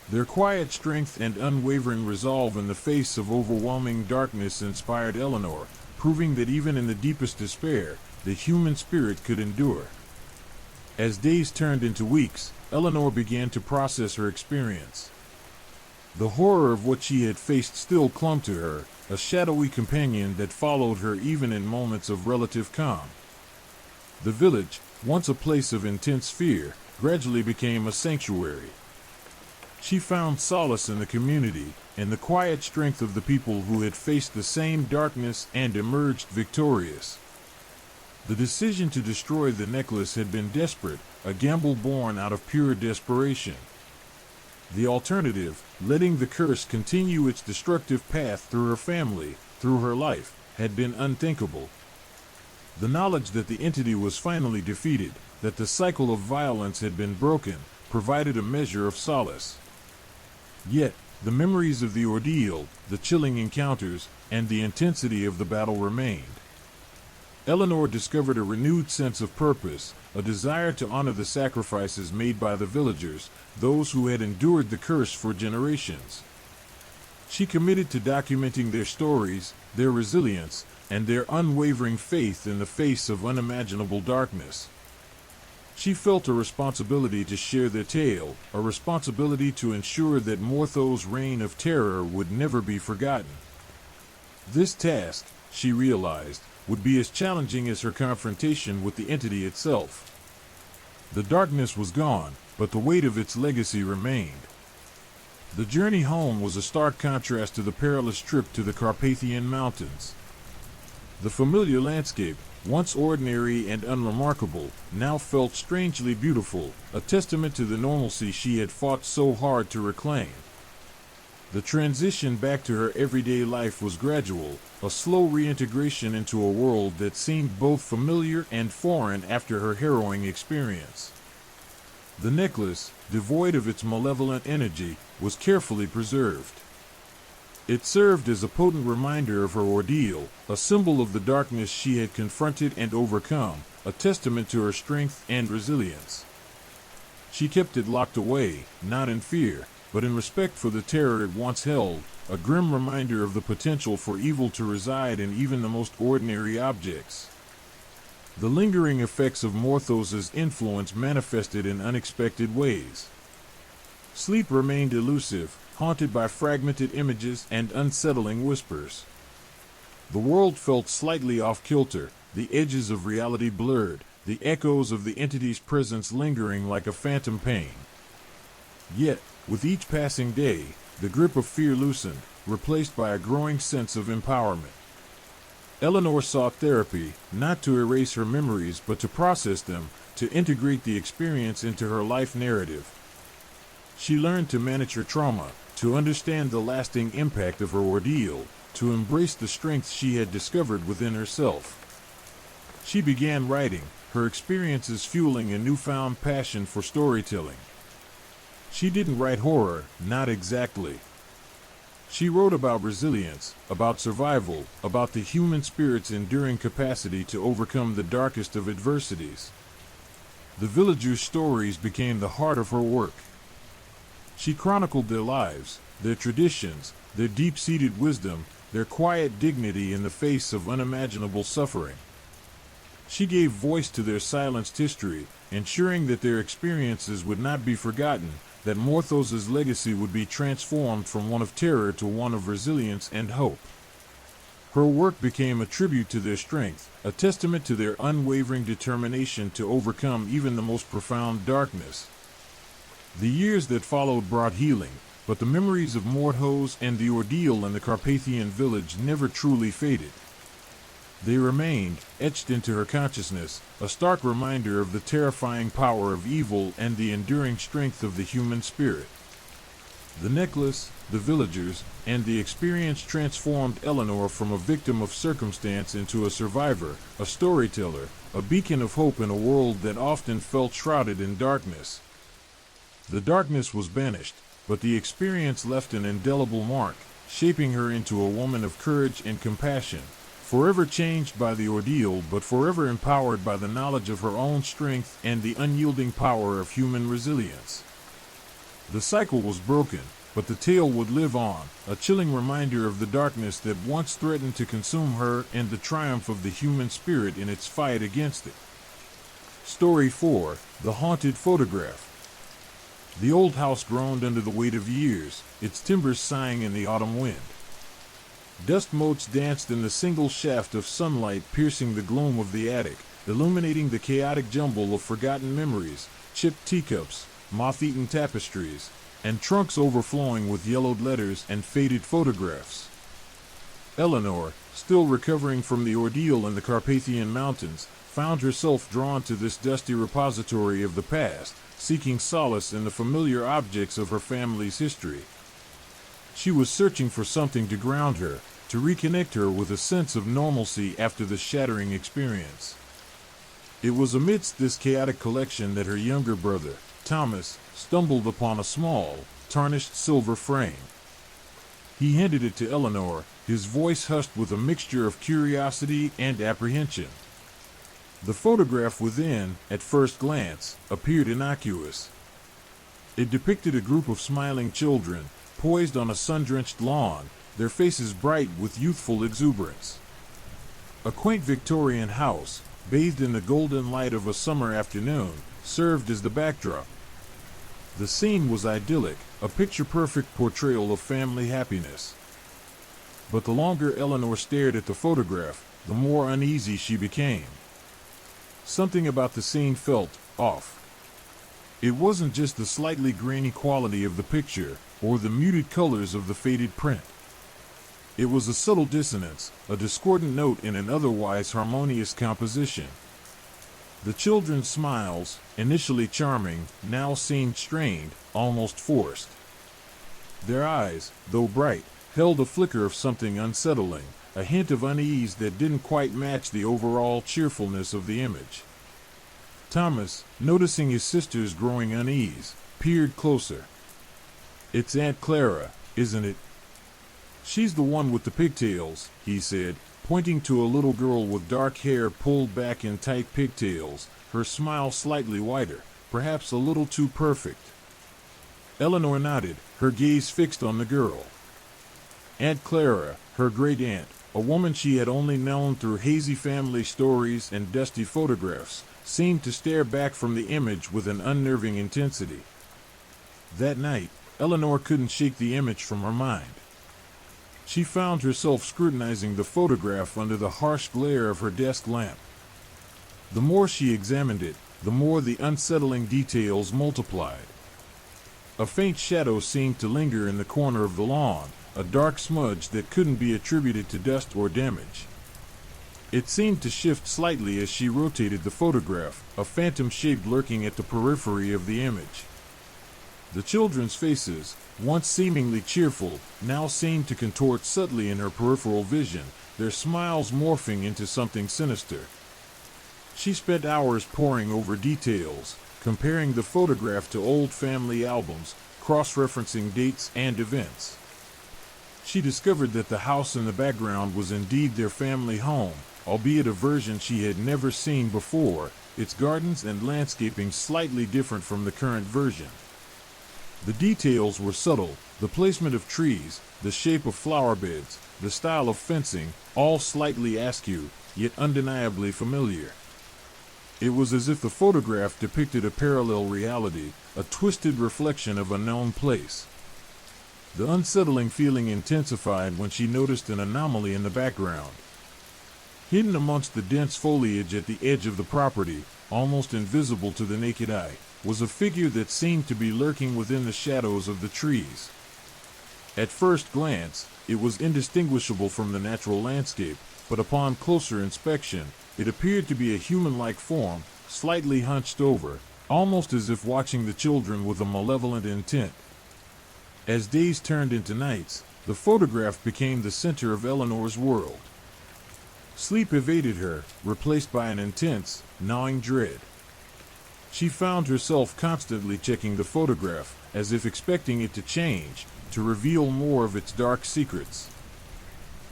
Their quiet strength and unwavering resolve in the face of overwhelming darkness inspired Eleanor, proving that even in the deepest despair, the human spirit could endure. As days turned into weeks, Eleanor began to process her experience. The horror of what she had faced still clung to her, a shadowy companion that followed her even in moments of relative calm. The village, once a place of intense fear, gradually became a sanctuary. She found solace in the community, in the quiet strength of the people who had faced the same darkness and emerged victorious. The decision to destroy the necklace had been desperate, a gamble born out of pure desperation. The alternative, letting the curse continue its destructive path through her family, through her life, had been unthinkable. The knowledge that the entity was finally defeated, that the cycle of violence had been broken, provided a measure of solace. Yet, the memories of the ordeal, the chilling encounters, and the intensity of the battle remained. Eleanor discovered a renewed sense of purpose, a desire to honor the sacrifices made by the villagers, those who had endured the curse for generations. She committed to documenting their stories, their resilience, and their unwavering faith in the face of unimaginable darkness. She felt a responsibility to share their tale, a responsibility to ensure that Mortho's reign of terror would never be forgotten. This task, she realized, would be as challenging as her confrontation with the entity itself. The darkness was gone, but the weight of its legacy remained. The journey home was a stark contrast to the perilous trip to the Carpathian Mountains. The familiar landscape, once ordinary and unremarkable, now felt strangely beautiful, a testament to the normalcy she had fought so hard to reclaim. The transition back to her everyday life was gradual, a slow reintegration into a world that seemed both familiar and foreign after her harrowing experience. The necklace, devoid of its malevolent energy, was carefully preserved. It served as a potent reminder of her ordeal, a symbol of the darkness she had confronted and overcome, a testament to her strength and resilience. She kept it locked away, not in fear, but in respect for the terror it once held, a grim reminder of the potential for evil to reside in even the most ordinary objects. The lingering effects of Morthos's influence manifested in unexpected ways. Sleep remained elusive, haunted by fragmented images and unsettling whispers. The world felt slightly off-kilter, the edges of reality blurred, the echoes of the entity's presence lingering like a phantom pain. Yet, with each passing day, the grip of fear loosened, replaced by a growing sense of empowerment. Eleanor sought therapy, not to erase her memories but to process them, to integrate the experience into her life narrative. She learned to manage her trauma, to understand the lasting impact of her ordeal, to embrace the strength she had discovered within herself. She began writing, her experiences fueling a newfound passion for storytelling. She didn't write horror, not exactly. She wrote about resilience, about survival, about the human spirit's enduring capacity to overcome the darkest of adversities. The villagers' stories became the heart of her work. She chronicled their lives, their traditions, their deep-seated wisdom, their quiet dignity in the face of unimaginable suffering. She gave voice to their silenced history, ensuring that their experiences would not be forgotten, that Morthos's legacy would be transformed from one of terror to one of resilience and hope. Her work became a tribute to their strength, a testament to their unwavering determination to overcome even the most profound darkness. The years that followed brought healing, but the memories of Morthos and the ordeal in the Carpathian village never truly faded. They remained, etched into her consciousness, a stark reminder of the terrifying power of evil and the enduring strength of the human spirit. The necklace, the villagers, and the experience transformed Eleanor from a victim of circumstance into a survivor, a storyteller, a beacon of hope in a world that often felt shrouded in darkness. The darkness was banished, but the experience left an indelible mark, shaping her into a woman of courage and compassion, forever changed by the ordeal but forever empowered by the knowledge of her own strength and the unyielding power of human resilience. The cycle was broken, but the tale would live on, a chilling reminder of the darkness that once threatened to consume her and the triumph of the human spirit in its fight against it. Story 4: The Haunted Photograph. The old house groaned under the weight of years, its timbers sighing in the autumn wind. Dust motes danced in the single shaft of sunlight piercing the gloom of the attic, illuminating the chaotic jumble of forgotten memories, chipped teacups, moth-eaten tapestries, and trunks overflowing with yellowed letters and faded photographs. Eleanor, still recovering from the ordeal in the Carpathian Mountains, found herself drawn to this dusty repository of the past, seeking solace in the familiar objects of her family's history. She was searching for something to ground her, to reconnect her with a sense of normalcy after the shattering experience. It was amidst this chaotic collection that her younger brother, Thomas, stumbled upon a small, tarnished silver frame. He handed it to Eleanor, his voice hushed with a mixture of curiosity and apprehension. The photograph within, at first glance, appeared innocuous. It depicted a group of smiling children, poised on a sun-drenched lawn, their faces bright with youthful exuberance. A quaint Victorian house, bathed in the golden light of a summer afternoon, served as the backdrop. The scene was idyllic, a picture-perfect portrayal of family happiness. But the longer Eleanor stared at the photograph, the more uneasy she became. Something about the scene felt off. It wasn't just the slightly grainy quality of the picture or the muted colors of the faded print. It was a subtle dissonance, a discordant note in an otherwise harmonious composition. The children's smiles, initially charming, now seemed strained, almost forced. Their eyes, though bright, held a flicker of something unsettling, a hint of unease that didn't quite match the overall cheerfulness of the image. Thomas, noticing his sister's growing unease, peered closer. "It's Aunt Clara, isn't it?" "She's the one with the pigtails," he said, pointing to a little girl with dark hair pulled back in tight pigtails, her smile slightly wider, perhaps a little too perfect. Eleanor nodded, her gaze fixed on the girl. Aunt Clara, her great-aunt, a woman she had only known through hazy family stories and dusty photographs, seemed to stare back from the image with an unnerving intensity. That night, Eleanor couldn't shake the image from her mind. She found herself scrutinizing the photograph under the harsh glare of her desk lamp. The more she examined it, the more the unsettling details multiplied. A faint shadow seemed to linger in the corner of the lawn, a dark smudge that couldn't be attributed to dust or damage. It seemed to shift slightly as she rotated the photograph, a phantom shape lurking at the periphery of the image. The children's faces, once seemingly cheerful, now seemed to contort subtly in her peripheral vision, their smiles morphing into something sinister. She spent hours poring over details, comparing the photograph to old family albums, cross-referencing dates and events. She discovered that the house in the background was indeed their family home, albeit a version she had never seen before, its gardens and landscaping slightly different from the current version. The details were subtle, the placement of trees, the shape of flower beds, the style of fencing, all slightly askew, yet undeniably familiar. It was as if the photograph depicted a parallel reality, a twisted reflection of a known place. The unsettling feeling intensified when she noticed an anomaly in the background. Hidden amongst the dense foliage at the edge of the property, almost invisible to the naked eye, was a figure that seemed to be lurking within the shadows of the trees. At first glance, it was indistinguishable from the natural landscape, but upon closer inspection, it appeared to be a human-like form, slightly hunched over, almost as if watching the children with a malevolent intent. As days turned into nights, the photograph became the center of Eleanor's world. Sleep evaded her, replaced by an intense, gnawing dread. She found herself constantly checking the photograph, as if expecting it to change, to reveal more of its dark secrets.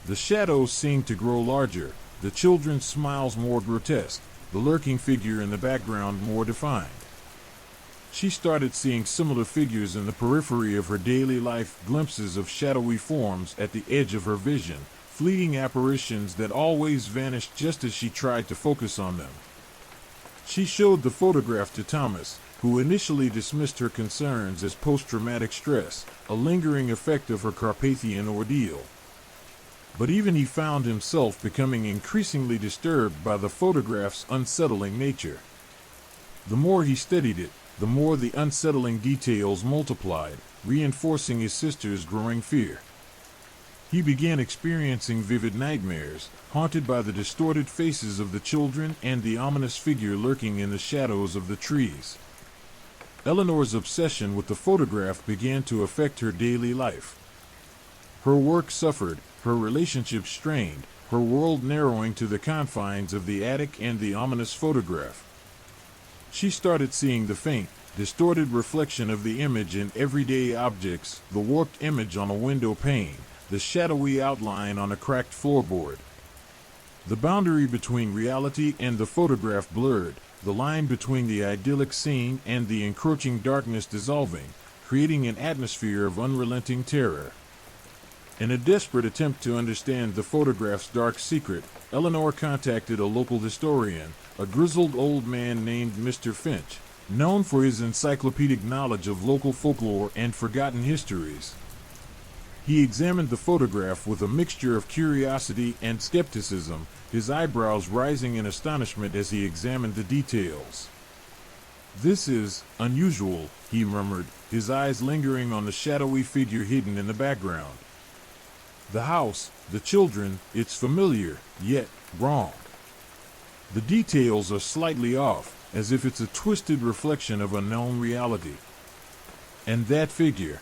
The shadows seemed to grow larger, the children's smiles more grotesque, the lurking figure in the background more defined. She started seeing similar figures in the periphery of her daily life, glimpses of shadowy forms at the edge of her vision, fleeting apparitions that always vanished just as she tried to focus on them. She showed the photograph to Thomas, who initially dismissed her concerns as post-traumatic stress, a lingering effect of her Carpathian ordeal. But even he found himself becoming increasingly disturbed by the photograph's unsettling nature. The more he studied it, the more the unsettling details multiplied, reinforcing his sister's growing fear. He began experiencing vivid nightmares, haunted by the distorted faces of the children and the ominous figure lurking in the shadows of the trees. Eleanor's obsession with the photograph began to affect her daily life. Her work suffered, her relationships strained, her world narrowing to the confines of the attic and the ominous photograph. She started seeing the faint, distorted reflection of the image in everyday objects, the warped image on a window pane, the shadowy outline on a cracked floorboard. The boundary between reality and the photograph blurred, the line between the idyllic scene and the encroaching darkness dissolving, creating an atmosphere of unrelenting terror. In a desperate attempt to understand the photograph's dark secret, Eleanor contacted a local historian, a grizzled old man named Mr. Finch. known for his encyclopedic knowledge of local folklore and forgotten histories. He examined the photograph with a mixture of curiosity and skepticism, his eyebrows rising in astonishment as he examined the details. "This is unusual," he murmured, his eyes lingering on the shadowy figure hidden in the background. "The house, the children, it's familiar, yet wrong. The details are slightly off, as if it's a twisted reflection of a known reality. And that figure.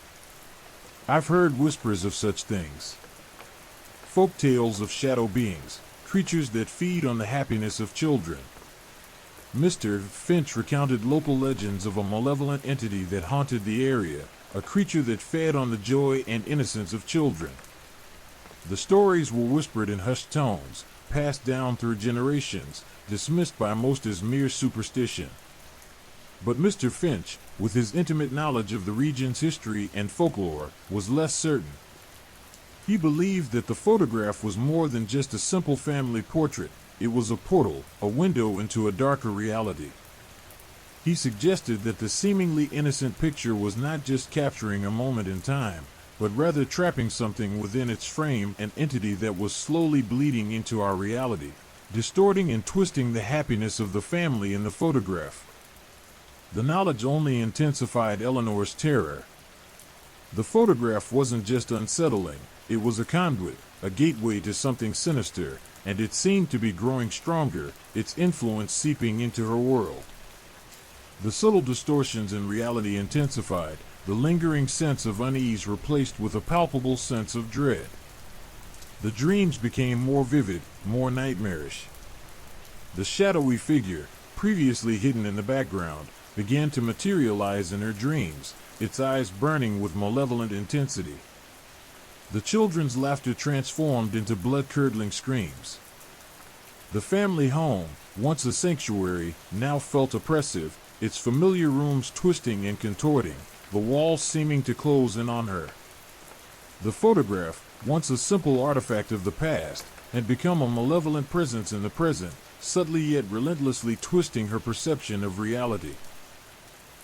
I've heard whispers of such things. Folk tales of shadow beings, creatures that feed on the happiness of children." Mr. Finch recounted local legends of a malevolent entity that haunted the area, a creature that fed on the joy and innocence of children. The stories were whispered in hushed tones, passed down through generations, dismissed by most as mere superstition. But Mr. Finch, with his intimate knowledge of the region's history and folklore, was less certain. He believed that the photograph was more than just a simple family portrait. It was a portal, a window into a darker reality. He suggested that the seemingly innocent picture was not just capturing a moment in time, but rather trapping something within its frame, an entity that was slowly bleeding into our reality, distorting and twisting the happiness of the family in the photograph. The knowledge only intensified Eleanor's terror. The photograph wasn't just unsettling, it was a conduit, a gateway to something sinister, and it seemed to be growing stronger, its influence seeping into her world. The subtle distortions in reality intensified, the lingering sense of unease replaced with a palpable sense of dread. The dreams became more vivid, more nightmarish. The shadowy figure, previously hidden in the background, began to materialize in her dreams, its eyes burning with malevolent intensity. The children's laughter transformed into blood-curdling screams. The family home, once a sanctuary, now felt oppressive, its familiar rooms twisting and contorting, the walls seeming to close in on her. The photograph, once a simple artifact of the past, had become a malevolent presence in the present, subtly yet relentlessly twisting her perception of reality.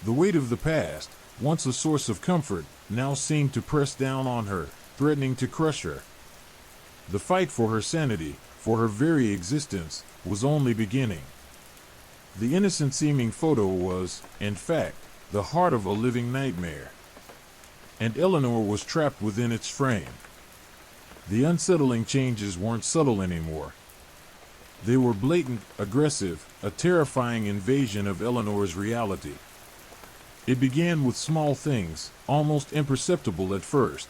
The weight of the past, once a source of comfort, now seemed to press down on her, threatening to crush her. The fight for her sanity, for her very existence, was only beginning. The innocent-seeming photo was, in fact, the heart of a living nightmare. And Eleanor was trapped within its frame. The unsettling changes weren't subtle anymore. They were blatant, aggressive, a terrifying invasion of Eleanor's reality. It began with small things, almost imperceptible at first.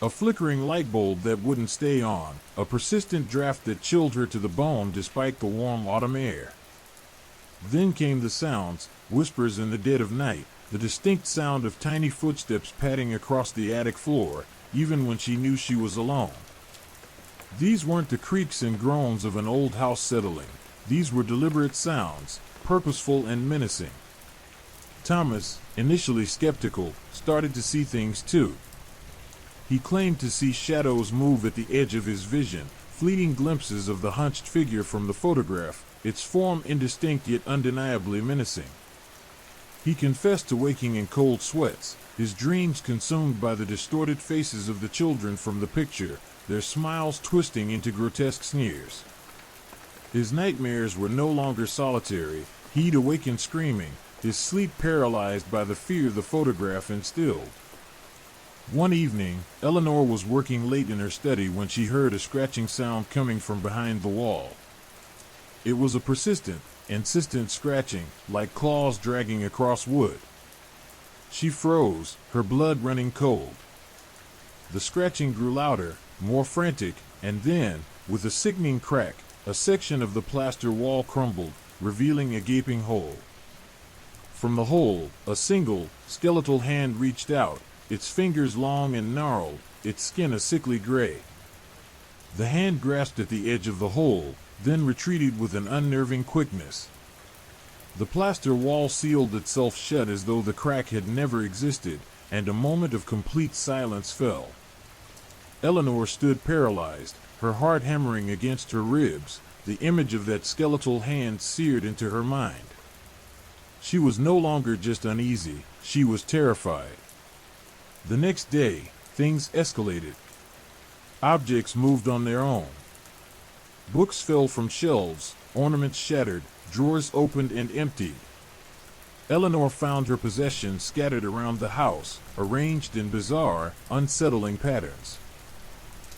A flickering light bulb that wouldn't stay on, a persistent draft that chilled her to the bone despite the warm autumn air. Then came the sounds, whispers in the dead of night, the distinct sound of tiny footsteps padding across the attic floor, even when she knew she was alone. These weren't the creaks and groans of an old house settling. These were deliberate sounds, purposeful and menacing. Thomas, initially skeptical, started to see things too. He claimed to see shadows move at the edge of his vision, fleeting glimpses of the hunched figure from the photograph, its form indistinct yet undeniably menacing. He confessed to waking in cold sweats, his dreams consumed by the distorted faces of the children from the picture, their smiles twisting into grotesque sneers. His nightmares were no longer solitary. He'd awaken screaming, his sleep paralyzed by the fear the photograph instilled. One evening, Eleanor was working late in her study when she heard a scratching sound coming from behind the wall. It was a persistent, insistent scratching, like claws dragging across wood. She froze, her blood running cold. The scratching grew louder, more frantic, and then, with a sickening crack, a section of the plaster wall crumbled, revealing a gaping hole. From the hole, a single, skeletal hand reached out, its fingers long and gnarled, its skin a sickly gray. The hand grasped at the edge of the hole, then retreated with an unnerving quickness. The plaster wall sealed itself shut as though the crack had never existed, and a moment of complete silence fell. Eleanor stood paralyzed, her heart hammering against her ribs, the image of that skeletal hand seared into her mind. She was no longer just uneasy, she was terrified. The next day, things escalated. Objects moved on their own. Books fell from shelves, ornaments shattered, drawers opened and emptied. Eleanor found her possessions scattered around the house, arranged in bizarre, unsettling patterns.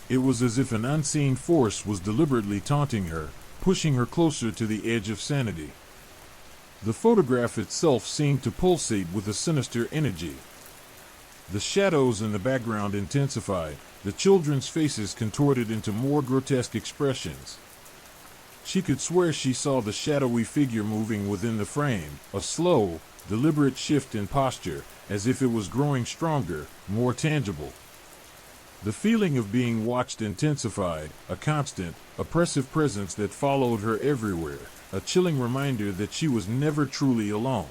It was as if an unseen force was deliberately taunting her, pushing her closer to the edge of sanity. The photograph itself seemed to pulsate with a sinister energy. The shadows in the background intensified, the children's faces contorted into more grotesque expressions. She could swear she saw the shadowy figure moving within the frame, a slow, deliberate shift in posture, as if it was growing stronger, more tangible. The feeling of being watched intensified, a constant, oppressive presence that followed her everywhere, a chilling reminder that she was never truly alone.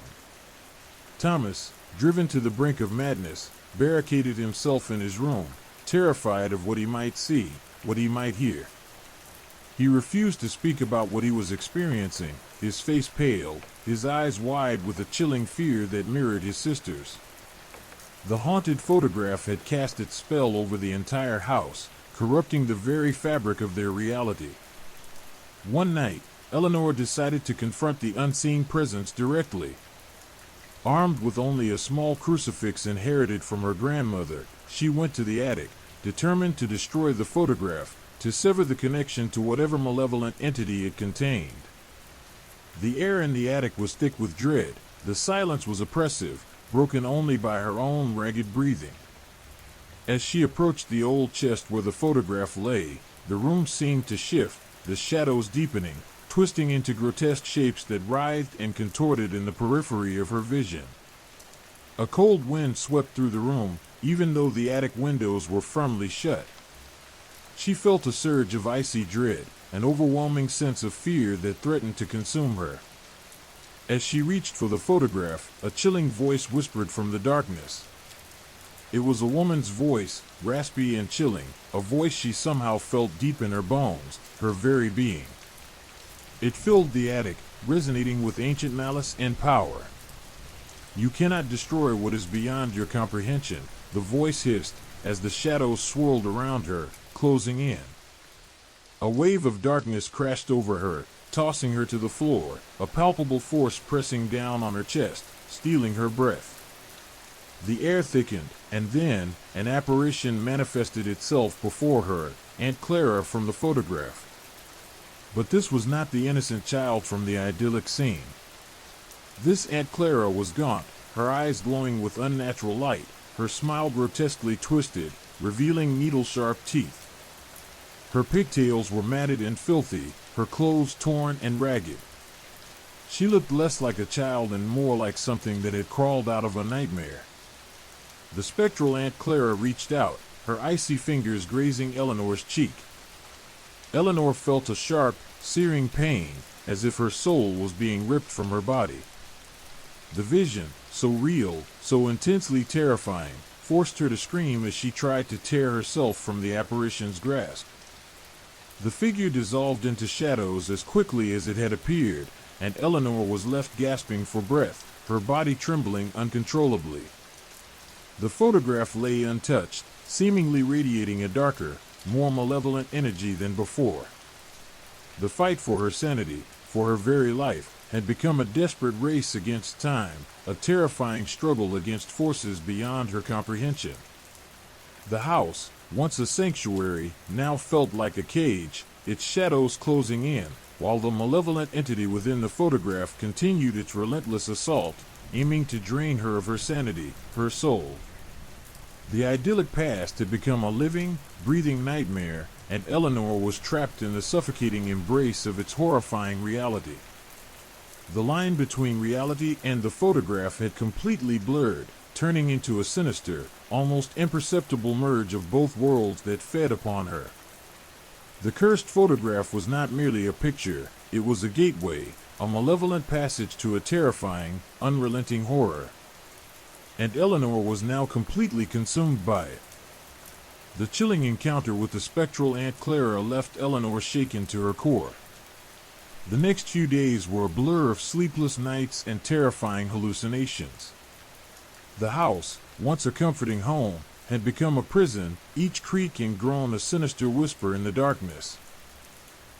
Thomas, driven to the brink of madness, barricaded himself in his room, terrified of what he might see, what he might hear. He refused to speak about what he was experiencing, his face pale, his eyes wide with a chilling fear that mirrored his sister's. The haunted photograph had cast its spell over the entire house, corrupting the very fabric of their reality. One night, Eleanor decided to confront the unseen presence directly. Armed with only a small crucifix inherited from her grandmother, she went to the attic, determined to destroy the photograph, to sever the connection to whatever malevolent entity it contained. The air in the attic was thick with dread, the silence was oppressive, broken only by her own ragged breathing. As she approached the old chest where the photograph lay, the room seemed to shift, the shadows deepening, twisting into grotesque shapes that writhed and contorted in the periphery of her vision. A cold wind swept through the room, even though the attic windows were firmly shut. She felt a surge of icy dread, an overwhelming sense of fear that threatened to consume her. As she reached for the photograph, a chilling voice whispered from the darkness. It was a woman's voice, raspy and chilling, a voice she somehow felt deep in her bones, her very being. It filled the attic, resonating with ancient malice and power. "You cannot destroy what is beyond your comprehension," the voice hissed, as the shadows swirled around her, closing in. A wave of darkness crashed over her, tossing her to the floor, a palpable force pressing down on her chest, stealing her breath. The air thickened, and then an apparition manifested itself before her, Aunt Clara from the photograph. But this was not the innocent child from the idyllic scene. This Aunt Clara was gaunt, her eyes glowing with unnatural light, her smile grotesquely twisted, revealing needle-sharp teeth. Her pigtails were matted and filthy, her clothes torn and ragged. She looked less like a child and more like something that had crawled out of a nightmare. The spectral Aunt Clara reached out, her icy fingers grazing Eleanor's cheek. Eleanor felt a sharp, searing pain, as if her soul was being ripped from her body. The vision, so real, so intensely terrifying, forced her to scream as she tried to tear herself from the apparition's grasp. The figure dissolved into shadows as quickly as it had appeared, and Eleanor was left gasping for breath, her body trembling uncontrollably. The photograph lay untouched, seemingly radiating a darker, more malevolent energy than before. The fight for her sanity, for her very life, had become a desperate race against time, a terrifying struggle against forces beyond her comprehension. The house, once a sanctuary, now felt like a cage, its shadows closing in, while the malevolent entity within the photograph continued its relentless assault, aiming to drain her of her sanity, her soul. The idyllic past had become a living, breathing nightmare, and Eleanor was trapped in the suffocating embrace of its horrifying reality. The line between reality and the photograph had completely blurred, turning into a sinister, almost imperceptible merge of both worlds that fed upon her. The cursed photograph was not merely a picture, it was a gateway, a malevolent passage to a terrifying, unrelenting horror. And Eleanor was now completely consumed by it. The chilling encounter with the spectral Aunt Clara left Eleanor shaken to her core. The next few days were a blur of sleepless nights and terrifying hallucinations. The house, once a comforting home, had become a prison, each creak and groan a sinister whisper in the darkness.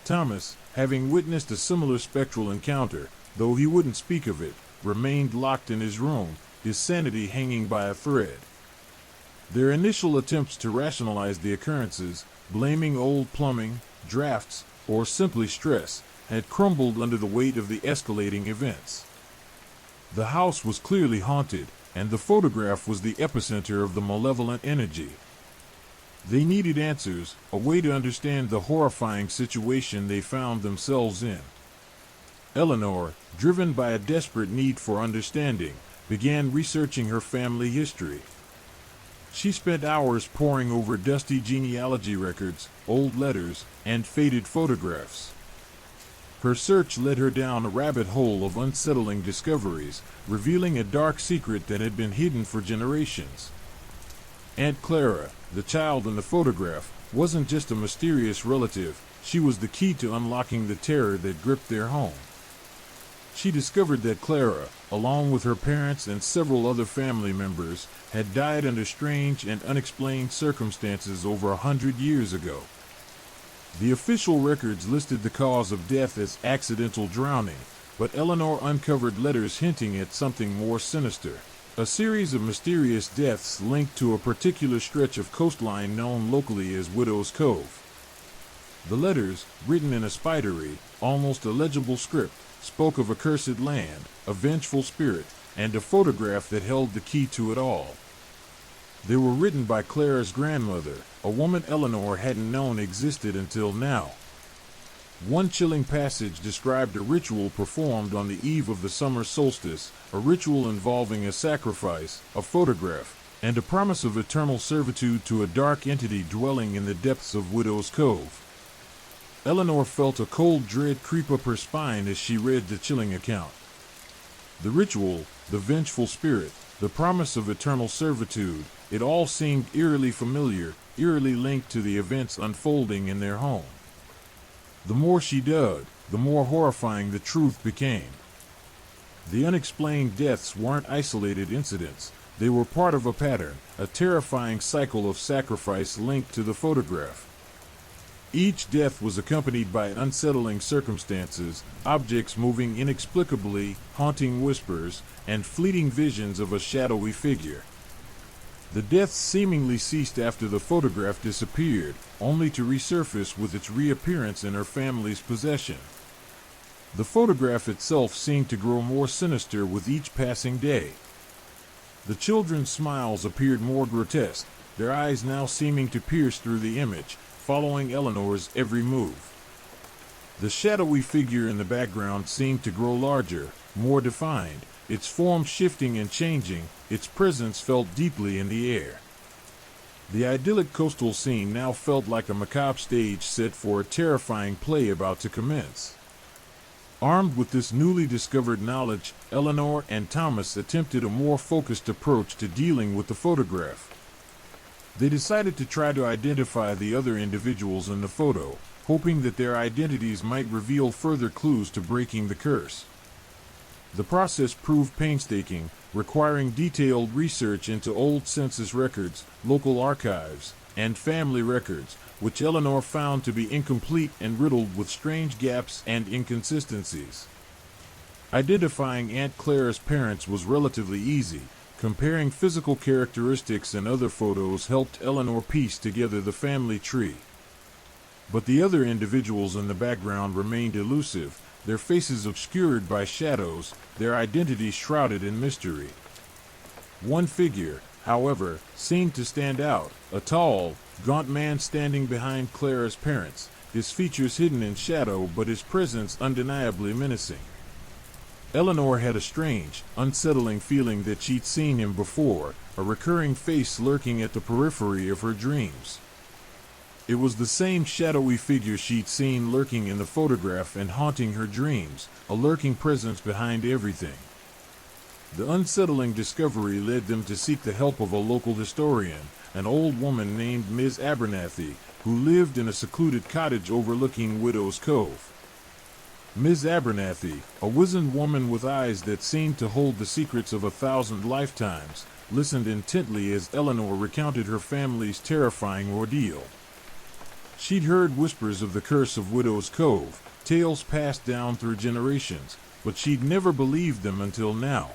Thomas, having witnessed a similar spectral encounter, though he wouldn't speak of it, remained locked in his room, his sanity hanging by a thread. Their initial attempts to rationalize the occurrences, blaming old plumbing, drafts, or simply stress, had crumbled under the weight of the escalating events. The house was clearly haunted, and the photograph was the epicenter of the malevolent energy. They needed answers, a way to understand the horrifying situation they found themselves in. Eleanor, driven by a desperate need for understanding, began researching her family history. She spent hours poring over dusty genealogy records, old letters, and faded photographs. Her search led her down a rabbit hole of unsettling discoveries, revealing a dark secret that had been hidden for generations. Aunt Clara, the child in the photograph, wasn't just a mysterious relative, she was the key to unlocking the terror that gripped their home. She discovered that Clara, along with her parents and several other family members, had died under strange and unexplained circumstances over 100 years ago. The official records listed the cause of death as accidental drowning, but Eleanor uncovered letters hinting at something more sinister. A series of mysterious deaths linked to a particular stretch of coastline known locally as Widow's Cove. The letters, written in a spidery, almost illegible script, spoke of a cursed land, a vengeful spirit, and a photograph that held the key to it all. They were written by Clara's grandmother, a woman Eleanor hadn't known existed until now. One chilling passage described a ritual performed on the eve of the summer solstice, a ritual involving a sacrifice, a photograph, and a promise of eternal servitude to a dark entity dwelling in the depths of Widow's Cove. Eleanor felt a cold dread creep up her spine as she read the chilling account. The ritual, the vengeful spirit, the promise of eternal servitude, it all seemed eerily familiar, eerily linked to the events unfolding in their home. The more she dug, the more horrifying the truth became. The unexplained deaths weren't isolated incidents, they were part of a pattern, a terrifying cycle of sacrifice linked to the photograph. Each death was accompanied by unsettling circumstances, objects moving inexplicably, haunting whispers, and fleeting visions of a shadowy figure. The deaths seemingly ceased after the photograph disappeared, only to resurface with its reappearance in her family's possession. The photograph itself seemed to grow more sinister with each passing day. The children's smiles appeared more grotesque, their eyes now seeming to pierce through the image, following Eleanor's every move. The shadowy figure in the background seemed to grow larger, more defined, its form shifting and changing, its presence felt deeply in the air. The idyllic coastal scene now felt like a macabre stage set for a terrifying play about to commence. Armed with this newly discovered knowledge, Eleanor and Thomas attempted a more focused approach to dealing with the photograph. They decided to try to identify the other individuals in the photo, hoping that their identities might reveal further clues to breaking the curse. The process proved painstaking, requiring detailed research into old census records, local archives, and family records, which Eleanor found to be incomplete and riddled with strange gaps and inconsistencies. Identifying Aunt Clara's parents was relatively easy. Comparing physical characteristics and other photos helped Eleanor piece together the family tree. But the other individuals in the background remained elusive, their faces obscured by shadows, their identities shrouded in mystery. One figure, however, seemed to stand out, a tall, gaunt man standing behind Clara's parents, his features hidden in shadow but his presence undeniably menacing. Eleanor had a strange, unsettling feeling that she'd seen him before, a recurring face lurking at the periphery of her dreams. It was the same shadowy figure she'd seen lurking in the photograph and haunting her dreams, a lurking presence behind everything. The unsettling discovery led them to seek the help of a local historian, an old woman named Ms. Abernathy, who lived in a secluded cottage overlooking Widow's Cove. Ms. Abernathy, a wizened woman with eyes that seemed to hold the secrets of 1,000 lifetimes, listened intently as Eleanor recounted her family's terrifying ordeal. She'd heard whispers of the curse of Widow's Cove, tales passed down through generations, but she'd never believed them until now.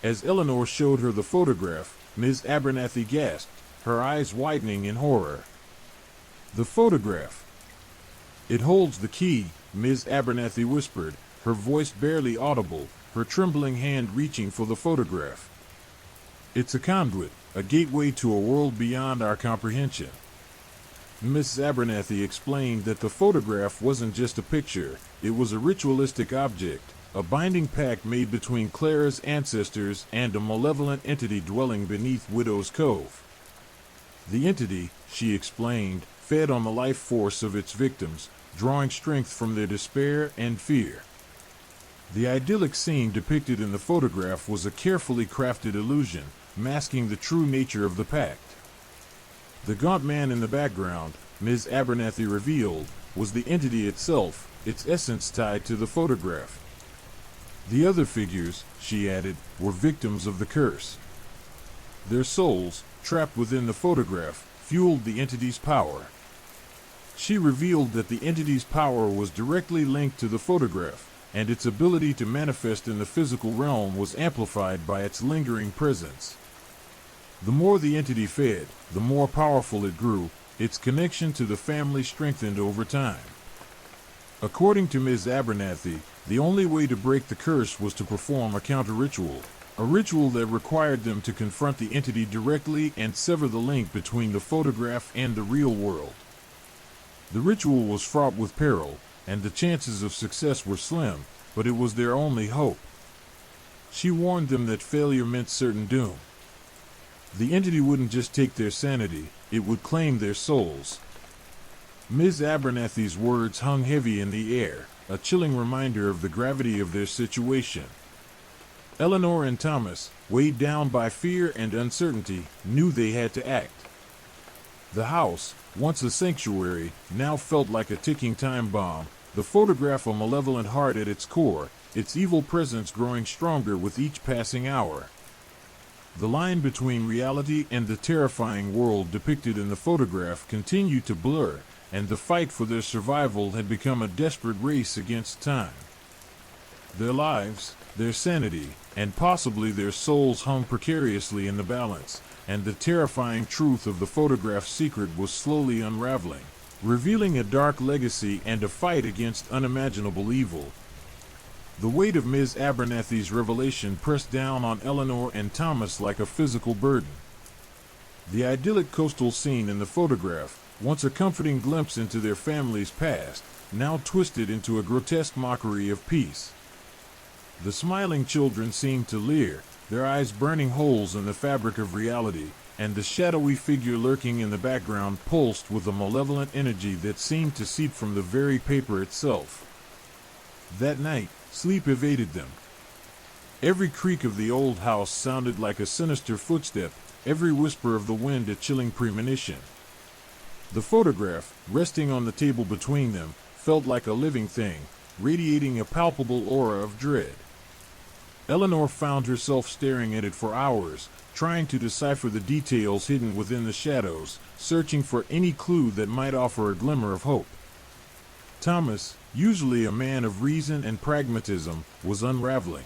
As Eleanor showed her the photograph, Ms. Abernathy gasped, her eyes widening in horror. The photograph. It holds the key, Ms. Abernathy whispered, her voice barely audible, her trembling hand reaching for the photograph. It's a conduit, a gateway to a world beyond our comprehension. Mrs. Abernathy explained that the photograph wasn't just a picture, it was a ritualistic object, a binding pact made between Clara's ancestors and a malevolent entity dwelling beneath Widow's Cove. The entity, she explained, fed on the life force of its victims, drawing strength from their despair and fear. The idyllic scene depicted in the photograph was a carefully crafted illusion, masking the true nature of the pact. The gaunt man in the background, Ms. Abernathy revealed, was the entity itself, its essence tied to the photograph. The other figures, she added, were victims of the curse. Their souls, trapped within the photograph, fueled the entity's power. She revealed that the entity's power was directly linked to the photograph, and its ability to manifest in the physical realm was amplified by its lingering presence. The more the entity fed, the more powerful it grew, its connection to the family strengthened over time. According to Ms. Abernathy, the only way to break the curse was to perform a counter-ritual, a ritual that required them to confront the entity directly and sever the link between the photograph and the real world. The ritual was fraught with peril, and the chances of success were slim, but it was their only hope. She warned them that failure meant certain doom. The entity wouldn't just take their sanity, it would claim their souls. Ms. Abernathy's words hung heavy in the air, a chilling reminder of the gravity of their situation. Eleanor and Thomas, weighed down by fear and uncertainty, knew they had to act. The house, once a sanctuary, now felt like a ticking time bomb, the photograph a malevolent heart at its core, its evil presence growing stronger with each passing hour. The line between reality and the terrifying world depicted in the photograph continued to blur, and the fight for their survival had become a desperate race against time. Their lives, their sanity, and possibly their souls hung precariously in the balance, and the terrifying truth of the photograph's secret was slowly unraveling, revealing a dark legacy and a fight against unimaginable evil. The weight of Ms. Abernathy's revelation pressed down on Eleanor and Thomas like a physical burden. The idyllic coastal scene in the photograph, once a comforting glimpse into their family's past, now twisted into a grotesque mockery of peace. The smiling children seemed to leer, their eyes burning holes in the fabric of reality, and the shadowy figure lurking in the background pulsed with a malevolent energy that seemed to seep from the very paper itself. That night, sleep evaded them. Every creak of the old house sounded like a sinister footstep, every whisper of the wind a chilling premonition. The photograph, resting on the table between them, felt like a living thing, radiating a palpable aura of dread. Eleanor found herself staring at it for hours, trying to decipher the details hidden within the shadows, searching for any clue that might offer a glimmer of hope. Thomas, usually a man of reason and pragmatism, was unraveling.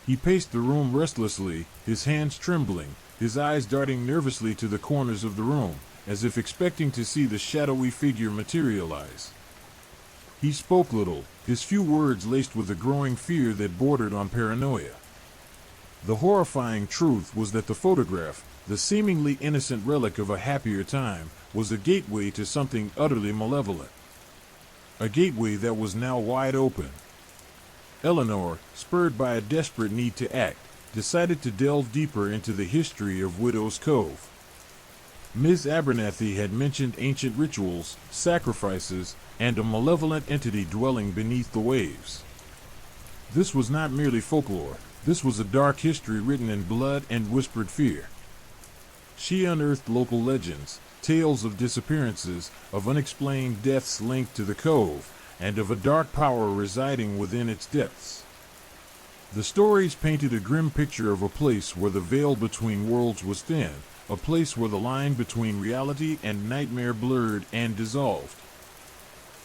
He paced the room restlessly, his hands trembling, his eyes darting nervously to the corners of the room, as if expecting to see the shadowy figure materialize. He spoke little, his few words laced with a growing fear that bordered on paranoia. The horrifying truth was that the photograph, the seemingly innocent relic of a happier time, was a gateway to something utterly malevolent. A gateway that was now wide open. Eleanor, spurred by a desperate need to act, decided to delve deeper into the history of Widow's Cove. Ms. Abernathy had mentioned ancient rituals, sacrifices, and a malevolent entity dwelling beneath the waves. This was not merely folklore, this was a dark history written in blood and whispered fear. She unearthed local legends, tales of disappearances, of unexplained deaths linked to the cove, and of a dark power residing within its depths. The stories painted a grim picture of a place where the veil between worlds was thin, a place where the line between reality and nightmare blurred and dissolved.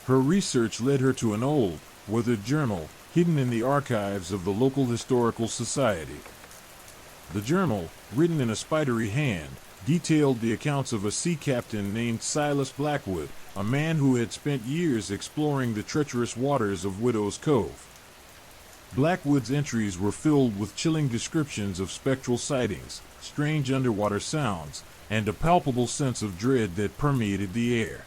Her research led her to an old, weathered journal hidden in the archives of the local historical society. The journal, written in a spidery hand, detailed the accounts of a sea captain named Silas Blackwood, a man who had spent years exploring the treacherous waters of Widow's Cove. Blackwood's entries were filled with chilling descriptions of spectral sightings, strange underwater sounds, and a palpable sense of dread that permeated the air.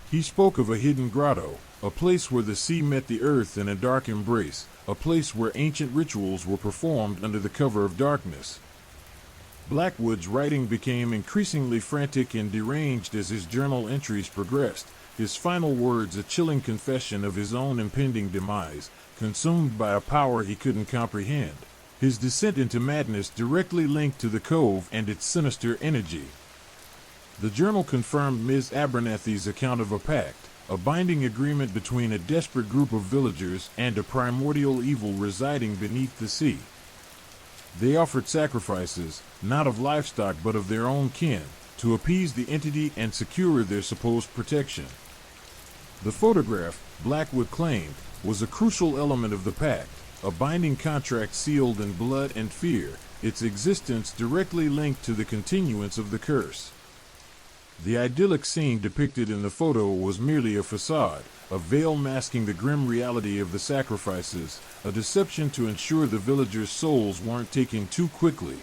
He spoke of a hidden grotto, a place where the sea met the earth in a dark embrace, a place where ancient rituals were performed under the cover of darkness. Blackwood's writing became increasingly frantic and deranged as his journal entries progressed, his final words a chilling confession of his own impending demise, consumed by a power he couldn't comprehend. His descent into madness directly linked to the cove and its sinister energy. The journal confirmed Ms. Abernathy's account of a pact, a binding agreement between a desperate group of villagers and a primordial evil residing beneath the sea. They offered sacrifices, not of livestock but of their own kin, to appease the entity and secure their supposed protection. The photograph, Blackwood claimed, was a crucial element of the pact, a binding contract sealed in blood and fear, its existence directly linked to the continuance of the curse. The idyllic scene depicted in the photo was merely a facade, a veil masking the grim reality of the sacrifices, a deception to ensure the villagers' souls weren't taken too quickly.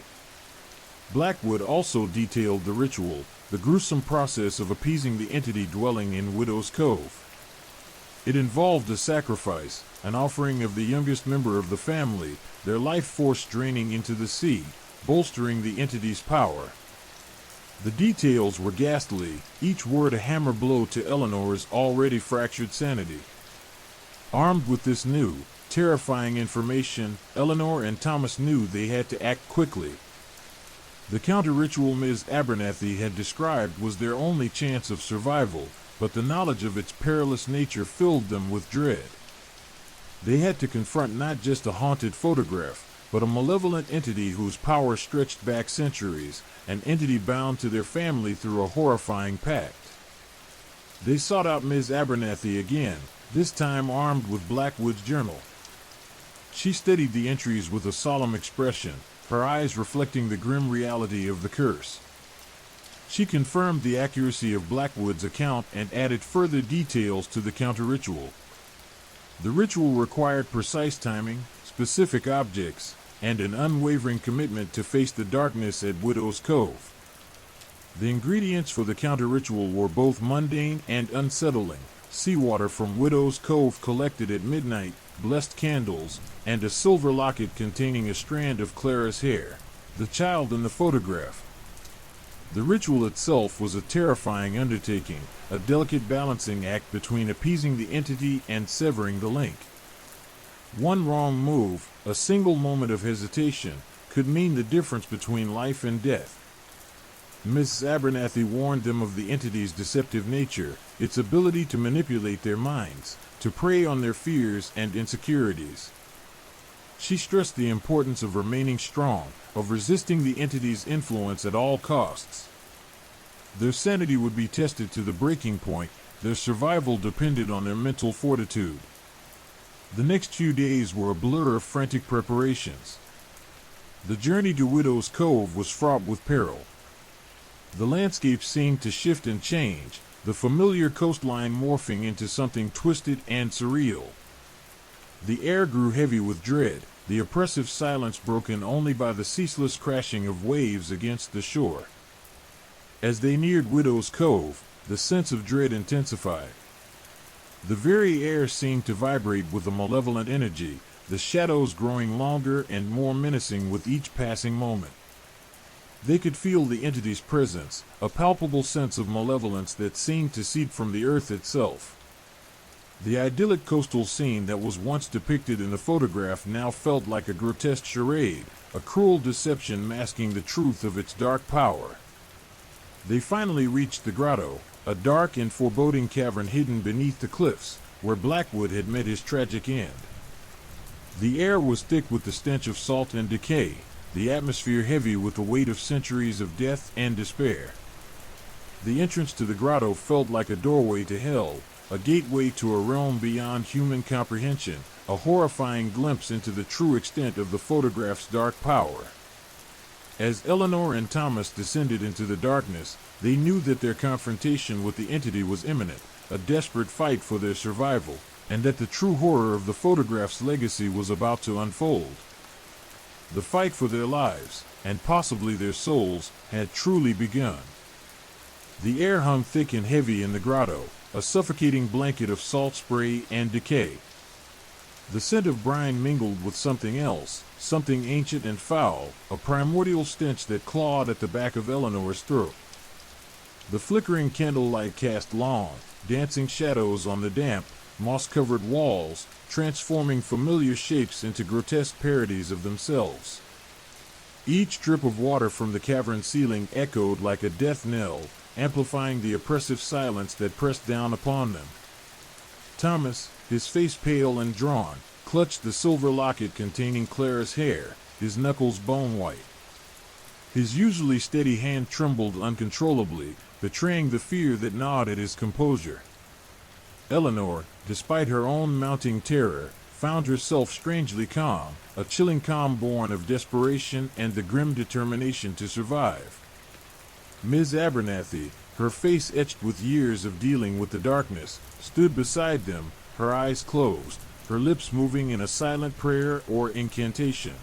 Blackwood also detailed the ritual, the gruesome process of appeasing the entity dwelling in Widow's Cove. It involved a sacrifice, an offering of the youngest member of the family, their life force draining into the sea, bolstering the entity's power. The details were ghastly, each word a hammer blow to Eleanor's already fractured sanity. Armed with this new, terrifying information, Eleanor and Thomas knew they had to act quickly. The counter-ritual Ms. Abernathy had described was their only chance of survival, but the knowledge of its perilous nature filled them with dread. They had to confront not just a haunted photograph, but a malevolent entity whose power stretched back centuries, an entity bound to their family through a horrifying pact. They sought out Ms. Abernathy again, this time armed with Blackwood's journal. She studied the entries with a solemn expression, her eyes reflecting the grim reality of the curse. She confirmed the accuracy of Blackwood's account and added further details to the counter-ritual. The ritual required precise timing, specific objects, and an unwavering commitment to face the darkness at Widow's Cove. The ingredients for the counter-ritual were both mundane and unsettling: seawater from Widow's Cove collected at midnight, blessed candles, and a silver locket containing a strand of Clara's hair, the child in the photograph. The ritual itself was a terrifying undertaking, a delicate balancing act between appeasing the entity and severing the link. One wrong move, a single moment of hesitation, could mean the difference between life and death. Mrs. Abernathy warned them of the entity's deceptive nature, its ability to manipulate their minds, to prey on their fears and insecurities. She stressed the importance of remaining strong, of resisting the entity's influence at all costs. Their sanity would be tested to the breaking point, their survival depended on their mental fortitude. The next few days were a blur of frantic preparations. The journey to Widow's Cove was fraught with peril. The landscape seemed to shift and change, the familiar coastline morphing into something twisted and surreal. The air grew heavy with dread, the oppressive silence broken only by the ceaseless crashing of waves against the shore. As they neared Widow's Cove, the sense of dread intensified. The very air seemed to vibrate with a malevolent energy, the shadows growing longer and more menacing with each passing moment. They could feel the entity's presence, a palpable sense of malevolence that seemed to seep from the earth itself. The idyllic coastal scene that was once depicted in the photograph now felt like a grotesque charade, a cruel deception masking the truth of its dark power. They finally reached the grotto, a dark and foreboding cavern hidden beneath the cliffs, where Blackwood had met his tragic end. The air was thick with the stench of salt and decay, the atmosphere heavy with the weight of centuries of death and despair. The entrance to the grotto felt like a doorway to hell, a gateway to a realm beyond human comprehension, a horrifying glimpse into the true extent of the photograph's dark power. As Eleanor and Thomas descended into the darkness, they knew that their confrontation with the entity was imminent, a desperate fight for their survival, and that the true horror of the photograph's legacy was about to unfold. The fight for their lives, and possibly their souls, had truly begun. The air hung thick and heavy in the grotto, a suffocating blanket of salt spray and decay. The scent of brine mingled with something else, something ancient and foul, a primordial stench that clawed at the back of Eleanor's throat. The flickering candlelight cast long, dancing shadows on the damp, moss-covered walls, transforming familiar shapes into grotesque parodies of themselves. Each drip of water from the cavern ceiling echoed like a death knell, amplifying the oppressive silence that pressed down upon them. Thomas, his face pale and drawn, clutched the silver locket containing Clara's hair, his knuckles bone-white. His usually steady hand trembled uncontrollably, betraying the fear that gnawed at his composure. Eleanor, despite her own mounting terror, found herself strangely calm, a chilling calm born of desperation and the grim determination to survive. Ms. Abernathy, her face etched with years of dealing with the darkness, stood beside them, her eyes closed, her lips moving in a silent prayer or incantation.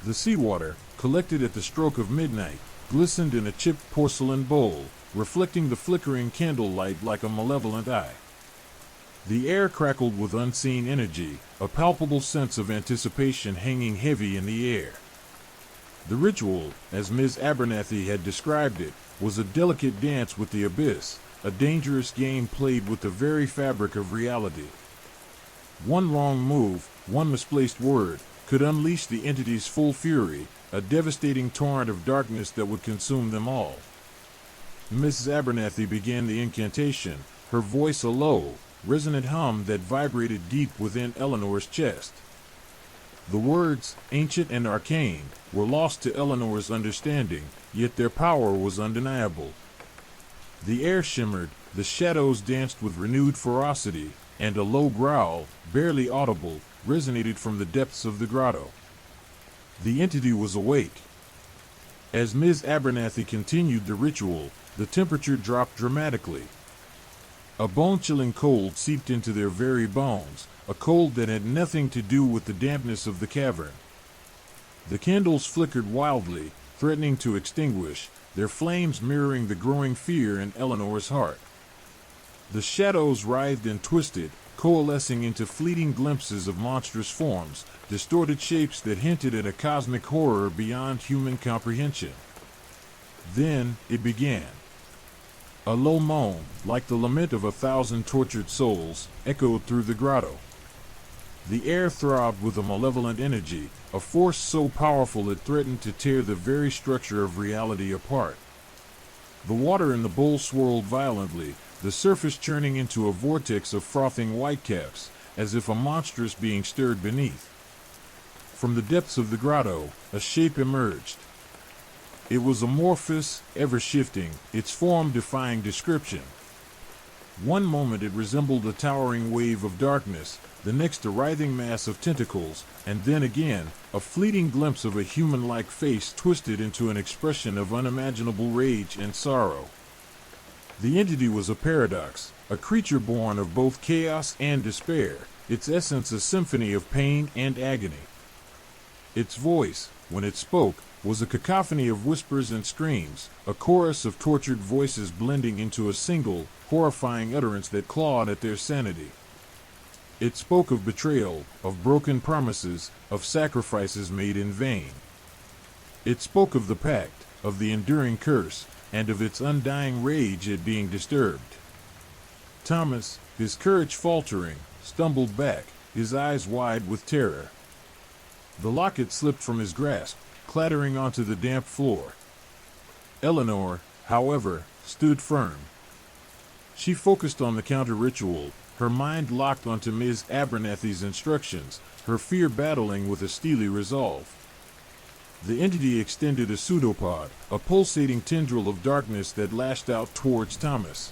The seawater, collected at the stroke of midnight, glistened in a chipped porcelain bowl, reflecting the flickering candlelight like a malevolent eye. The air crackled with unseen energy, a palpable sense of anticipation hanging heavy in the air. The ritual, as Ms. Abernathy had described it, was a delicate dance with the abyss, a dangerous game played with the very fabric of reality. One wrong move, one misplaced word, could unleash the entity's full fury, a devastating torrent of darkness that would consume them all. Mrs. Abernathy began the incantation, her voice a low, resonant hum that vibrated deep within Eleanor's chest. The words, ancient and arcane, were lost to Eleanor's understanding, yet their power was undeniable. The air shimmered, the shadows danced with renewed ferocity, and a low growl, barely audible, resonated from the depths of the grotto. The entity was awake. As Ms. Abernathy continued the ritual, the temperature dropped dramatically. A bone-chilling cold seeped into their very bones, a cold that had nothing to do with the dampness of the cavern. The candles flickered wildly, threatening to extinguish, their flames mirroring the growing fear in Eleanor's heart. The shadows writhed and twisted, coalescing into fleeting glimpses of monstrous forms, distorted shapes that hinted at a cosmic horror beyond human comprehension. Then it began. A low moan, like the lament of 1,000 tortured souls, echoed through the grotto. The air throbbed with a malevolent energy, a force so powerful it threatened to tear the very structure of reality apart. The water in the bowl swirled violently, the surface churning into a vortex of frothing whitecaps, as if a monstrous being stirred beneath. From the depths of the grotto, a shape emerged. It was amorphous, ever-shifting, its form defying description. One moment it resembled a towering wave of darkness, the next a writhing mass of tentacles, and then again, a fleeting glimpse of a human-like face twisted into an expression of unimaginable rage and sorrow. The entity was a paradox, a creature born of both chaos and despair, its essence a symphony of pain and agony. Its voice, when it spoke, was a cacophony of whispers and screams, a chorus of tortured voices blending into a single, horrifying utterance that clawed at their sanity. It spoke of betrayal, of broken promises, of sacrifices made in vain. It spoke of the pact, of the enduring curse, and of its undying rage at being disturbed. Thomas, his courage faltering, stumbled back, his eyes wide with terror. The locket slipped from his grasp, clattering onto the damp floor. Eleanor, however, stood firm. She focused on the counter-ritual, her mind locked onto Ms. Abernathy's instructions, her fear battling with a steely resolve. The entity extended a pseudopod, a pulsating tendril of darkness that lashed out towards Thomas.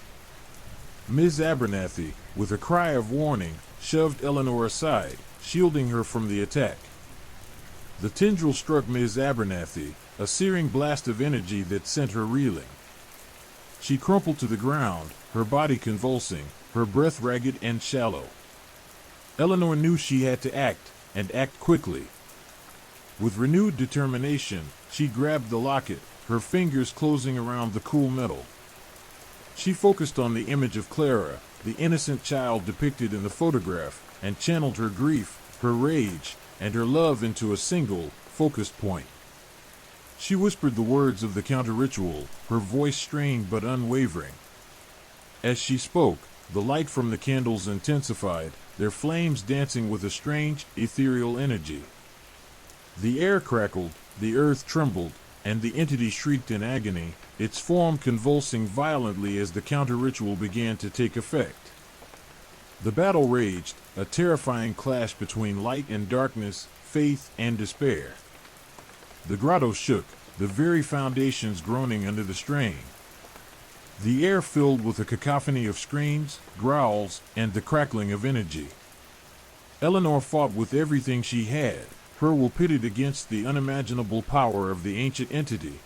Ms. Abernathy, with a cry of warning, shoved Eleanor aside, shielding her from the attack. The tendril struck Ms. Abernathy, a searing blast of energy that sent her reeling. She crumpled to the ground, her body convulsing, her breath ragged and shallow. Eleanor knew she had to act, and act quickly. With renewed determination, she grabbed the locket, her fingers closing around the cool metal. She focused on the image of Clara, the innocent child depicted in the photograph, and channeled her grief, her rage, and her love into a single, focused point. She whispered the words of the counter-ritual, her voice strained but unwavering. As she spoke, the light from the candles intensified, their flames dancing with a strange, ethereal energy. The air crackled, the earth trembled, and the entity shrieked in agony, its form convulsing violently as the counter-ritual began to take effect. The battle raged, a terrifying clash between light and darkness, faith and despair. The grotto shook, the very foundations groaning under the strain. The air filled with a cacophony of screams, growls, and the crackling of energy. Eleanor fought with everything she had, her will pitted against the unimaginable power of the ancient entity.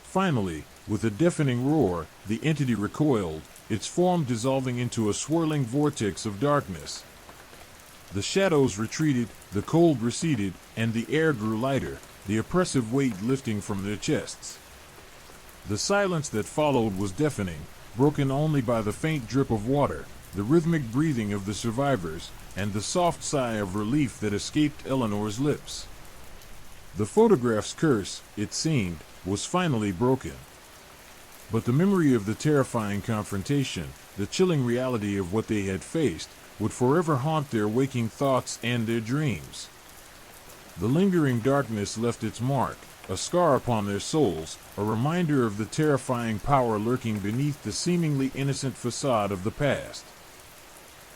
Finally, with a deafening roar, the entity recoiled, its form dissolving into a swirling vortex of darkness. The shadows retreated, the cold receded, and the air grew lighter, the oppressive weight lifting from their chests. The silence that followed was deafening, broken only by the faint drip of water, the rhythmic breathing of the survivors, and the soft sigh of relief that escaped Eleanor's lips. The photograph's curse, it seemed, was finally broken. But the memory of the terrifying confrontation, the chilling reality of what they had faced, would forever haunt their waking thoughts and their dreams. The lingering darkness left its mark, a scar upon their souls, a reminder of the terrifying power lurking beneath the seemingly innocent facade of the past.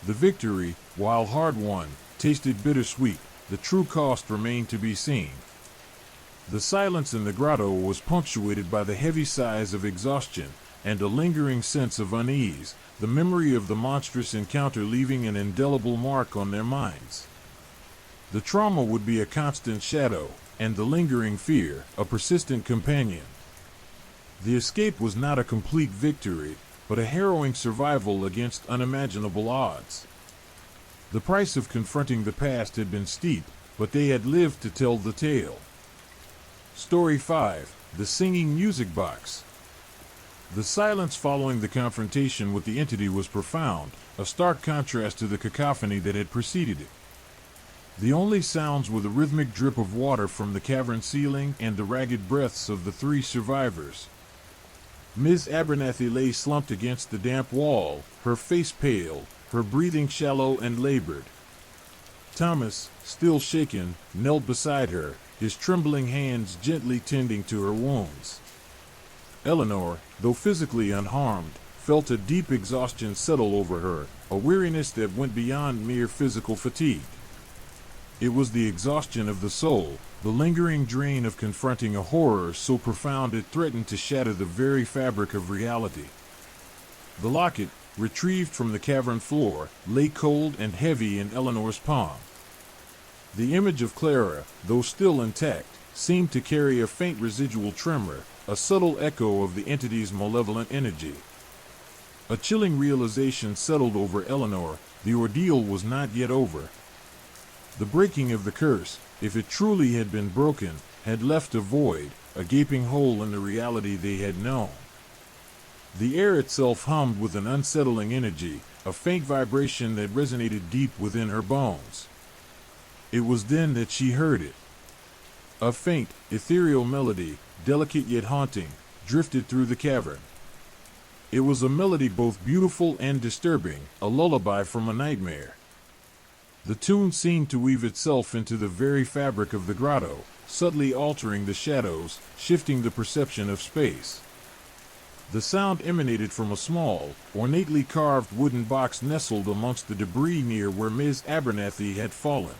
The victory, while hard-won, tasted bittersweet, the true cost remained to be seen. The silence in the grotto was punctuated by the heavy sighs of exhaustion and a lingering sense of unease, the memory of the monstrous encounter leaving an indelible mark on their minds. The trauma would be a constant shadow, and the lingering fear, a persistent companion. The escape was not a complete victory, but a harrowing survival against unimaginable odds. The price of confronting the past had been steep, but they had lived to tell the tale. Story 5: The Singing Music Box. The silence following the confrontation with the entity was profound, a stark contrast to the cacophony that had preceded it. The only sounds were the rhythmic drip of water from the cavern ceiling and the ragged breaths of the three survivors. Ms. Abernathy lay slumped against the damp wall, her face pale, her breathing shallow and labored. Thomas, still shaken, knelt beside her, his trembling hands gently tending to her wounds. Eleanor, though physically unharmed, felt a deep exhaustion settle over her, a weariness that went beyond mere physical fatigue. It was the exhaustion of the soul, the lingering drain of confronting a horror so profound it threatened to shatter the very fabric of reality. The locket, retrieved from the cavern floor, lay cold and heavy in Eleanor's palm. The image of Clara, though still intact, seemed to carry a faint residual tremor, a subtle echo of the entity's malevolent energy. A chilling realization settled over Eleanor: the ordeal was not yet over. The breaking of the curse, if it truly had been broken, had left a void, a gaping hole in the reality they had known. The air itself hummed with an unsettling energy, a faint vibration that resonated deep within her bones. It was then that she heard it. A faint, ethereal melody, delicate yet haunting, drifted through the cavern. It was a melody both beautiful and disturbing, a lullaby from a nightmare. The tune seemed to weave itself into the very fabric of the grotto, subtly altering the shadows, shifting the perception of space. The sound emanated from a small, ornately carved wooden box nestled amongst the debris near where Ms. Abernathy had fallen.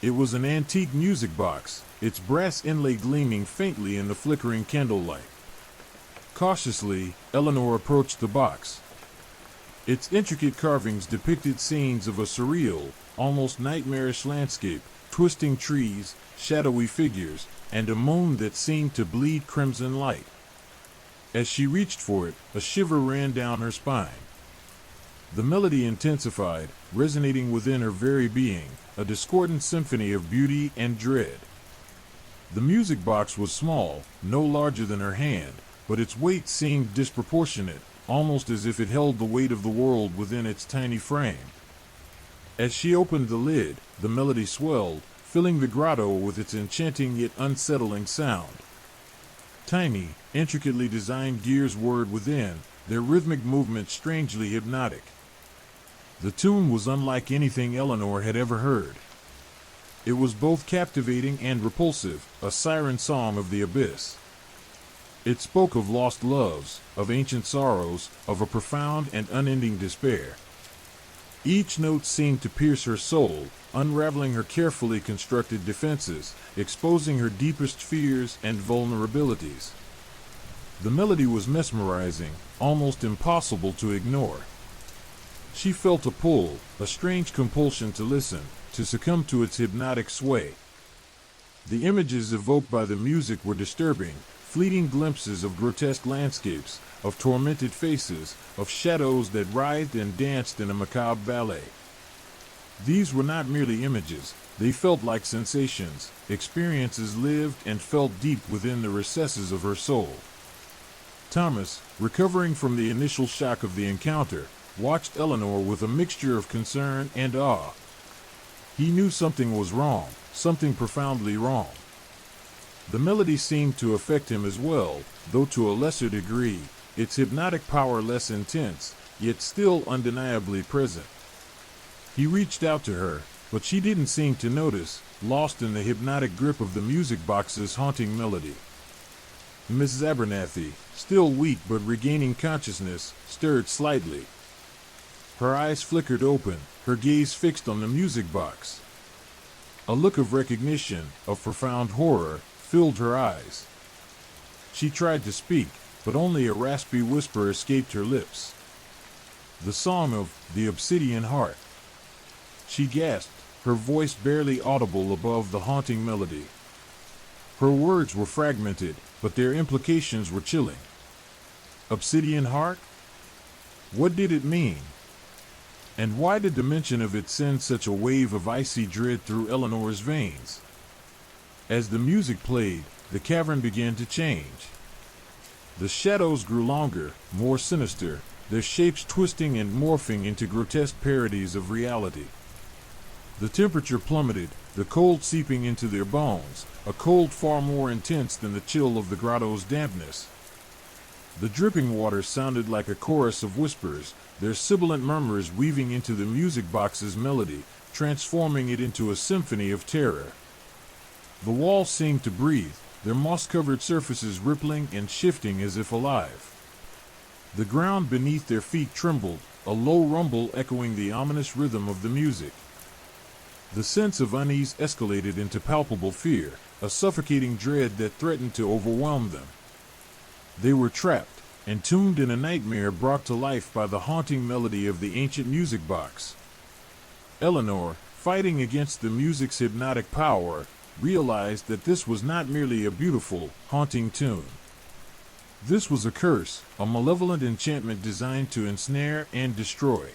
It was an antique music box, its brass inlay gleaming faintly in the flickering candlelight. Cautiously, Eleanor approached the box. Its intricate carvings depicted scenes of a surreal, almost nightmarish landscape, twisting trees, shadowy figures, and a moon that seemed to bleed crimson light. As she reached for it, a shiver ran down her spine. The melody intensified, resonating within her very being, a discordant symphony of beauty and dread. The music box was small, no larger than her hand, but its weight seemed disproportionate, almost as if it held the weight of the world within its tiny frame. As she opened the lid, the melody swelled, filling the grotto with its enchanting yet unsettling sound. Tiny, intricately designed gears whirred within, their rhythmic movement strangely hypnotic. The tune was unlike anything Eleanor had ever heard. It was both captivating and repulsive, a siren song of the abyss. It spoke of lost loves, of ancient sorrows, of a profound and unending despair. Each note seemed to pierce her soul, unraveling her carefully constructed defenses, exposing her deepest fears and vulnerabilities. The melody was mesmerizing, almost impossible to ignore. She felt a pull, a strange compulsion to listen, to succumb to its hypnotic sway. The images evoked by the music were disturbing, fleeting glimpses of grotesque landscapes, of tormented faces, of shadows that writhed and danced in a macabre ballet. These were not merely images, they felt like sensations, experiences lived and felt deep within the recesses of her soul. Thomas, recovering from the initial shock of the encounter, watched Eleanor with a mixture of concern and awe. He knew something was wrong, something profoundly wrong. The melody seemed to affect him as well, though to a lesser degree, its hypnotic power less intense, yet still undeniably present. He reached out to her, but she didn't seem to notice, lost in the hypnotic grip of the music box's haunting melody. Mrs. Abernathy, still weak but regaining consciousness, stirred slightly. Her eyes flickered open, her gaze fixed on the music box. A look of recognition, of profound horror, filled her eyes. She tried to speak, but only a raspy whisper escaped her lips. The song of the Obsidian Heart. She gasped, her voice barely audible above the haunting melody. Her words were fragmented, but their implications were chilling. Obsidian Heart? What did it mean? And why did the mention of it send such a wave of icy dread through Eleanor's veins? As the music played, the cavern began to change. The shadows grew longer, more sinister, their shapes twisting and morphing into grotesque parodies of reality. The temperature plummeted, the cold seeping into their bones, a cold far more intense than the chill of the grotto's dampness. The dripping water sounded like a chorus of whispers, their sibilant murmurs weaving into the music box's melody, transforming it into a symphony of terror. The walls seemed to breathe, their moss-covered surfaces rippling and shifting as if alive. The ground beneath their feet trembled, a low rumble echoing the ominous rhythm of the music. The sense of unease escalated into palpable fear, a suffocating dread that threatened to overwhelm them. They were trapped, entombed in a nightmare brought to life by the haunting melody of the ancient music box. Eleanor, fighting against the music's hypnotic power, realized that this was not merely a beautiful, haunting tune. This was a curse, a malevolent enchantment designed to ensnare and destroy.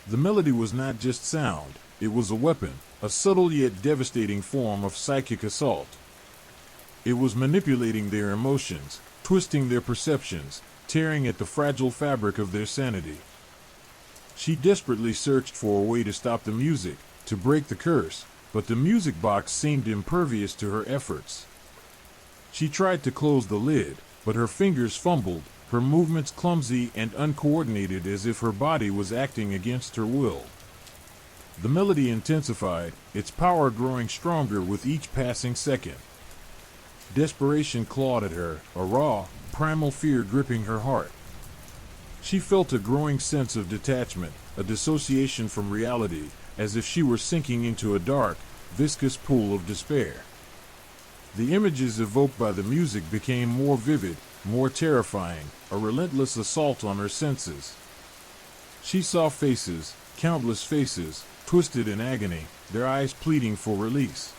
The melody was not just sound, it was a weapon, a subtle yet devastating form of psychic assault. It was manipulating their emotions, twisting their perceptions, tearing at the fragile fabric of their sanity. She desperately searched for a way to stop the music, to break the curse, but the music box seemed impervious to her efforts. She tried to close the lid, but her fingers fumbled, her movements clumsy and uncoordinated as if her body was acting against her will. The melody intensified, its power growing stronger with each passing second. Desperation clawed at her, a raw, primal fear gripping her heart. She felt a growing sense of detachment, a dissociation from reality, as if she were sinking into a dark, viscous pool of despair. The images evoked by the music became more vivid, more terrifying, a relentless assault on her senses. She saw faces, countless faces, twisted in agony, their eyes pleading for release.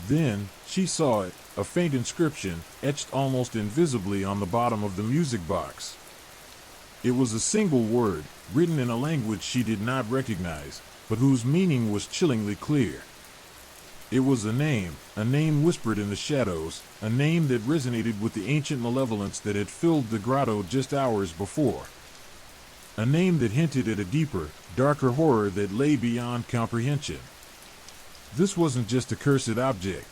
Then, she saw it, a faint inscription, etched almost invisibly on the bottom of the music box. It was a single word, written in a language she did not recognize, but whose meaning was chillingly clear. It was a name whispered in the shadows, a name that resonated with the ancient malevolence that had filled the grotto just hours before. A name that hinted at a deeper, darker horror that lay beyond comprehension. This wasn't just a cursed object.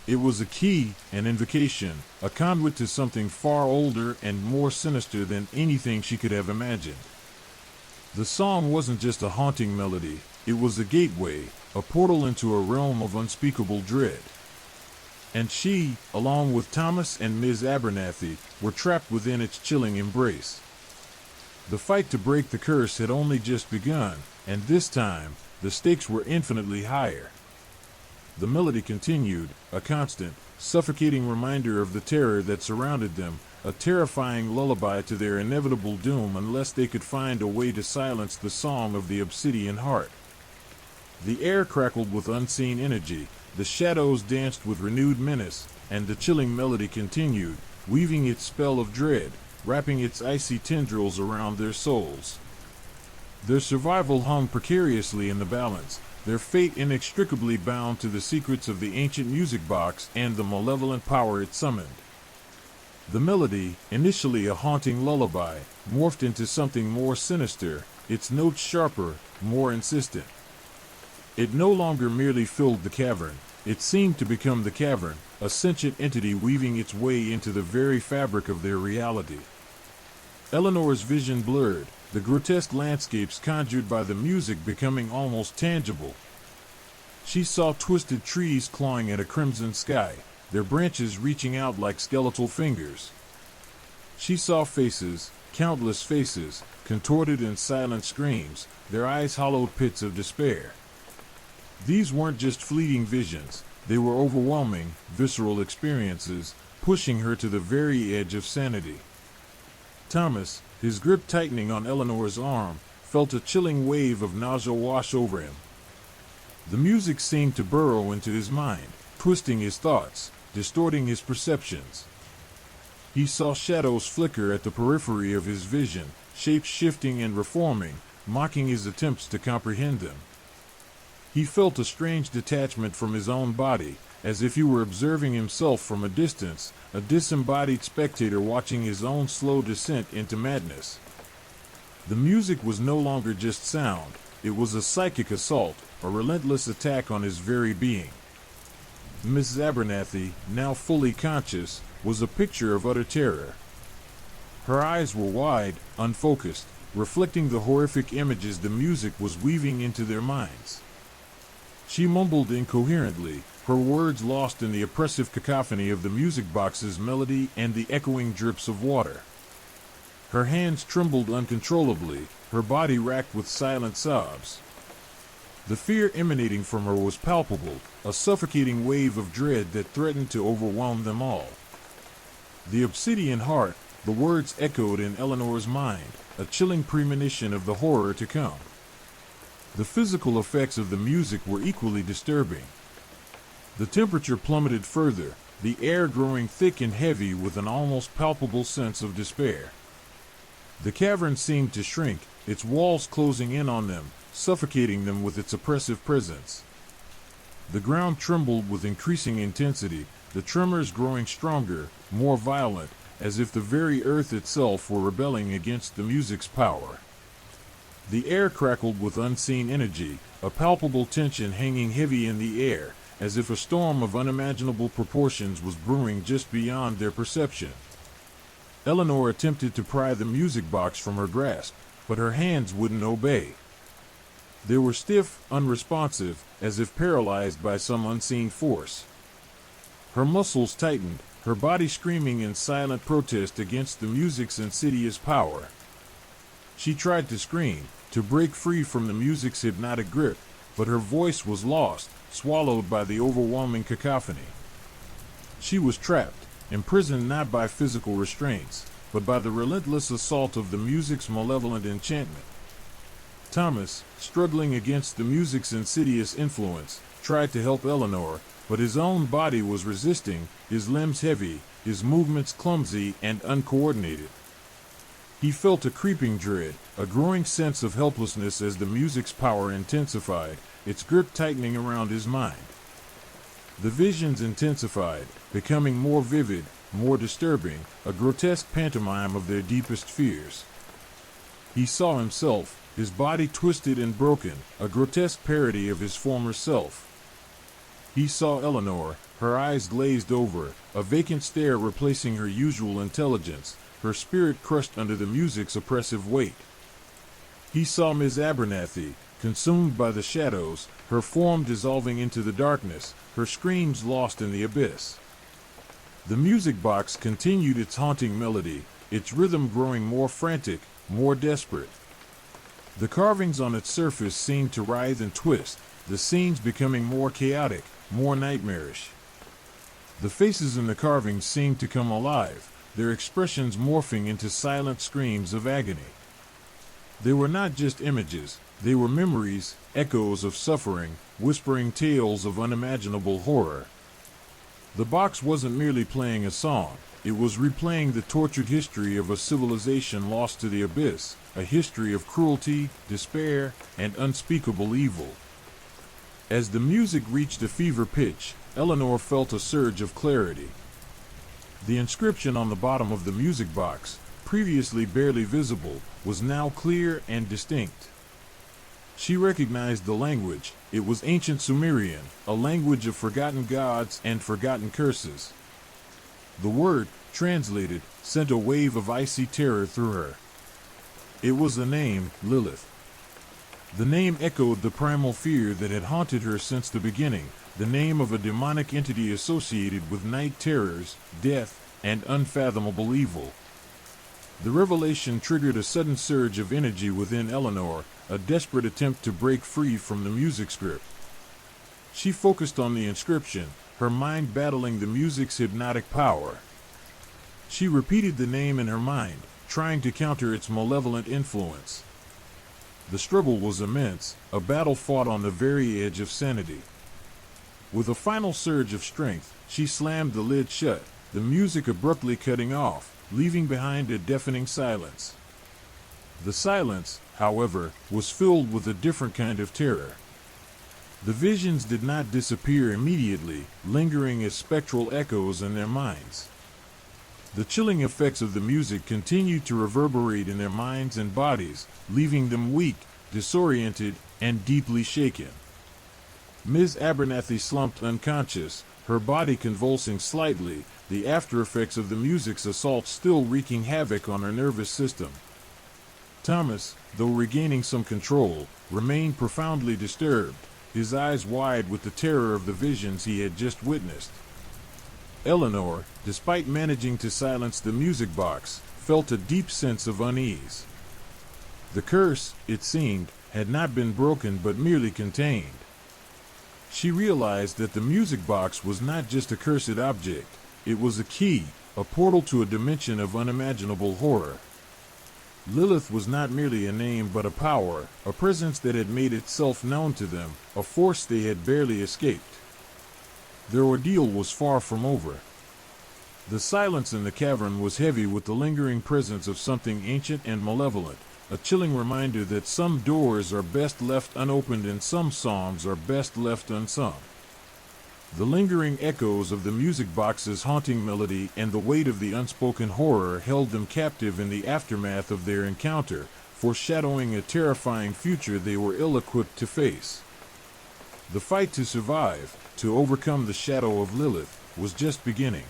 It was a key, an invocation, a conduit to something far older and more sinister than anything she could have imagined. The song wasn't just a haunting melody, it was a gateway, a portal into a realm of unspeakable dread. And she, along with Thomas and Ms. Abernathy, were trapped within its chilling embrace. The fight to break the curse had only just begun, and this time, the stakes were infinitely higher. The melody continued, a constant, suffocating reminder of the terror that surrounded them, a terrifying lullaby to their inevitable doom unless they could find a way to silence the song of the obsidian heart. The air crackled with unseen energy, the shadows danced with renewed menace, and the chilling melody continued, weaving its spell of dread, wrapping its icy tendrils around their souls. Their survival hung precariously in the balance, their fate inextricably bound to the secrets of the ancient music box and the malevolent power it summoned. The melody, initially a haunting lullaby, morphed into something more sinister, its notes sharper, more insistent. It no longer merely filled the cavern, it seemed to become the cavern, a sentient entity weaving its way into the very fabric of their reality. Eleanor's vision blurred, the grotesque landscapes conjured by the music becoming almost tangible. She saw twisted trees clawing at a crimson sky, their branches reaching out like skeletal fingers. She saw faces, countless faces, contorted in silent screams, their eyes hollowed pits of despair. These weren't just fleeting visions, they were overwhelming, visceral experiences, pushing her to the very edge of sanity. Thomas, his grip tightening on Eleanor's arm, felt a chilling wave of nausea wash over him. The music seemed to burrow into his mind, twisting his thoughts, distorting his perceptions. He saw shadows flicker at the periphery of his vision, shapes shifting and reforming, mocking his attempts to comprehend them. He felt a strange detachment from his own body, as if he were observing himself from a distance, a disembodied spectator watching his own slow descent into madness. The music was no longer just sound, it was a psychic assault, a relentless attack on his very being. Mrs. Abernathy, now fully conscious, was a picture of utter terror. Her eyes were wide, unfocused, reflecting the horrific images the music was weaving into their minds. She mumbled incoherently, her words lost in the oppressive cacophony of the music box's melody and the echoing drips of water. Her hands trembled uncontrollably, her body racked with silent sobs. The fear emanating from her was palpable, a suffocating wave of dread that threatened to overwhelm them all. The obsidian heart, the words echoed in Eleanor's mind, a chilling premonition of the horror to come. The physical effects of the music were equally disturbing. The temperature plummeted further, the air growing thick and heavy with an almost palpable sense of despair. The cavern seemed to shrink, its walls closing in on them, suffocating them with its oppressive presence. The ground trembled with increasing intensity, the tremors growing stronger, more violent, as if the very earth itself were rebelling against the music's power. The air crackled with unseen energy, a palpable tension hanging heavy in the air, as if a storm of unimaginable proportions was brewing just beyond their perception. Eleanor attempted to pry the music box from her grasp, but her hands wouldn't obey. They were stiff, unresponsive, as if paralyzed by some unseen force. Her muscles tightened, her body screaming in silent protest against the music's insidious power. She tried to scream, to break free from the music's hypnotic grip, but her voice was lost, swallowed by the overwhelming cacophony. She was trapped, imprisoned not by physical restraints, but by the relentless assault of the music's malevolent enchantment. Thomas, struggling against the music's insidious influence, tried to help Eleanor, but his own body was resisting, his limbs heavy, his movements clumsy and uncoordinated. He felt a creeping dread, a growing sense of helplessness as the music's power intensified, its grip tightening around his mind. The visions intensified, becoming more vivid, more disturbing, a grotesque pantomime of their deepest fears. He saw himself, his body twisted and broken, a grotesque parody of his former self. He saw Eleanor, her eyes glazed over, a vacant stare replacing her usual intelligence, her spirit crushed under the music's oppressive weight. He saw Miss Abernathy, consumed by the shadows, her form dissolving into the darkness, her screams lost in the abyss. The music box continued its haunting melody, its rhythm growing more frantic, more desperate. The carvings on its surface seemed to writhe and twist, the scenes becoming more chaotic, more nightmarish. The faces in the carvings seemed to come alive, their expressions morphing into silent screams of agony. They were not just images, they were memories, echoes of suffering, whispering tales of unimaginable horror. The box wasn't merely playing a song, it was replaying the tortured history of a civilization lost to the abyss, a history of cruelty, despair, and unspeakable evil. As the music reached a fever pitch, Eleanor felt a surge of clarity. The inscription on the bottom of the music box, previously barely visible, was now clear and distinct. She recognized the language. It was ancient Sumerian, a language of forgotten gods and forgotten curses. The word, translated, sent a wave of icy terror through her. It was the name, Lilith. The name echoed the primal fear that had haunted her since the beginning, the name of a demonic entity associated with night terrors, death, and unfathomable evil. The revelation triggered a sudden surge of energy within Eleanor, a desperate attempt to break free from the music's grip. She focused on the inscription, her mind battling the music's hypnotic power. She repeated the name in her mind, trying to counter its malevolent influence. The struggle was immense, a battle fought on the very edge of sanity. With a final surge of strength, she slammed the lid shut, the music abruptly cutting off, leaving behind a deafening silence. The silence, however, was filled with a different kind of terror. The visions did not disappear immediately, lingering as spectral echoes in their minds. The chilling effects of the music continued to reverberate in their minds and bodies, leaving them weak, disoriented, and deeply shaken. Ms. Abernathy slumped unconscious, her body convulsing slightly, the after-effects of the music's assault still wreaking havoc on her nervous system. Thomas, though regaining some control, remained profoundly disturbed, his eyes wide with the terror of the visions he had just witnessed. Eleanor, despite managing to silence the music box, felt a deep sense of unease. The curse, it seemed, had not been broken but merely contained. She realized that the music box was not just a cursed object, it was a key, a portal to a dimension of unimaginable horror. Lilith was not merely a name but a power, a presence that had made itself known to them, a force they had barely escaped. Their ordeal was far from over. The silence in the cavern was heavy with the lingering presence of something ancient and malevolent, a chilling reminder that some doors are best left unopened and some songs are best left unsung. The lingering echoes of the music box's haunting melody and the weight of the unspoken horror held them captive in the aftermath of their encounter, foreshadowing a terrifying future they were ill-equipped to face. The fight to survive, to overcome the shadow of Lilith, was just beginning.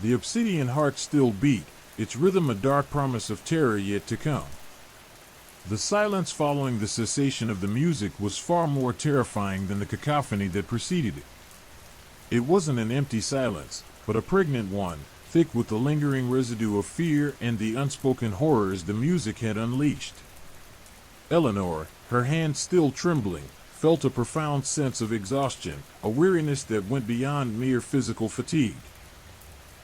The obsidian heart still beat, its rhythm a dark promise of terror yet to come. The silence following the cessation of the music was far more terrifying than the cacophony that preceded it. It wasn't an empty silence, but a pregnant one, thick with the lingering residue of fear and the unspoken horrors the music had unleashed. Eleanor, her hands still trembling, felt a profound sense of exhaustion, a weariness that went beyond mere physical fatigue.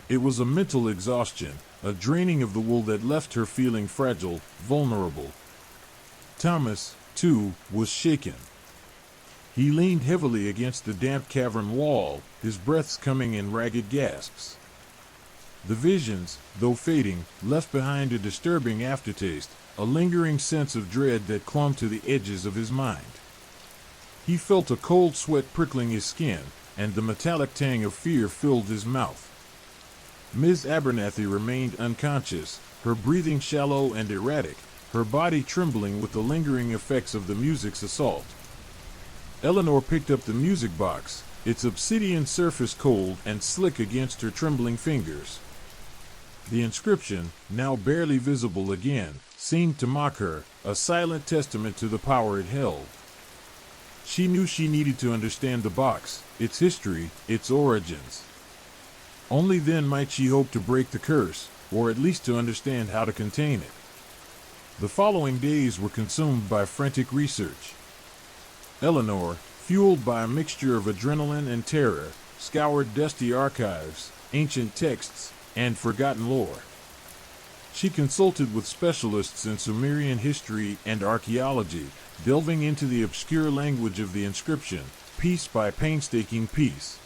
It was a mental exhaustion, a draining of the will that left her feeling fragile, vulnerable. Thomas, too, was shaken. He leaned heavily against the damp cavern wall, his breaths coming in ragged gasps. The visions, though fading, left behind a disturbing aftertaste, a lingering sense of dread that clung to the edges of his mind. He felt a cold sweat prickling his skin, and the metallic tang of fear filled his mouth. Ms. Abernathy remained unconscious, her breathing shallow and erratic, her body trembling with the lingering effects of the music's assault. Eleanor picked up the music box, its obsidian surface cold and slick against her trembling fingers. The inscription, now barely visible again, seemed to mock her, a silent testament to the power it held. She knew she needed to understand the box, its history, its origins. Only then might she hope to break the curse, or at least to understand how to contain it. The following days were consumed by frantic research. Eleanor, fueled by a mixture of adrenaline and terror, scoured dusty archives, ancient texts, and forgotten lore. She consulted with specialists in Sumerian history and archaeology, delving into the obscure language of the inscription, piece by painstaking piece.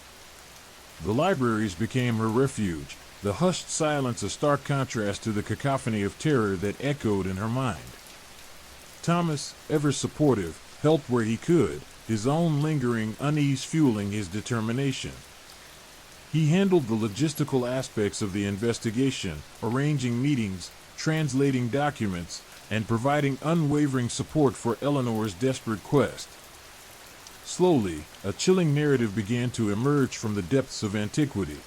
The libraries became her refuge, the hushed silence a stark contrast to the cacophony of terror that echoed in her mind. Thomas, ever supportive, helped where he could, his own lingering unease fueling his determination. He handled the logistical aspects of the investigation, arranging meetings, translating documents, and providing unwavering support for Eleanor's desperate quest. Slowly, a chilling narrative began to emerge from the depths of antiquity.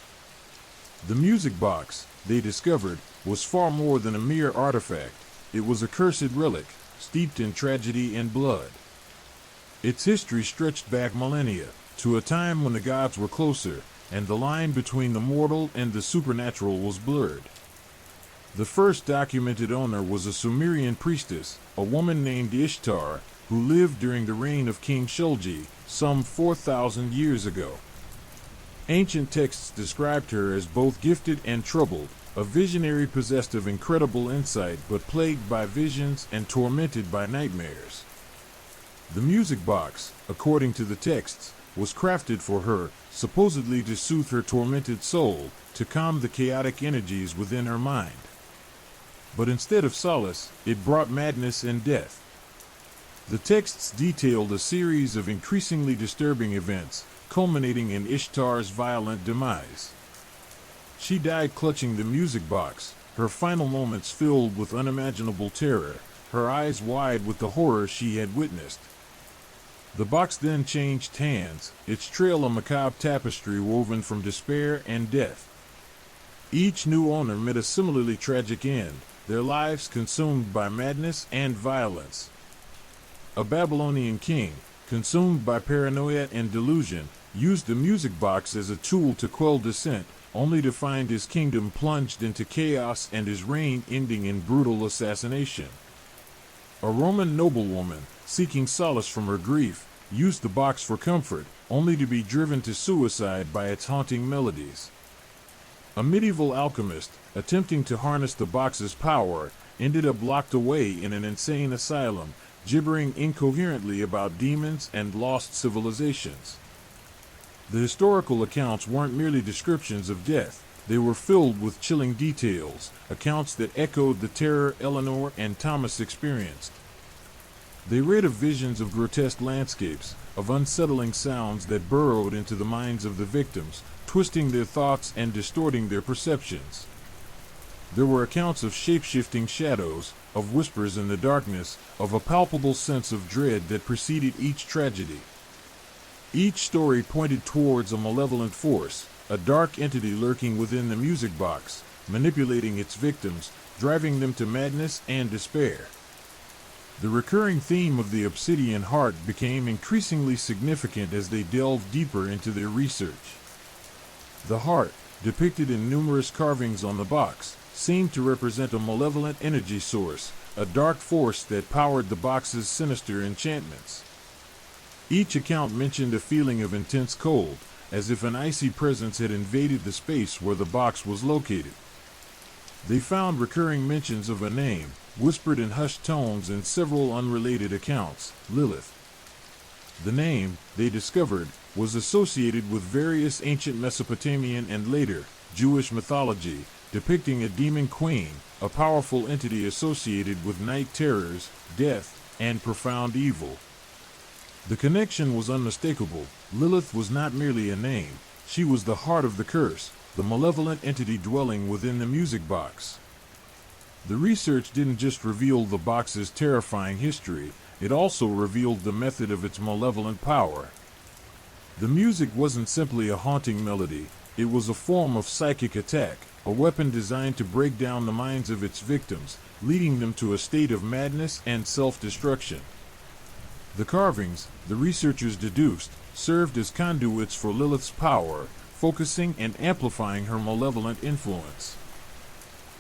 The music box, they discovered, was far more than a mere artifact. It was a cursed relic, steeped in tragedy and blood. Its history stretched back millennia, to a time when the gods were closer, and the line between the mortal and the supernatural was blurred. The first documented owner was a Sumerian priestess, a woman named Ishtar, who lived during the reign of King Shulgi, some 4,000 years ago. Ancient texts described her as both gifted and troubled, a visionary possessed of incredible insight but plagued by visions and tormented by nightmares. The music box, according to the texts, was crafted for her, supposedly to soothe her tormented soul, to calm the chaotic energies within her mind. But instead of solace, it brought madness and death. The texts detailed a series of increasingly disturbing events, culminating in Ishtar's violent demise. She died clutching the music box, her final moments filled with unimaginable terror, her eyes wide with the horror she had witnessed. The box then changed hands, its trail a macabre tapestry woven from despair and death. Each new owner met a similarly tragic end, their lives consumed by madness and violence. A Babylonian king, consumed by paranoia and delusion, used the music box as a tool to quell dissent, only to find his kingdom plunged into chaos and his reign ending in brutal assassination. A Roman noblewoman, seeking solace from her grief, used the box for comfort, only to be driven to suicide by its haunting melodies. A medieval alchemist, attempting to harness the box's power, ended up locked away in an insane asylum, gibbering incoherently about demons and lost civilizations. The historical accounts weren't merely descriptions of death, they were filled with chilling details, accounts that echoed the terror Eleanor and Thomas experienced. They read of visions of grotesque landscapes, of unsettling sounds that burrowed into the minds of the victims, twisting their thoughts and distorting their perceptions. There were accounts of shape-shifting shadows, of whispers in the darkness, of a palpable sense of dread that preceded each tragedy. Each story pointed towards a malevolent force, a dark entity lurking within the music box, manipulating its victims, driving them to madness and despair. The recurring theme of the obsidian heart became increasingly significant as they delved deeper into their research. The heart, depicted in numerous carvings on the box, seemed to represent a malevolent energy source, a dark force that powered the box's sinister enchantments. Each account mentioned a feeling of intense cold, as if an icy presence had invaded the space where the box was located. They found recurring mentions of a name, whispered in hushed tones in several unrelated accounts, Lilith. The name, they discovered, was associated with various ancient Mesopotamian and later Jewish mythology, depicting a demon queen, a powerful entity associated with night terrors, death, and profound evil. The connection was unmistakable. Lilith was not merely a name, she was the heart of the curse, the malevolent entity dwelling within the music box. The research didn't just reveal the box's terrifying history, it also revealed the method of its malevolent power. The music wasn't simply a haunting melody, it was a form of psychic attack, a weapon designed to break down the minds of its victims, leading them to a state of madness and self-destruction. The carvings, the researchers deduced, served as conduits for Lilith's power, focusing and amplifying her malevolent influence.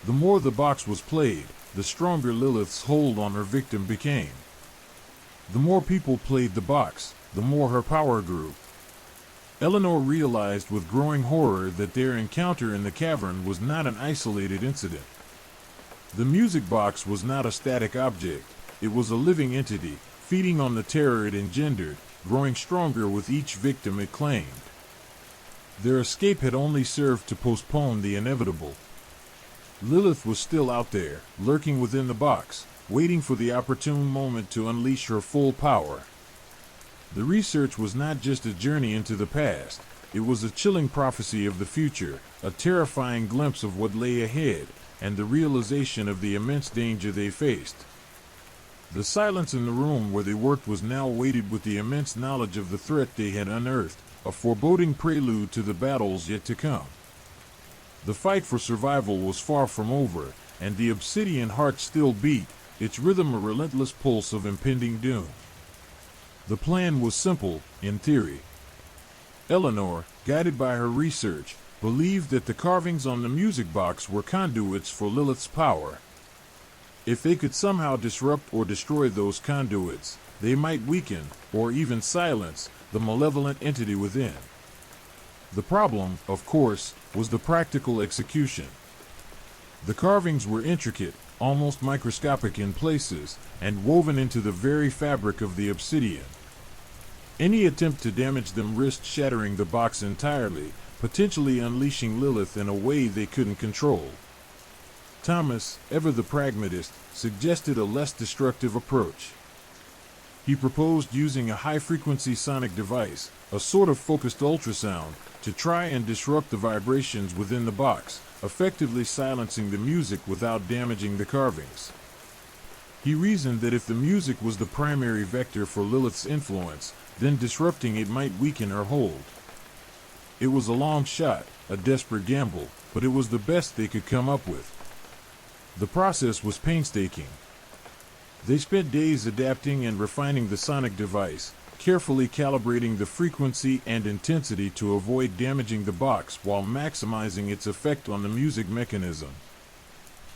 The more the box was played, the stronger Lilith's hold on her victim became. The more people played the box, the more her power grew. Eleanor realized with growing horror that their encounter in the cavern was not an isolated incident. The music box was not a static object, it was a living entity, feeding on the terror it engendered, growing stronger with each victim it claimed. Their escape had only served to postpone the inevitable. Lilith was still out there, lurking within the box, waiting for the opportune moment to unleash her full power. The research was not just a journey into the past, it was a chilling prophecy of the future, a terrifying glimpse of what lay ahead, and the realization of the immense danger they faced. The silence in the room where they worked was now weighted with the immense knowledge of the threat they had unearthed, a foreboding prelude to the battles yet to come. The fight for survival was far from over, and the obsidian heart still beat, its rhythm a relentless pulse of impending doom. The plan was simple, in theory. Eleanor, guided by her research, believed that the carvings on the music box were conduits for Lilith's power. If they could somehow disrupt or destroy those conduits, they might weaken, or even silence, the malevolent entity within. The problem, of course, was the practical execution. The carvings were intricate, almost microscopic in places, and woven into the very fabric of the obsidian. Any attempt to damage them risked shattering the box entirely, potentially unleashing Lilith in a way they couldn't control. Thomas, ever the pragmatist, suggested a less destructive approach. He proposed using a high-frequency sonic device, a sort of focused ultrasound, to try and disrupt the vibrations within the box, effectively silencing the music without damaging the carvings. He reasoned that if the music was the primary vector for Lilith's influence, then disrupting it might weaken her hold. It was a long shot, a desperate gamble, but it was the best they could come up with. The process was painstaking. They spent days adapting and refining the sonic device, carefully calibrating the frequency and intensity to avoid damaging the box while maximizing its effect on the music mechanism.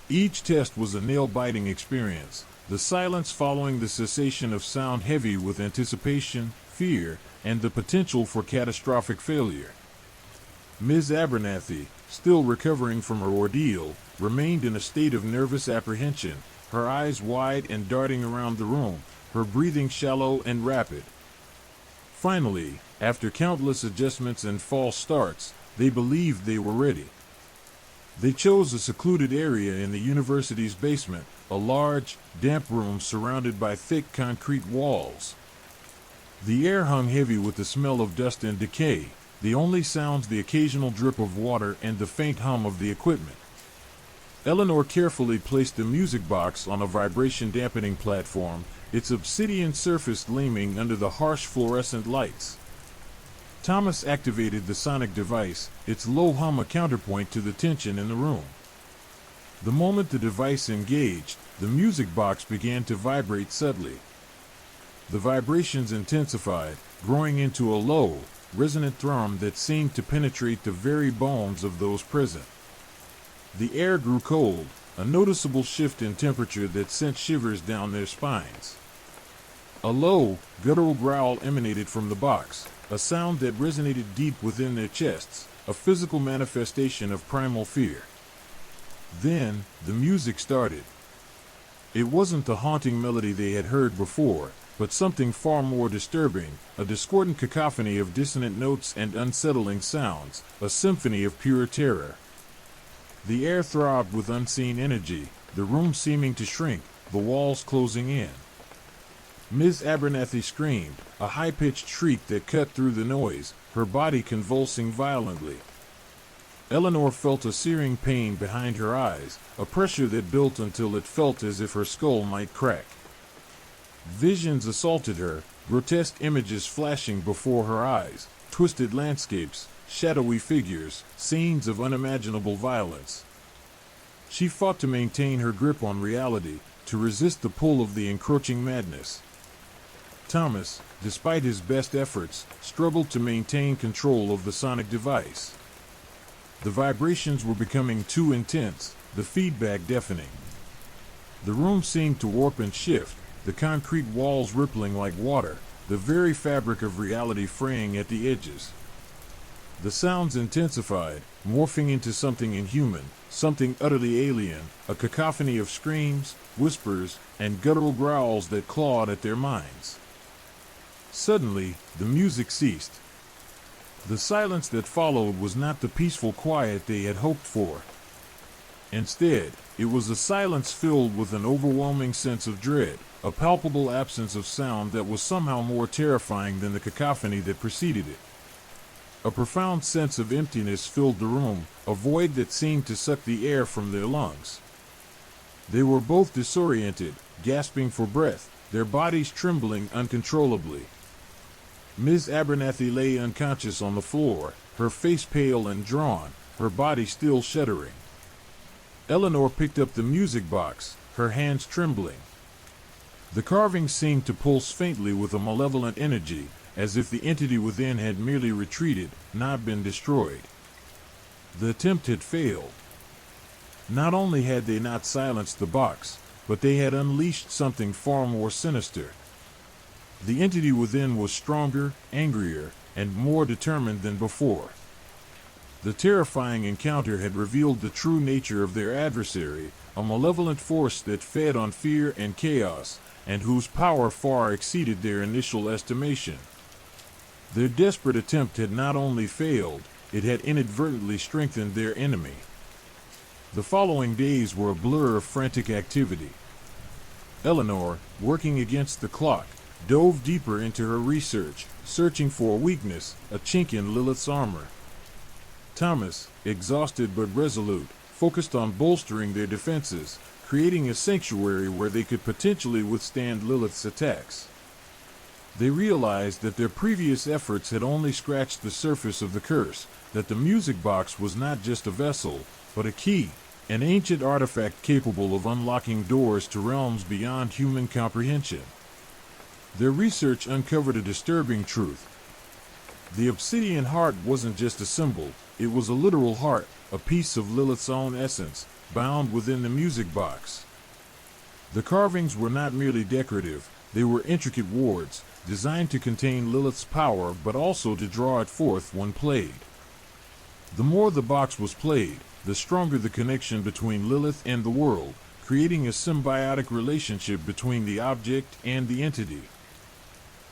Each test was a nail-biting experience, the silence following the cessation of sound heavy with anticipation, fear, and the potential for catastrophic failure. Ms. Abernathy, still recovering from her ordeal, remained in a state of nervous apprehension, her eyes wide and darting around the room, her breathing shallow and rapid. Finally, after countless adjustments and false starts, they believed they were ready. They chose a secluded area in the university's basement, a large, damp room surrounded by thick concrete walls. The air hung heavy with the smell of dust and decay, the only sounds the occasional drip of water and the faint hum of the equipment. Eleanor carefully placed the music box on a vibration-dampening platform, its obsidian surface gleaming under the harsh fluorescent lights. Thomas activated the sonic device, its low hum a counterpoint to the tension in the room. The moment the device engaged, the music box began to vibrate subtly. The vibrations intensified, growing into a low, resonant thrum that seemed to penetrate the very bones of those present. The air grew cold, a noticeable shift in temperature that sent shivers down their spines. A low, guttural growl emanated from the box, a sound that resonated deep within their chests, a physical manifestation of primal fear. Then, the music started. It wasn't the haunting melody they had heard before, but something far more disturbing, a discordant cacophony of dissonant notes and unsettling sounds, a symphony of pure terror. The air throbbed with unseen energy, the room seeming to shrink, the walls closing in. Ms. Abernathy screamed, a high-pitched shriek that cut through the noise, her body convulsing violently. Eleanor felt a searing pain behind her eyes, a pressure that built until it felt as if her skull might crack. Visions assaulted her, grotesque images flashing before her eyes, twisted landscapes, shadowy figures, scenes of unimaginable violence. She fought to maintain her grip on reality, to resist the pull of the encroaching madness. Thomas, despite his best efforts, struggled to maintain control of the sonic device. The vibrations were becoming too intense, the feedback deafening. The room seemed to warp and shift, the concrete walls rippling like water, the very fabric of reality fraying at the edges. The sounds intensified, morphing into something inhuman, something utterly alien, a cacophony of screams, whispers, and guttural growls that clawed at their minds. Suddenly, the music ceased. The silence that followed was not the peaceful quiet they had hoped for. Instead, it was a silence filled with an overwhelming sense of dread, a palpable absence of sound that was somehow more terrifying than the cacophony that preceded it. A profound sense of emptiness filled the room, a void that seemed to suck the air from their lungs. They were both disoriented, gasping for breath, their bodies trembling uncontrollably. Ms. Abernathy lay unconscious on the floor, her face pale and drawn, her body still shuddering. Eleanor picked up the music box, her hands trembling. The carving seemed to pulse faintly with a malevolent energy, as if the entity within had merely retreated, not been destroyed. The attempt had failed. Not only had they not silenced the box, but they had unleashed something far more sinister. The entity within was stronger, angrier, and more determined than before. The terrifying encounter had revealed the true nature of their adversary, a malevolent force that fed on fear and chaos, and whose power far exceeded their initial estimation. Their desperate attempt had not only failed, it had inadvertently strengthened their enemy. The following days were a blur of frantic activity. Eleanor, working against the clock, dove deeper into her research, searching for a weakness, a chink in Lilith's armor. Thomas, exhausted but resolute, focused on bolstering their defenses, creating a sanctuary where they could potentially withstand Lilith's attacks. They realized that their previous efforts had only scratched the surface of the curse, that the music box was not just a vessel, but a key, an ancient artifact capable of unlocking doors to realms beyond human comprehension. Their research uncovered a disturbing truth. The obsidian heart wasn't just a symbol, it was a literal heart, a piece of Lilith's own essence, bound within the music box. The carvings were not merely decorative, they were intricate wards, designed to contain Lilith's power but also to draw it forth when played. The more the box was played, the stronger the connection between Lilith and the world, creating a symbiotic relationship between the object and the entity.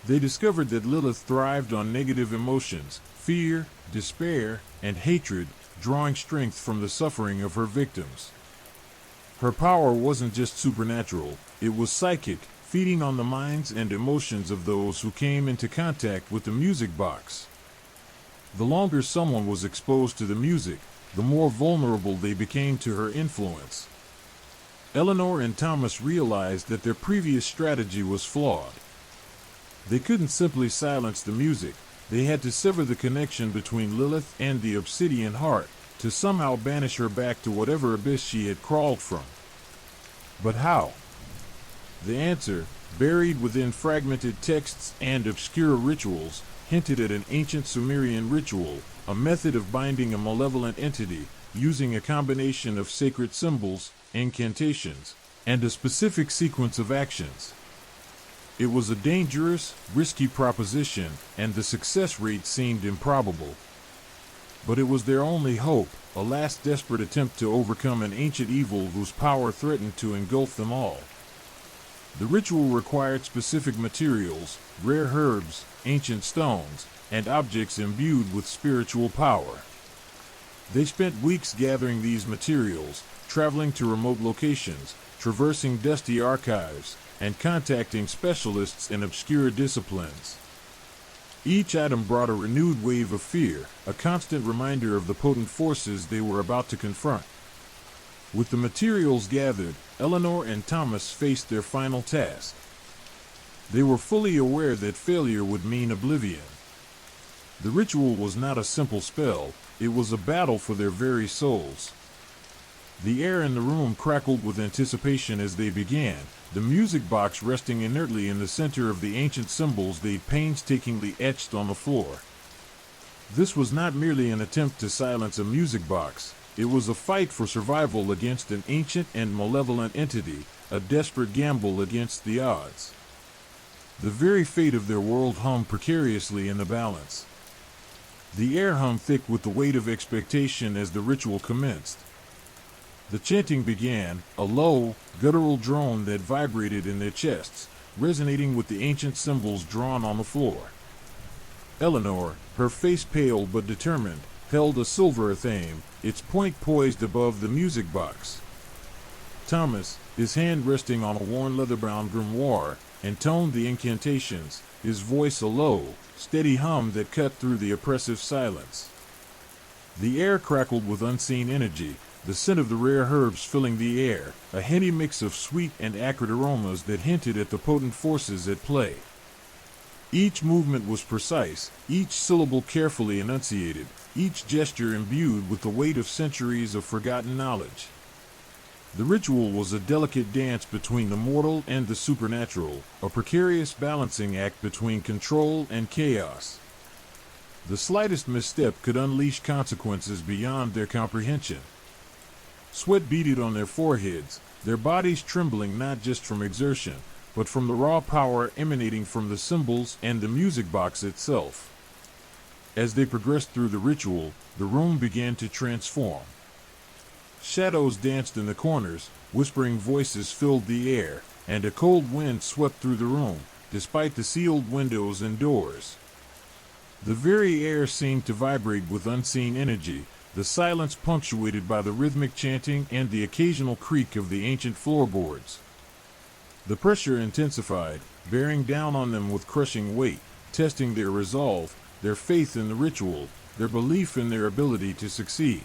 They discovered that Lilith thrived on negative emotions, fear, despair, and hatred, drawing strength from the suffering of her victims. Her power wasn't just supernatural, it was psychic, feeding on the minds and emotions of those who came into contact with the music box. The longer someone was exposed to the music, the more vulnerable they became to her influence. Eleanor and Thomas realized that their previous strategy was flawed. They couldn't simply silence the music, they had to sever the connection between Lilith and the obsidian heart, to somehow banish her back to whatever abyss she had crawled from. But how? The answer, buried within fragmented texts and obscure rituals, hinted at an ancient Sumerian ritual, a method of binding a malevolent entity using a combination of sacred symbols, incantations, and a specific sequence of actions. It was a dangerous, risky proposition, and the success rate seemed improbable. But it was their only hope, a last desperate attempt to overcome an ancient evil whose power threatened to engulf them all. The ritual required specific materials, rare herbs, ancient stones, and objects imbued with spiritual power. They spent weeks gathering these materials, traveling to remote locations, traversing dusty archives, and contacting specialists in obscure disciplines. Each item brought a renewed wave of fear, a constant reminder of the potent forces they were about to confront. With the materials gathered, Eleanor and Thomas faced their final task. They were fully aware that failure would mean oblivion. The ritual was not a simple spell, it was a battle for their very souls. The air in the room crackled with anticipation as they began, the music box resting inertly in the center of the ancient symbols they'd painstakingly etched on the floor. This was not merely an attempt to silence a music box, it was a fight for survival against an ancient and malevolent entity, a desperate gamble against the odds. The very fate of their world hung precariously in the balance. The air hummed thick with the weight of expectation as the ritual commenced. The chanting began, a low, guttural drone that vibrated in their chests, resonating with the ancient symbols drawn on the floor. Eleanor, her face pale but determined, held a silver athame, its point poised above the music box. Thomas, his hand resting on a worn leather-bound grimoire, intoned the incantations, his voice a low, steady hum that cut through the oppressive silence. The air crackled with unseen energy, the scent of the rare herbs filling the air, a heady mix of sweet and acrid aromas that hinted at the potent forces at play. Each movement was precise, each syllable carefully enunciated, each gesture imbued with the weight of centuries of forgotten knowledge. The ritual was a delicate dance between the mortal and the supernatural, a precarious balancing act between control and chaos. The slightest misstep could unleash consequences beyond their comprehension. Sweat beaded on their foreheads, their bodies trembling not just from exertion, but from the raw power emanating from the symbols and the music box itself. As they progressed through the ritual, the room began to transform. Shadows danced in the corners, whispering voices filled the air, and a cold wind swept through the room, despite the sealed windows and doors. The very air seemed to vibrate with unseen energy, the silence punctuated by the rhythmic chanting and the occasional creak of the ancient floorboards. The pressure intensified, bearing down on them with crushing weight, testing their resolve, their faith in the ritual, their belief in their ability to succeed.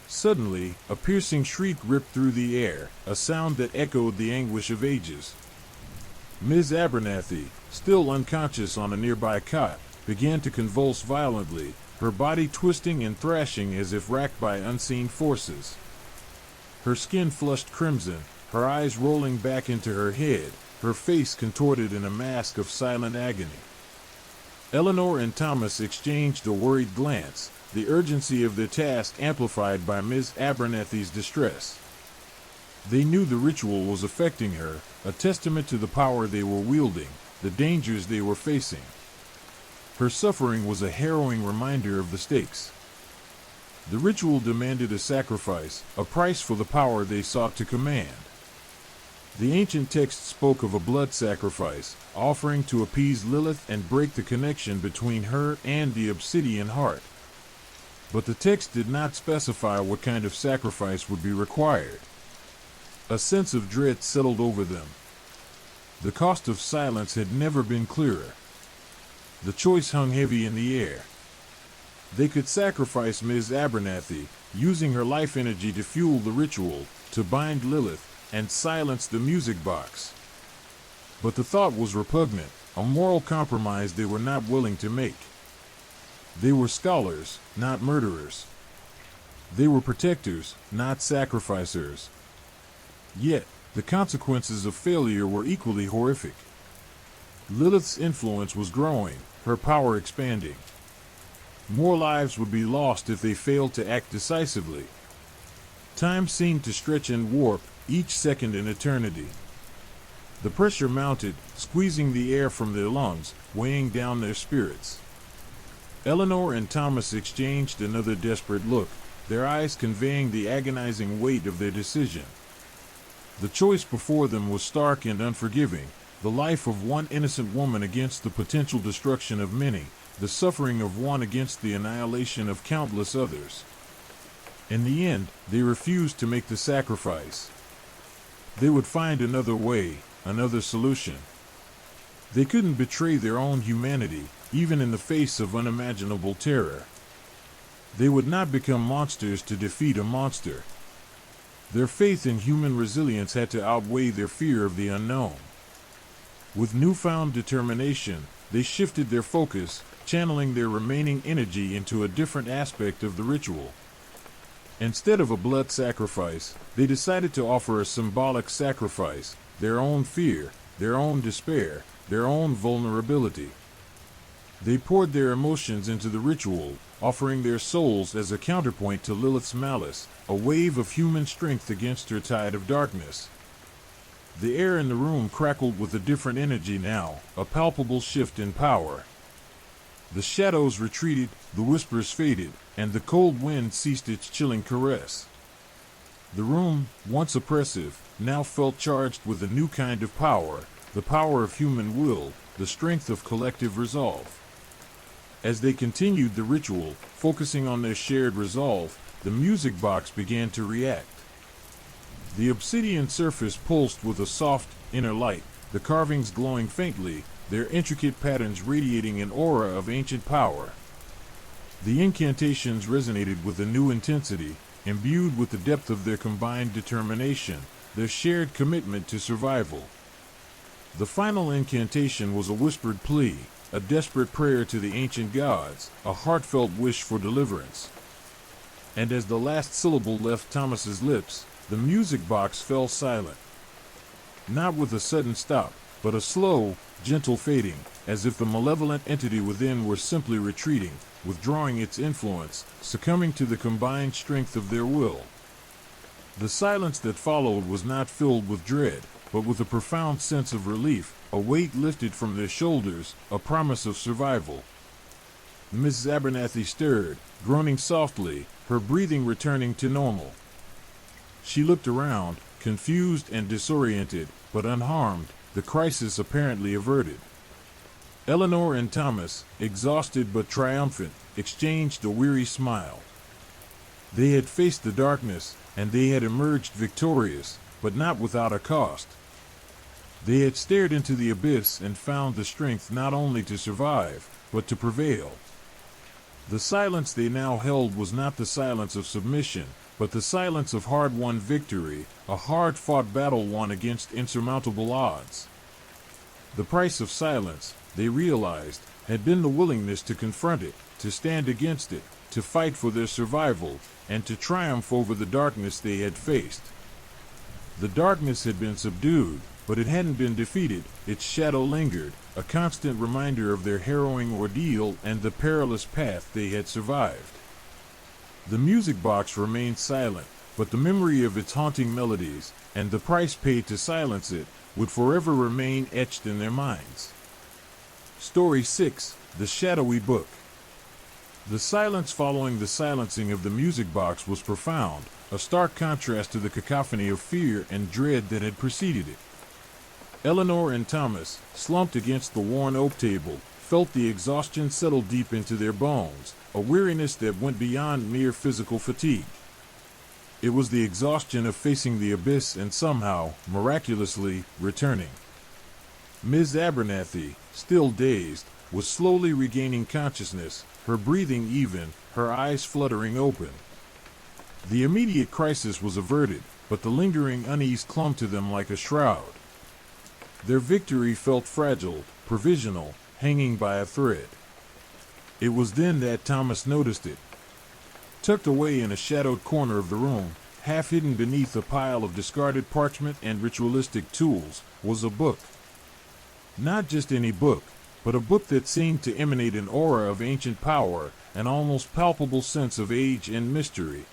Suddenly, a piercing shriek ripped through the air, a sound that echoed the anguish of ages. Ms. Abernathy, still unconscious on a nearby cot, began to convulse violently, her body twisting and thrashing as if racked by unseen forces. Her skin flushed crimson, her eyes rolling back into her head, her face contorted in a mask of silent agony. Eleanor and Thomas exchanged a worried glance, the urgency of their task amplified by Ms. Abernathy's distress. They knew the ritual was affecting her, a testament to the power they were wielding, the dangers they were facing. Her suffering was a harrowing reminder of the stakes. The ritual demanded a sacrifice, a price for the power they sought to command. The ancient text spoke of a blood sacrifice, offering to appease Lilith and break the connection between her and the obsidian heart. But the text did not specify what kind of sacrifice would be required. A sense of dread settled over them. The cost of silence had never been clearer. The choice hung heavy in the air. They could sacrifice Ms. Abernathy, using her life energy to fuel the ritual, to bind Lilith, and silence the music box. But the thought was repugnant, a moral compromise they were not willing to make. They were scholars, not murderers. They were protectors, not sacrificers. Yet, The consequences of failure were equally horrific. Lilith's influence was growing, her power expanding. More lives would be lost if they failed to act decisively. Time seemed to stretch and warp, each second an eternity. The pressure mounted, squeezing the air from their lungs, weighing down their spirits. Eleanor and Thomas exchanged another desperate look, their eyes conveying the agonizing weight of their decision. The choice before them was stark and unforgiving, the life of one innocent woman against the potential destruction of many, the suffering of one against the annihilation of countless others. In the end, they refused to make the sacrifice. They would find another way, another solution. They couldn't betray their own humanity, even in the face of unimaginable terror. They would not become monsters to defeat a monster. Their faith in human resilience had to outweigh their fear of the unknown. With newfound determination, they shifted their focus, channeling their remaining energy into a different aspect of the ritual. Instead of a blood sacrifice, they decided to offer a symbolic sacrifice, their own fear, their own despair, their own vulnerability. They poured their emotions into the ritual, offering their souls as a counterpoint to Lilith's malice, a wave of human strength against her tide of darkness. The air in the room crackled with a different energy now, a palpable shift in power. The shadows retreated, the whispers faded, and the cold wind ceased its chilling caress. The room, once oppressive, now felt charged with a new kind of power, the power of human will, the strength of collective resolve. As they continued the ritual, focusing on their shared resolve, the music box began to react. The obsidian surface pulsed with a soft, inner light, the carvings glowing faintly, their intricate patterns radiating an aura of ancient power. The incantations resonated with a new intensity, imbued with the depth of their combined determination, their shared commitment to survival. The final incantation was a whispered plea, a desperate prayer to the ancient gods, a heartfelt wish for deliverance. And as the last syllable left Thomas's lips, the music box fell silent. Not with a sudden stop, but a slow, gentle fading, as if the malevolent entity within were simply retreating, withdrawing its influence, succumbing to the combined strength of their will. The silence that followed was not filled with dread, but with a profound sense of relief, a weight lifted from their shoulders, a promise of survival. Miss Abernathy stirred, groaning softly, her breathing returning to normal. She looked around, confused and disoriented, but unharmed, the crisis apparently averted. Eleanor and Thomas, exhausted but triumphant, exchanged a weary smile. They had faced the darkness, and they had emerged victorious, but not without a cost. They had stared into the abyss and found the strength not only to survive, but to prevail. The silence they now held was not the silence of submission, but the silence of hard-won victory, a hard-fought battle won against insurmountable odds. The price of silence, they realized, had been the willingness to confront it, to stand against it, to fight for their survival, and to triumph over the darkness they had faced. The darkness had been subdued, but it hadn't been defeated. Its shadow lingered, a constant reminder of their harrowing ordeal and the perilous path they had survived. The music box remained silent, but the memory of its haunting melodies, and the price paid to silence it, would forever remain etched in their minds. Story 6: The Shadowy Book. The silence following the silencing of the music box was profound, a stark contrast to the cacophony of fear and dread that had preceded it. Eleanor and Thomas, slumped against the worn oak table, felt the exhaustion settle deep into their bones, a weariness that went beyond mere physical fatigue. It was the exhaustion of facing the abyss and somehow, miraculously, returning. Ms. Abernathy, still dazed, was slowly regaining consciousness, her breathing even, her eyes fluttering open. The immediate crisis was averted, but the lingering unease clung to them like a shroud. Their victory felt fragile, provisional, hanging by a thread. It was then that Thomas noticed it. Tucked away in a shadowed corner of the room, half hidden beneath a pile of discarded parchment and ritualistic tools, was a book. Not just any book, but a book that seemed to emanate an aura of ancient power, an almost palpable sense of age and mystery.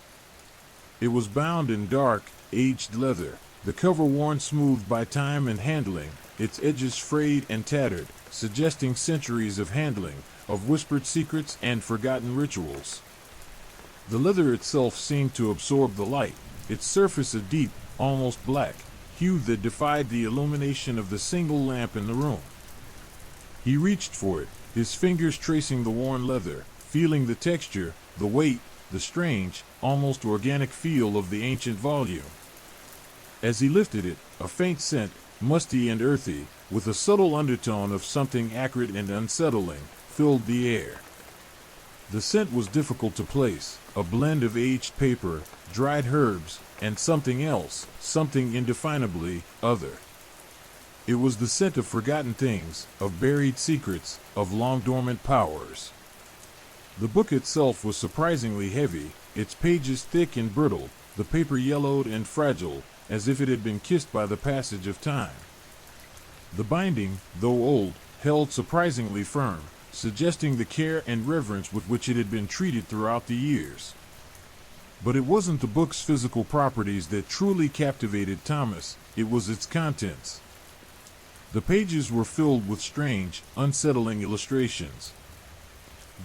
It was bound in dark, aged leather, the cover worn smooth by time and handling, its edges frayed and tattered, suggesting centuries of handling, of whispered secrets and forgotten rituals. The leather itself seemed to absorb the light, its surface a deep, almost black, hue that defied the illumination of the single lamp in the room. He reached for it, his fingers tracing the worn leather, feeling the texture, the weight, the strange, almost organic feel of the ancient volume. As he lifted it, a faint scent, musty and earthy, with a subtle undertone of something acrid and unsettling, filled the air. The scent was difficult to place, a blend of aged paper, dried herbs, and something else, something indefinably other. It was the scent of forgotten things, of buried secrets, of long-dormant powers. The book itself was surprisingly heavy, its pages thick and brittle, the paper yellowed and fragile, as if it had been kissed by the passage of time. The binding, though old, held surprisingly firm, suggesting the care and reverence with which it had been treated throughout the years. But it wasn't the book's physical properties that truly captivated Thomas, it was its contents. The pages were filled with strange, unsettling illustrations.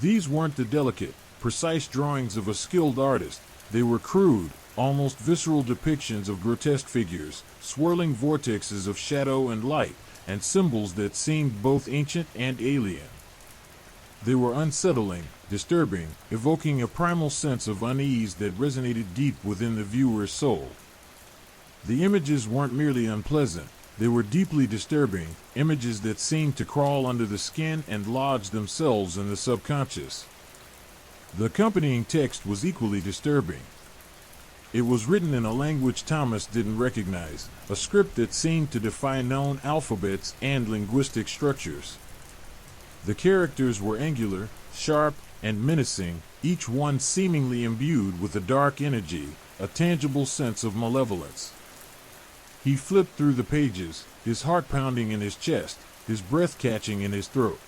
These weren't the delicate, precise drawings of a skilled artist, they were crude, almost visceral depictions of grotesque figures, swirling vortexes of shadow and light, and symbols that seemed both ancient and alien. They were unsettling, disturbing, evoking a primal sense of unease that resonated deep within the viewer's soul. The images weren't merely unpleasant, they were deeply disturbing, images that seemed to crawl under the skin and lodge themselves in the subconscious. The accompanying text was equally disturbing. It was written in a language Thomas didn't recognize, a script that seemed to defy known alphabets and linguistic structures. The characters were angular, sharp, and menacing, each one seemingly imbued with a dark energy, a tangible sense of malevolence. He flipped through the pages, his heart pounding in his chest, his breath catching in his throat.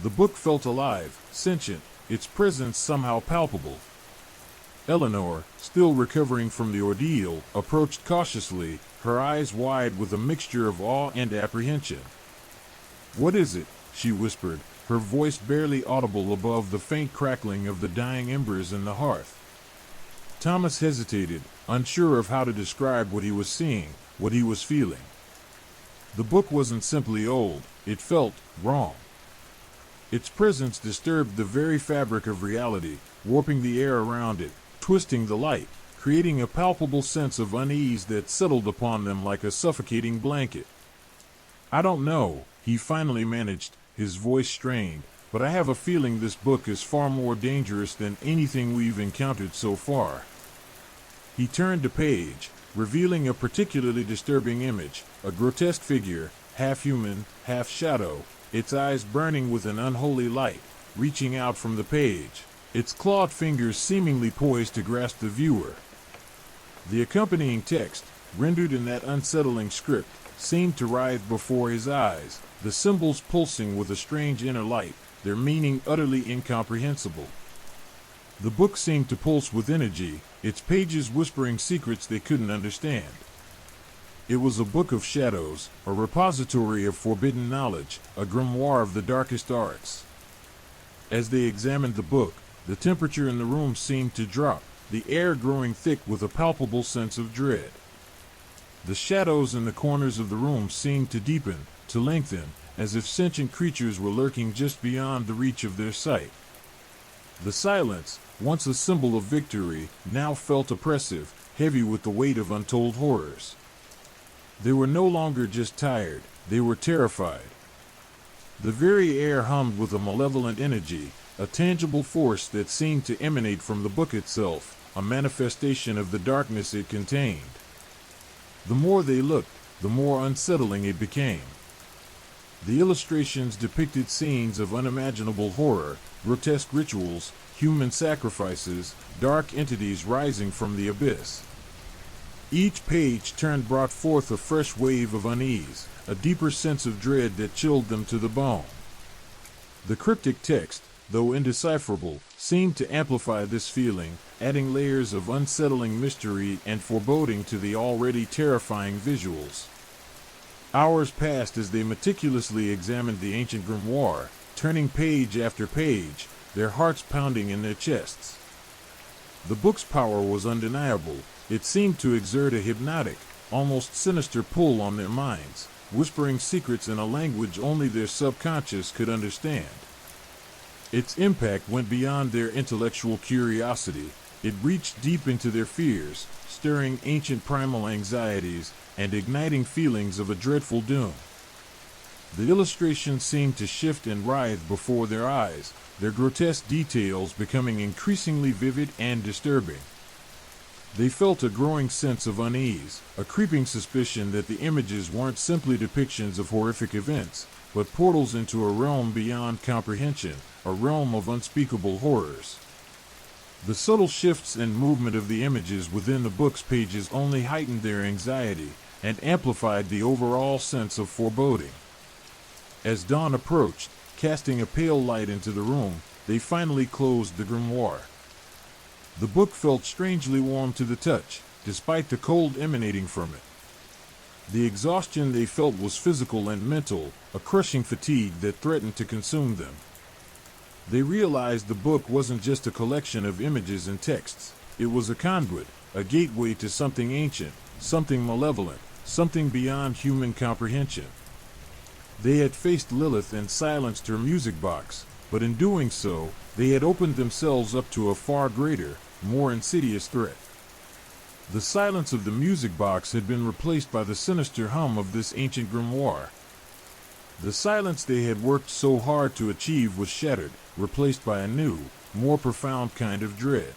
The book felt alive, sentient, its presence somehow palpable. Eleanor, still recovering from the ordeal, approached cautiously, her eyes wide with a mixture of awe and apprehension. "What is it?" she whispered, her voice barely audible above the faint crackling of the dying embers in the hearth. Thomas hesitated, unsure of how to describe what he was seeing, what he was feeling. The book wasn't simply old, it felt wrong. Its presence disturbed the very fabric of reality, warping the air around it, twisting the light, creating a palpable sense of unease that settled upon them like a suffocating blanket. "I don't know," he finally managed, his voice strained, "but I have a feeling this book is far more dangerous than anything we've encountered so far." He turned a page, revealing a particularly disturbing image, a grotesque figure, half human, half shadow, its eyes burning with an unholy light, reaching out from the page, its clawed fingers seemingly poised to grasp the viewer. The accompanying text, rendered in that unsettling script, seemed to writhe before his eyes, the symbols pulsing with a strange inner light, their meaning utterly incomprehensible. The book seemed to pulse with energy, its pages whispering secrets they couldn't understand. It was a book of shadows, a repository of forbidden knowledge, a grimoire of the darkest arts. As they examined the book, the temperature in the room seemed to drop, the air growing thick with a palpable sense of dread. The shadows in the corners of the room seemed to deepen, to lengthen, as if sentient creatures were lurking just beyond the reach of their sight. The silence, once a symbol of victory, now felt oppressive, heavy with the weight of untold horrors. They were no longer just tired, they were terrified. The very air hummed with a malevolent energy, a tangible force that seemed to emanate from the book itself, a manifestation of the darkness it contained. The more they looked, the more unsettling it became. The illustrations depicted scenes of unimaginable horror, grotesque rituals, human sacrifices, dark entities rising from the abyss. Each page turned brought forth a fresh wave of unease, a deeper sense of dread that chilled them to the bone. The cryptic text, though indecipherable, seemed to amplify this feeling, adding layers of unsettling mystery and foreboding to the already terrifying visuals. Hours passed as they meticulously examined the ancient grimoire, turning page after page, their hearts pounding in their chests. The book's power was undeniable. It seemed to exert a hypnotic, almost sinister pull on their minds, whispering secrets in a language only their subconscious could understand. Its impact went beyond their intellectual curiosity. It reached deep into their fears, stirring ancient primal anxieties and igniting feelings of a dreadful doom. The illustrations seemed to shift and writhe before their eyes, their grotesque details becoming increasingly vivid and disturbing. They felt a growing sense of unease, a creeping suspicion that the images weren't simply depictions of horrific events, but portals into a realm beyond comprehension, a realm of unspeakable horrors. The subtle shifts and movement of the images within the book's pages only heightened their anxiety and amplified the overall sense of foreboding. As dawn approached, casting a pale light into the room, they finally closed the grimoire. The book felt strangely warm to the touch, despite the cold emanating from it. The exhaustion they felt was physical and mental, a crushing fatigue that threatened to consume them. They realized the book wasn't just a collection of images and texts. It was a conduit, a gateway to something ancient, something malevolent, something beyond human comprehension. They had faced Lilith and silenced her music box, but in doing so, they had opened themselves up to a far greater, more insidious threat. The silence of the music box had been replaced by the sinister hum of this ancient grimoire. The silence they had worked so hard to achieve was shattered, replaced by a new, more profound kind of dread.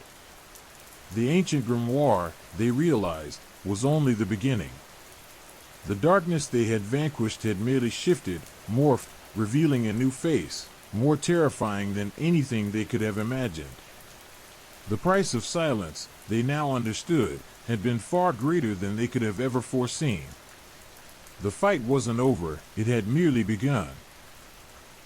The ancient grimoire, they realized, was only the beginning. The darkness they had vanquished had merely shifted, morphed, revealing a new face, more terrifying than anything they could have imagined. The price of silence, they now understood, had been far greater than they could have ever foreseen. The fight wasn't over, it had merely begun.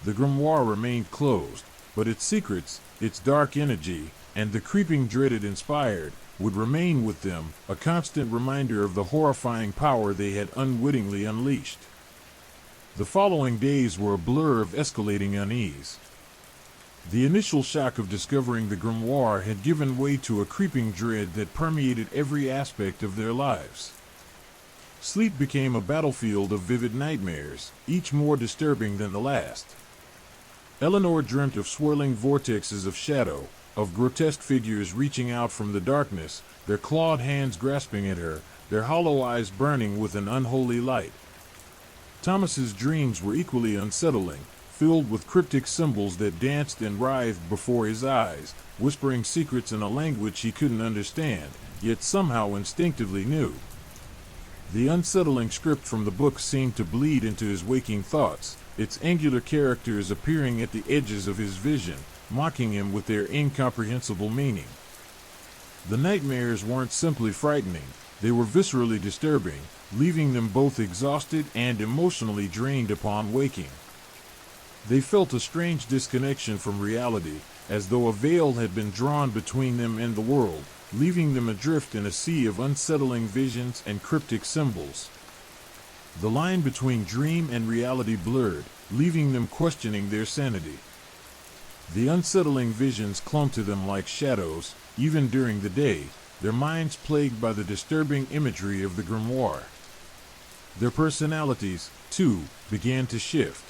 The grimoire remained closed, but its secrets, its dark energy, and the creeping dread it inspired, would remain with them, a constant reminder of the horrifying power they had unwittingly unleashed. The following days were a blur of escalating unease. The initial shock of discovering the grimoire had given way to a creeping dread that permeated every aspect of their lives. Sleep became a battlefield of vivid nightmares, each more disturbing than the last. Eleanor dreamt of swirling vortexes of shadow, of grotesque figures reaching out from the darkness, their clawed hands grasping at her, their hollow eyes burning with an unholy light. Thomas's dreams were equally unsettling, filled with cryptic symbols that danced and writhed before his eyes, whispering secrets in a language he couldn't understand, yet somehow instinctively knew. The unsettling script from the book seemed to bleed into his waking thoughts, its angular characters appearing at the edges of his vision, mocking him with their incomprehensible meaning. The nightmares weren't simply frightening, they were viscerally disturbing, leaving them both exhausted and emotionally drained upon waking. They felt a strange disconnection from reality, as though a veil had been drawn between them and the world, leaving them adrift in a sea of unsettling visions and cryptic symbols. The line between dream and reality blurred, leaving them questioning their sanity. The unsettling visions clung to them like shadows, even during the day, their minds plagued by the disturbing imagery of the grimoire. Their personalities, too, began to shift.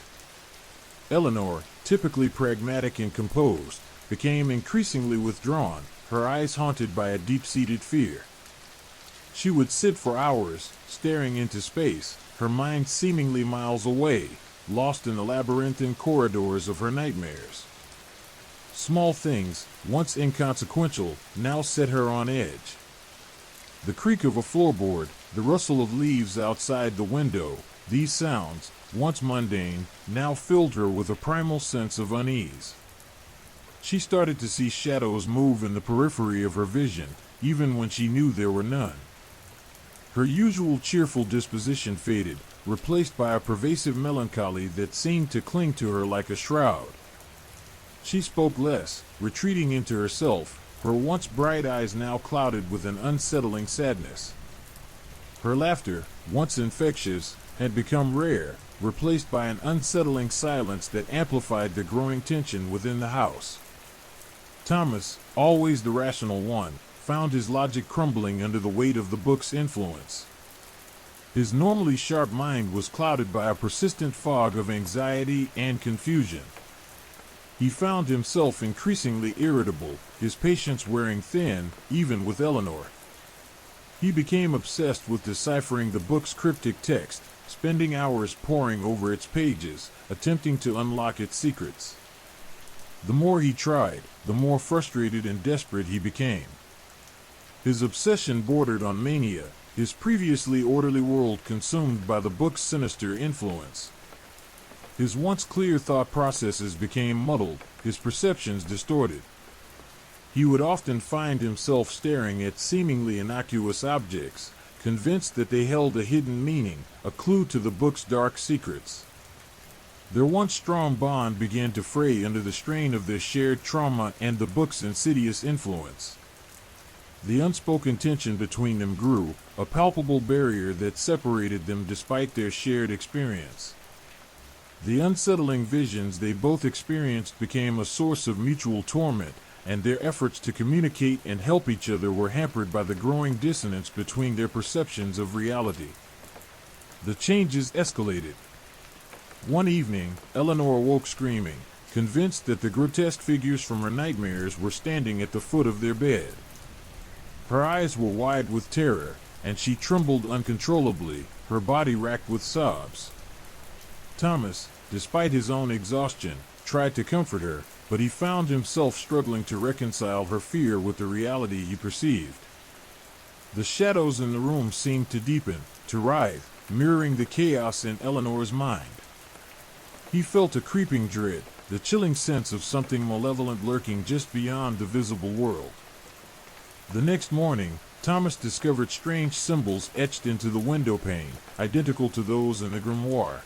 Eleanor, typically pragmatic and composed, became increasingly withdrawn, her eyes haunted by a deep-seated fear. She would sit for hours, staring into space, her mind seemingly miles away, lost in the labyrinthine corridors of her nightmares. Small things, once inconsequential, now set her on edge. The creak of a floorboard, the rustle of leaves outside the window, these sounds, once mundane, now filled her with a primal sense of unease. She started to see shadows move in the periphery of her vision, even when she knew there were none. Her usual cheerful disposition faded, replaced by a pervasive melancholy that seemed to cling to her like a shroud. She spoke less, retreating into herself, her once bright eyes now clouded with an unsettling sadness. Her laughter, once infectious, had become rare, replaced by an unsettling silence that amplified the growing tension within the house. Thomas, always the rational one, found his logic crumbling under the weight of the book's influence. His normally sharp mind was clouded by a persistent fog of anxiety and confusion. He found himself increasingly irritable, his patience wearing thin, even with Eleanor. He became obsessed with deciphering the book's cryptic text, spending hours poring over its pages, attempting to unlock its secrets. The more he tried, the more frustrated and desperate he became. His obsession bordered on mania, his previously orderly world consumed by the book's sinister influence. His once clear thought processes became muddled, his perceptions distorted. He would often find himself staring at seemingly innocuous objects, convinced that they held a hidden meaning, a clue to the book's dark secrets. Their once strong bond began to fray under the strain of their shared trauma and the book's insidious influence. The unspoken tension between them grew, a palpable barrier that separated them despite their shared experience. The unsettling visions they both experienced became a source of mutual torment, and their efforts to communicate and help each other were hampered by the growing dissonance between their perceptions of reality. The changes escalated. One evening, Eleanor awoke screaming, convinced that the grotesque figures from her nightmares were standing at the foot of their bed. Her eyes were wide with terror, and she trembled uncontrollably, her body racked with sobs. Thomas, despite his own exhaustion, tried to comfort her, but he found himself struggling to reconcile her fear with the reality he perceived. The shadows in the room seemed to deepen, to writhe, mirroring the chaos in Eleanor's mind. He felt a creeping dread, the chilling sense of something malevolent lurking just beyond the visible world. The next morning, Thomas discovered strange symbols etched into the window pane, identical to those in the grimoire.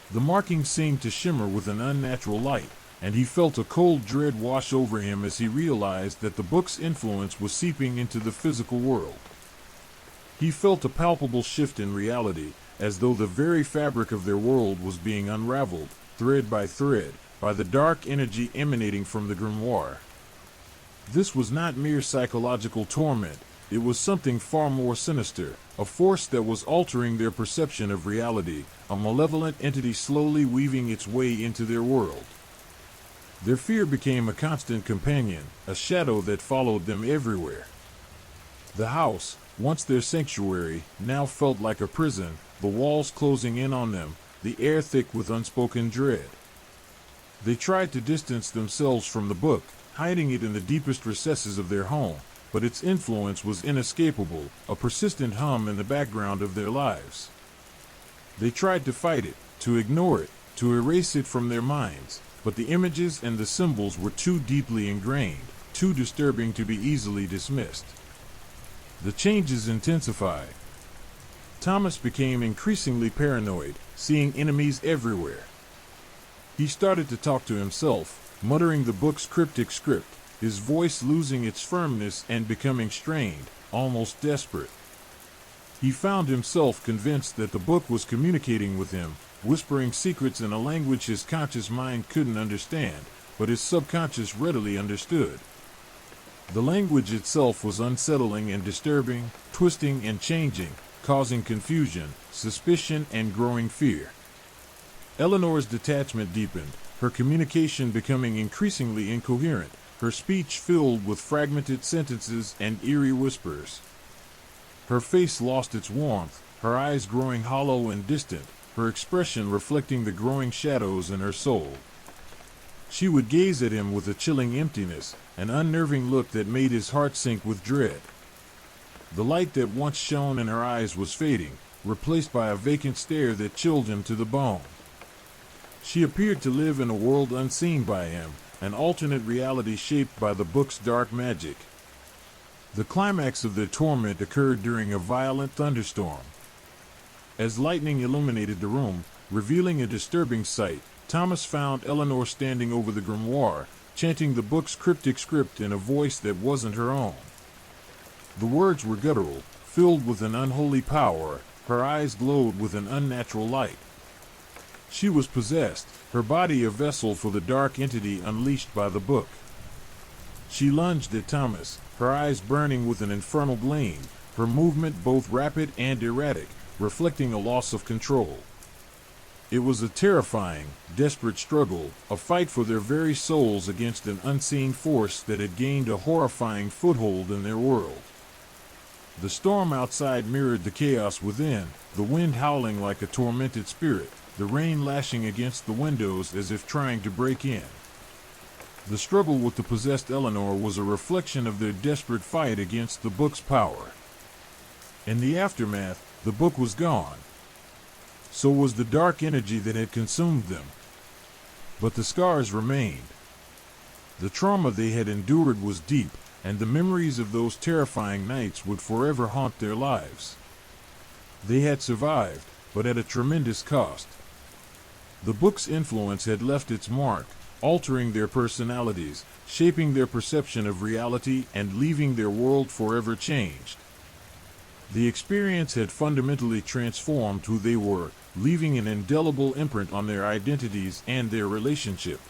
The markings seemed to shimmer with an unnatural light, and he felt a cold dread wash over him as he realized that the book's influence was seeping into the physical world. He felt a palpable shift in reality, as though the very fabric of their world was being unraveled, thread by thread, by the dark energy emanating from the grimoire. This was not mere psychological torment, it was something far more sinister, a force that was altering their perception of reality, a malevolent entity slowly weaving its way into their world. Their fear became a constant companion, a shadow that followed them everywhere. The house, once their sanctuary, now felt like a prison, the walls closing in on them, the air thick with unspoken dread. They tried to distance themselves from the book, hiding it in the deepest recesses of their home, but its influence was inescapable, a persistent hum in the background of their lives. They tried to fight it, to ignore it, to erase it from their minds, but the images and the symbols were too deeply ingrained, too disturbing to be easily dismissed. The changes intensified. Thomas became increasingly paranoid, seeing enemies everywhere. He started to talk to himself, muttering the book's cryptic script, his voice losing its firmness and becoming strained, almost desperate. He found himself convinced that the book was communicating with him, whispering secrets in a language his conscious mind couldn't understand, but his subconscious readily understood. The language itself was unsettling and disturbing, twisting and changing, causing confusion, suspicion, and growing fear. Eleanor's detachment deepened, her communication becoming increasingly incoherent, her speech filled with fragmented sentences and eerie whispers. Her face lost its warmth, her eyes growing hollow and distant, her expression reflecting the growing shadows in her soul. She would gaze at him with a chilling emptiness, an unnerving look that made his heart sink with dread. The light that once shone in her eyes was fading, replaced by a vacant stare that chilled him to the bone. She appeared to live in a world unseen by him, an alternate reality shaped by the book's dark magic. The climax of their torment occurred during a violent thunderstorm. As lightning illuminated the room, revealing a disturbing sight, Thomas found Eleanor standing over the grimoire, chanting the book's cryptic script in a voice that wasn't her own. The words were guttural, filled with an unholy power. Her eyes glowed with an unnatural light. She was possessed, her body a vessel for the dark entity unleashed by the book. She lunged at Thomas, her eyes burning with an infernal gleam, her movement both rapid and erratic, reflecting a loss of control. It was a terrifying, desperate struggle, a fight for their very souls against an unseen force that had gained a horrifying foothold in their world. The storm outside mirrored the chaos within, the wind howling like a tormented spirit, the rain lashing against the windows as if trying to break in. The struggle with the possessed Eleanor was a reflection of their desperate fight against the book's power. In the aftermath, the book was gone. So was the dark energy that had consumed them. But the scars remained. The trauma they had endured was deep, and the memories of those terrifying nights would forever haunt their lives. They had survived, but at a tremendous cost. The book's influence had left its mark, altering their personalities, shaping their perception of reality, and leaving their world forever changed. The experience had fundamentally transformed who they were, leaving an indelible imprint on their identities and their relationship.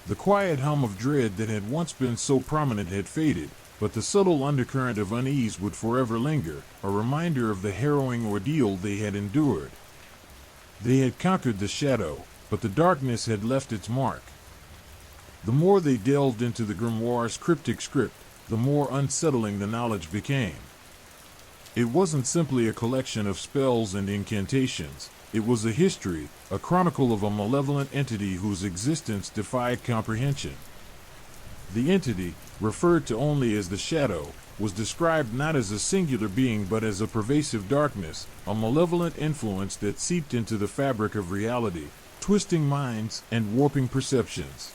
The quiet hum of dread that had once been so prominent had faded, but the subtle undercurrent of unease would forever linger, a reminder of the harrowing ordeal they had endured. They had conquered the shadow, but the darkness had left its mark. The more they delved into the grimoire's cryptic script, the more unsettling the knowledge became. It wasn't simply a collection of spells and incantations. It was a history, a chronicle of a malevolent entity whose existence defied comprehension. The entity, referred to only as the Shadow, was described not as a singular being but as a pervasive darkness, a malevolent influence that seeped into the fabric of reality, twisting minds and warping perceptions.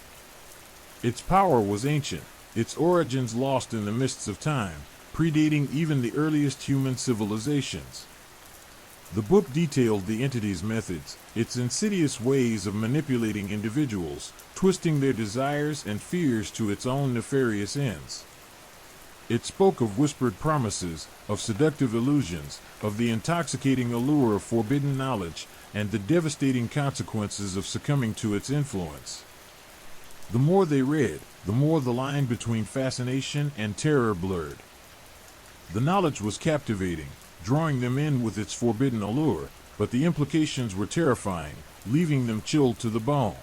Its power was ancient, its origins lost in the mists of time, predating even the earliest human civilizations. The book detailed the entity's methods, its insidious ways of manipulating individuals, twisting their desires and fears to its own nefarious ends. It spoke of whispered promises, of seductive illusions, of the intoxicating allure of forbidden knowledge, and the devastating consequences of succumbing to its influence. The more they read, the more the line between fascination and terror blurred. The knowledge was captivating, drawing them in with its forbidden allure, but the implications were terrifying, leaving them chilled to the bone.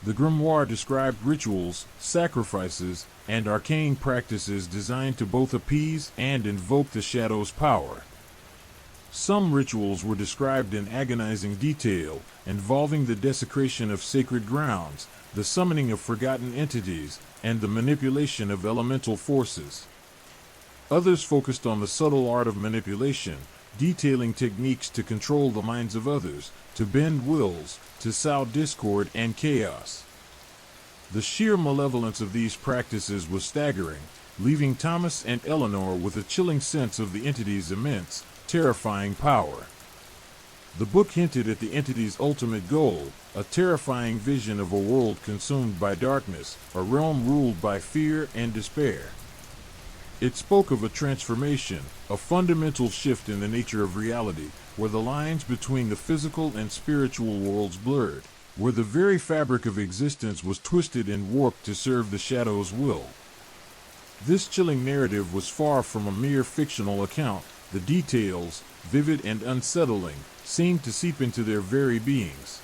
The grimoire described rituals, sacrifices, and arcane practices designed to both appease and invoke the shadow's power. Some rituals were described in agonizing detail, involving the desecration of sacred grounds, the summoning of forgotten entities, and the manipulation of elemental forces. Others focused on the subtle art of manipulation, detailing techniques to control the minds of others, to bend wills, to sow discord and chaos. The sheer malevolence of these practices was staggering, leaving Thomas and Eleanor with a chilling sense of the entity's immense, terrifying power. The book hinted at the entity's ultimate goal, a terrifying vision of a world consumed by darkness, a realm ruled by fear and despair. It spoke of a transformation, a fundamental shift in the nature of reality, where the lines between the physical and spiritual worlds blurred, where the very fabric of existence was twisted and warped to serve the shadow's will. This chilling narrative was far from a mere fictional account. The details, vivid and unsettling, seemed to seep into their very beings.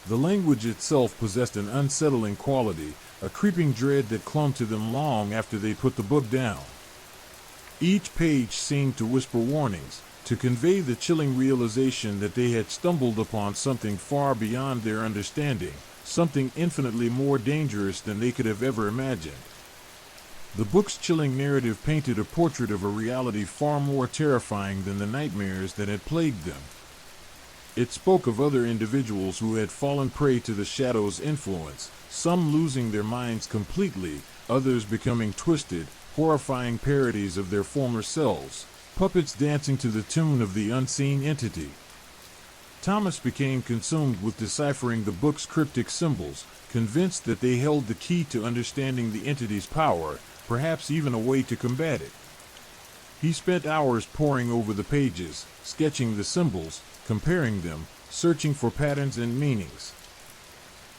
The language itself possessed an unsettling quality, a creeping dread that clung to them long after they put the book down. Each page seemed to whisper warnings, to convey the chilling realization that they had stumbled upon something far beyond their understanding, something infinitely more dangerous than they could have ever imagined. The book's chilling narrative painted a portrait of a reality far more terrifying than the nightmares that had plagued them. It spoke of other individuals who had fallen prey to the shadow's influence, some losing their minds completely, others becoming twisted, horrifying parodies of their former selves, puppets dancing to the tune of the unseen entity. Thomas became consumed with deciphering the book's cryptic symbols, convinced that they held the key to understanding the entity's power, perhaps even a way to combat it. He spent hours poring over the pages, sketching the symbols, comparing them, searching for patterns and meanings.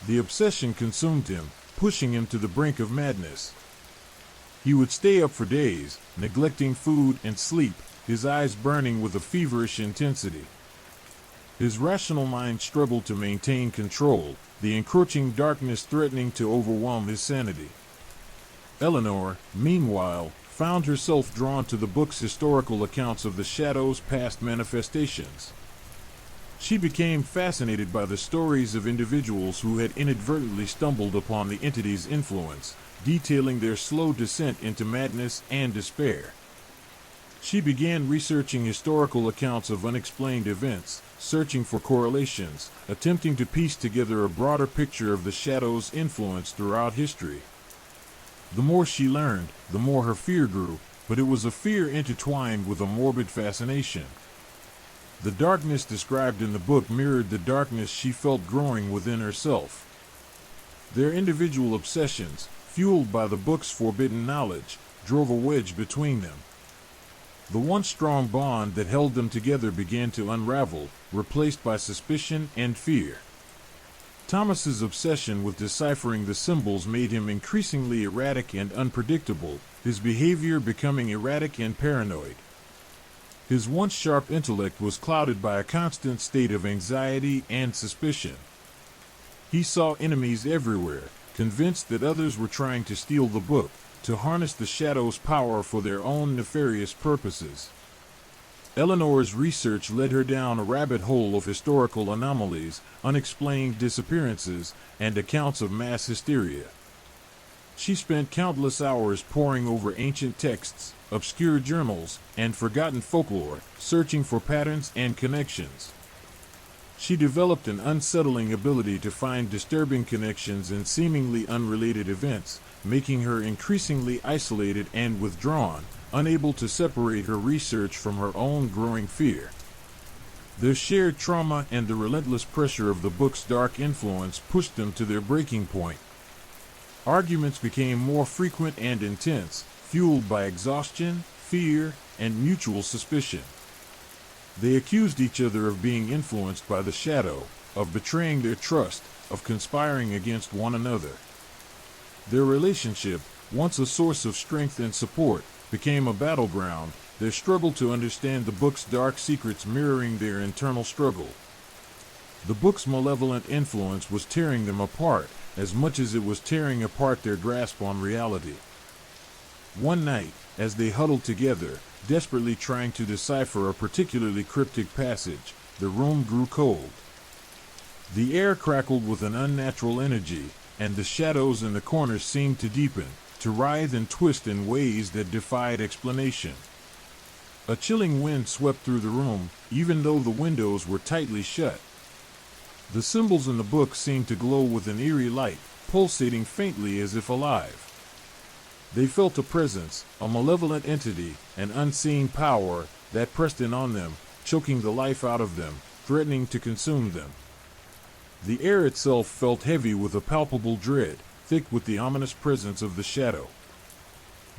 The obsession consumed him, pushing him to the brink of madness. He would stay up for days, neglecting food and sleep, his eyes burning with a feverish intensity. His rational mind struggled to maintain control, the encroaching darkness threatening to overwhelm his sanity. Eleanor, meanwhile, found herself drawn to the book's historical accounts of the shadow's past manifestations. She became fascinated by the stories of individuals who had inadvertently stumbled upon the entity's influence, detailing their slow descent into madness and despair. She began researching historical accounts of unexplained events, searching for correlations, attempting to piece together a broader picture of the shadow's influence throughout history. The more she learned, the more her fear grew, but it was a fear intertwined with a morbid fascination. The darkness described in the book mirrored the darkness she felt growing within herself. Their individual obsessions, fueled by the book's forbidden knowledge, drove a wedge between them. The once strong bond that held them together began to unravel, replaced by suspicion and fear. Thomas's obsession with deciphering the symbols made him increasingly erratic and unpredictable, his behavior becoming erratic and paranoid. His once sharp intellect was clouded by a constant state of anxiety and suspicion. He saw enemies everywhere, convinced that others were trying to steal the book, to harness the shadow's power for their own nefarious purposes. Eleanor's research led her down a rabbit hole of historical anomalies, unexplained disappearances, and accounts of mass hysteria. She spent countless hours poring over ancient texts, obscure journals, and forgotten folklore, searching for patterns and connections. She developed an unsettling ability to find disturbing connections in seemingly unrelated events, making her increasingly isolated and withdrawn, unable to separate her research from her own growing fear. Their shared trauma and the relentless pressure of the book's dark influence pushed them to their breaking point. Arguments became more frequent and intense, fueled by exhaustion, fear, and mutual suspicion. They accused each other of being influenced by the shadow, of betraying their trust, of conspiring against one another. Their relationship, once a source of strength and support, became a battleground, their struggle to understand the book's dark secrets mirroring their internal struggle. The book's malevolent influence was tearing them apart, as much as it was tearing apart their grasp on reality. One night, as they huddled together, desperately trying to decipher a particularly cryptic passage, the room grew cold. The air crackled with an unnatural energy, and the shadows in the corners seemed to deepen, to writhe and twist in ways that defied explanation. A chilling wind swept through the room, even though the windows were tightly shut. The symbols in the book seemed to glow with an eerie light, pulsating faintly as if alive. They felt a presence, a malevolent entity, an unseen power that pressed in on them, choking the life out of them, threatening to consume them. The air itself felt heavy with a palpable dread, thick with the ominous presence of the shadow.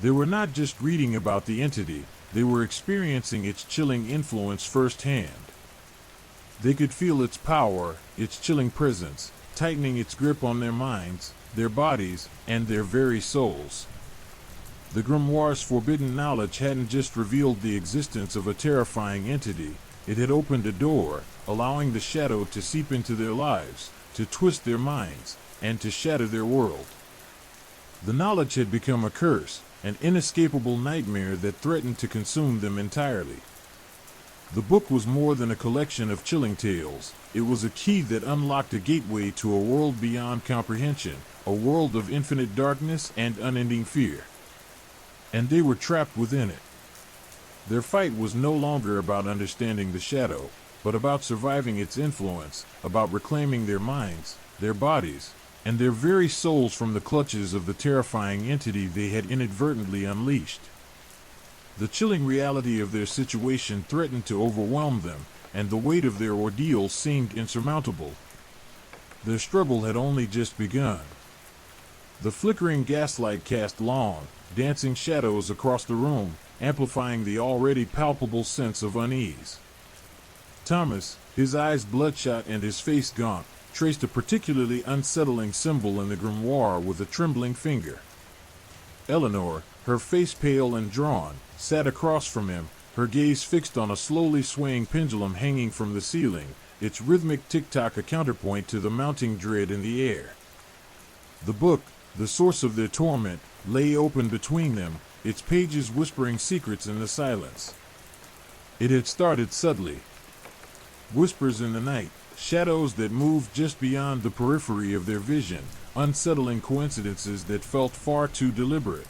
They were not just reading about the entity, they were experiencing its chilling influence firsthand. They could feel its power, its chilling presence, tightening its grip on their minds, their bodies, and their very souls. The grimoire's forbidden knowledge hadn't just revealed the existence of a terrifying entity, it had opened a door, allowing the shadow to seep into their lives, to twist their minds, and to shatter their world. The knowledge had become a curse, an inescapable nightmare that threatened to consume them entirely. The book was more than a collection of chilling tales, it was a key that unlocked a gateway to a world beyond comprehension, a world of infinite darkness and unending fear. and they were trapped within it. Their fight was no longer about understanding the shadow, but about surviving its influence, about reclaiming their minds, their bodies, and their very souls from the clutches of the terrifying entity they had inadvertently unleashed. The chilling reality of their situation threatened to overwhelm them, and the weight of their ordeal seemed insurmountable. Their struggle had only just begun. The flickering gaslight cast long, dancing shadows across the room, amplifying the already palpable sense of unease. Thomas, his eyes bloodshot and his face gaunt, traced a particularly unsettling symbol in the grimoire with a trembling finger. Eleanor, her face pale and drawn, sat across from him, her gaze fixed on a slowly swaying pendulum hanging from the ceiling, its rhythmic tick-tock a counterpoint to the mounting dread in the air. The book, the source of their torment, lay open between them, its pages whispering secrets in the silence. It had started subtly. Whispers in the night, shadows that moved just beyond the periphery of their vision, unsettling coincidences that felt far too deliberate.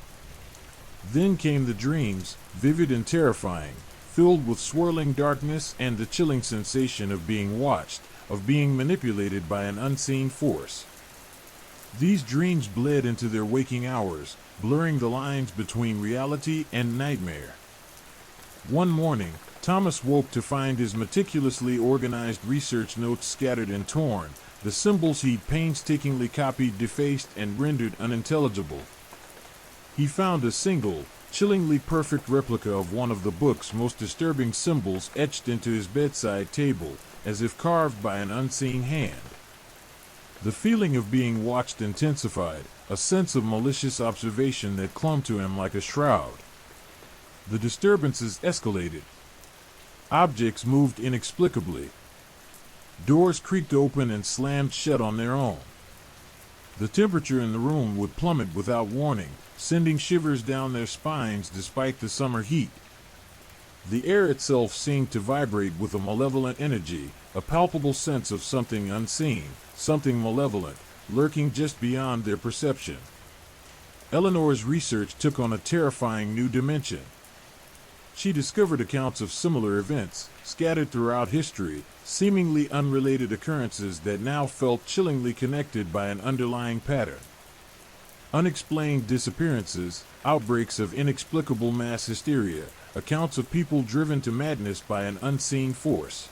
Then came the dreams, vivid and terrifying, filled with swirling darkness and the chilling sensation of being watched, of being manipulated by an unseen force. These dreams bled into their waking hours, blurring the lines between reality and nightmare. One morning, Thomas woke to find his meticulously organized research notes scattered and torn, the symbols he'd painstakingly copied defaced and rendered unintelligible. He found a single, chillingly perfect replica of one of the book's most disturbing symbols etched into his bedside table, as if carved by an unseen hand. The feeling of being watched intensified, a sense of malicious observation that clung to him like a shroud. The disturbances escalated. Objects moved inexplicably. Doors creaked open and slammed shut on their own. The temperature in the room would plummet without warning, sending shivers down their spines despite the summer heat. The air itself seemed to vibrate with a malevolent energy, a palpable sense of something unseen, something malevolent, lurking just beyond their perception. Eleanor's research took on a terrifying new dimension. She discovered accounts of similar events, scattered throughout history, seemingly unrelated occurrences that now felt chillingly connected by an underlying pattern. Unexplained disappearances, outbreaks of inexplicable mass hysteria, accounts of people driven to madness by an unseen force.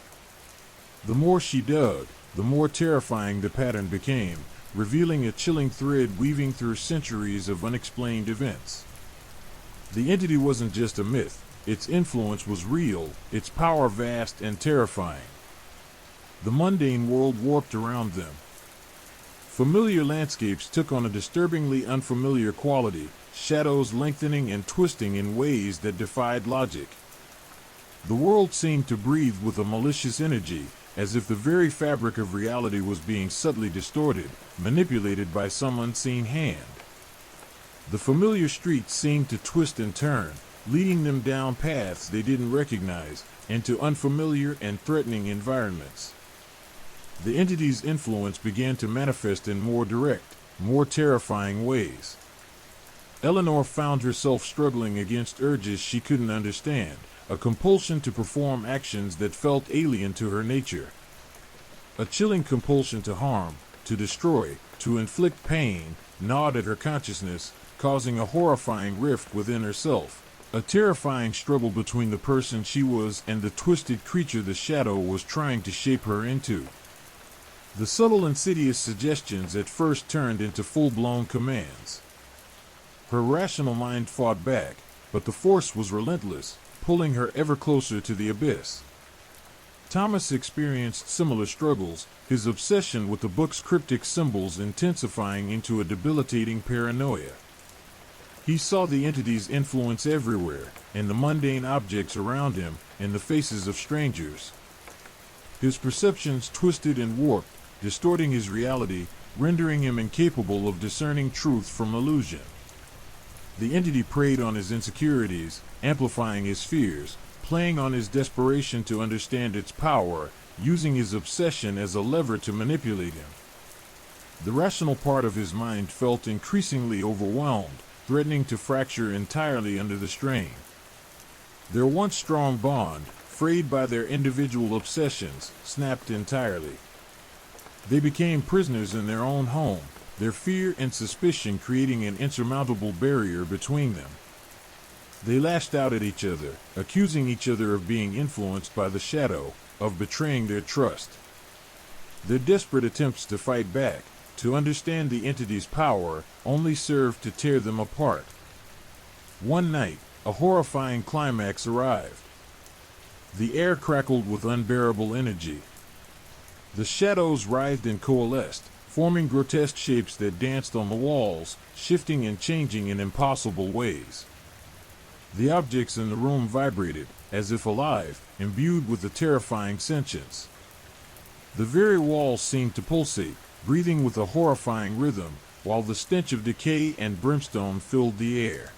The more she dug, the more terrifying the pattern became, revealing a chilling thread weaving through centuries of unexplained events. The entity wasn't just a myth, its influence was real, its power vast and terrifying. The mundane world warped around them. Familiar landscapes took on a disturbingly unfamiliar quality, shadows lengthening and twisting in ways that defied logic. The world seemed to breathe with a malicious energy, as if the very fabric of reality was being subtly distorted, manipulated by some unseen hand. The familiar streets seemed to twist and turn, leading them down paths they didn't recognize, into unfamiliar and threatening environments. The entity's influence began to manifest in more direct, more terrifying ways. Eleanor found herself struggling against urges she couldn't understand, a compulsion to perform actions that felt alien to her nature. A chilling compulsion to harm, to destroy, to inflict pain, gnawed at her consciousness, causing a horrifying rift within herself, a terrifying struggle between the person she was and the twisted creature the shadow was trying to shape her into. The subtle insidious suggestions at first turned into full-blown commands. Her rational mind fought back, but the force was relentless, pulling her ever closer to the abyss. Thomas experienced similar struggles, his obsession with the book's cryptic symbols intensifying into a debilitating paranoia. He saw the entity's influence everywhere, in the mundane objects around him, in the faces of strangers. His perceptions twisted and warped, distorting his reality, rendering him incapable of discerning truth from illusion. The entity preyed on his insecurities, amplifying his fears, playing on his desperation to understand its power, using his obsession as a lever to manipulate him. The rational part of his mind felt increasingly overwhelmed, threatening to fracture entirely under the strain. Their once strong bond, frayed by their individual obsessions, snapped entirely. They became prisoners in their own home, their fear and suspicion creating an insurmountable barrier between them. They lashed out at each other, accusing each other of being influenced by the shadow, of betraying their trust. Their desperate attempts to fight back, to understand the entity's power, only served to tear them apart. One night, a horrifying climax arrived. The air crackled with unbearable energy. The shadows writhed and coalesced, forming grotesque shapes that danced on the walls, shifting and changing in impossible ways. The objects in the room vibrated, as if alive, imbued with a terrifying sentience. The very walls seemed to pulsate, breathing with a horrifying rhythm, while the stench of decay and brimstone filled the air.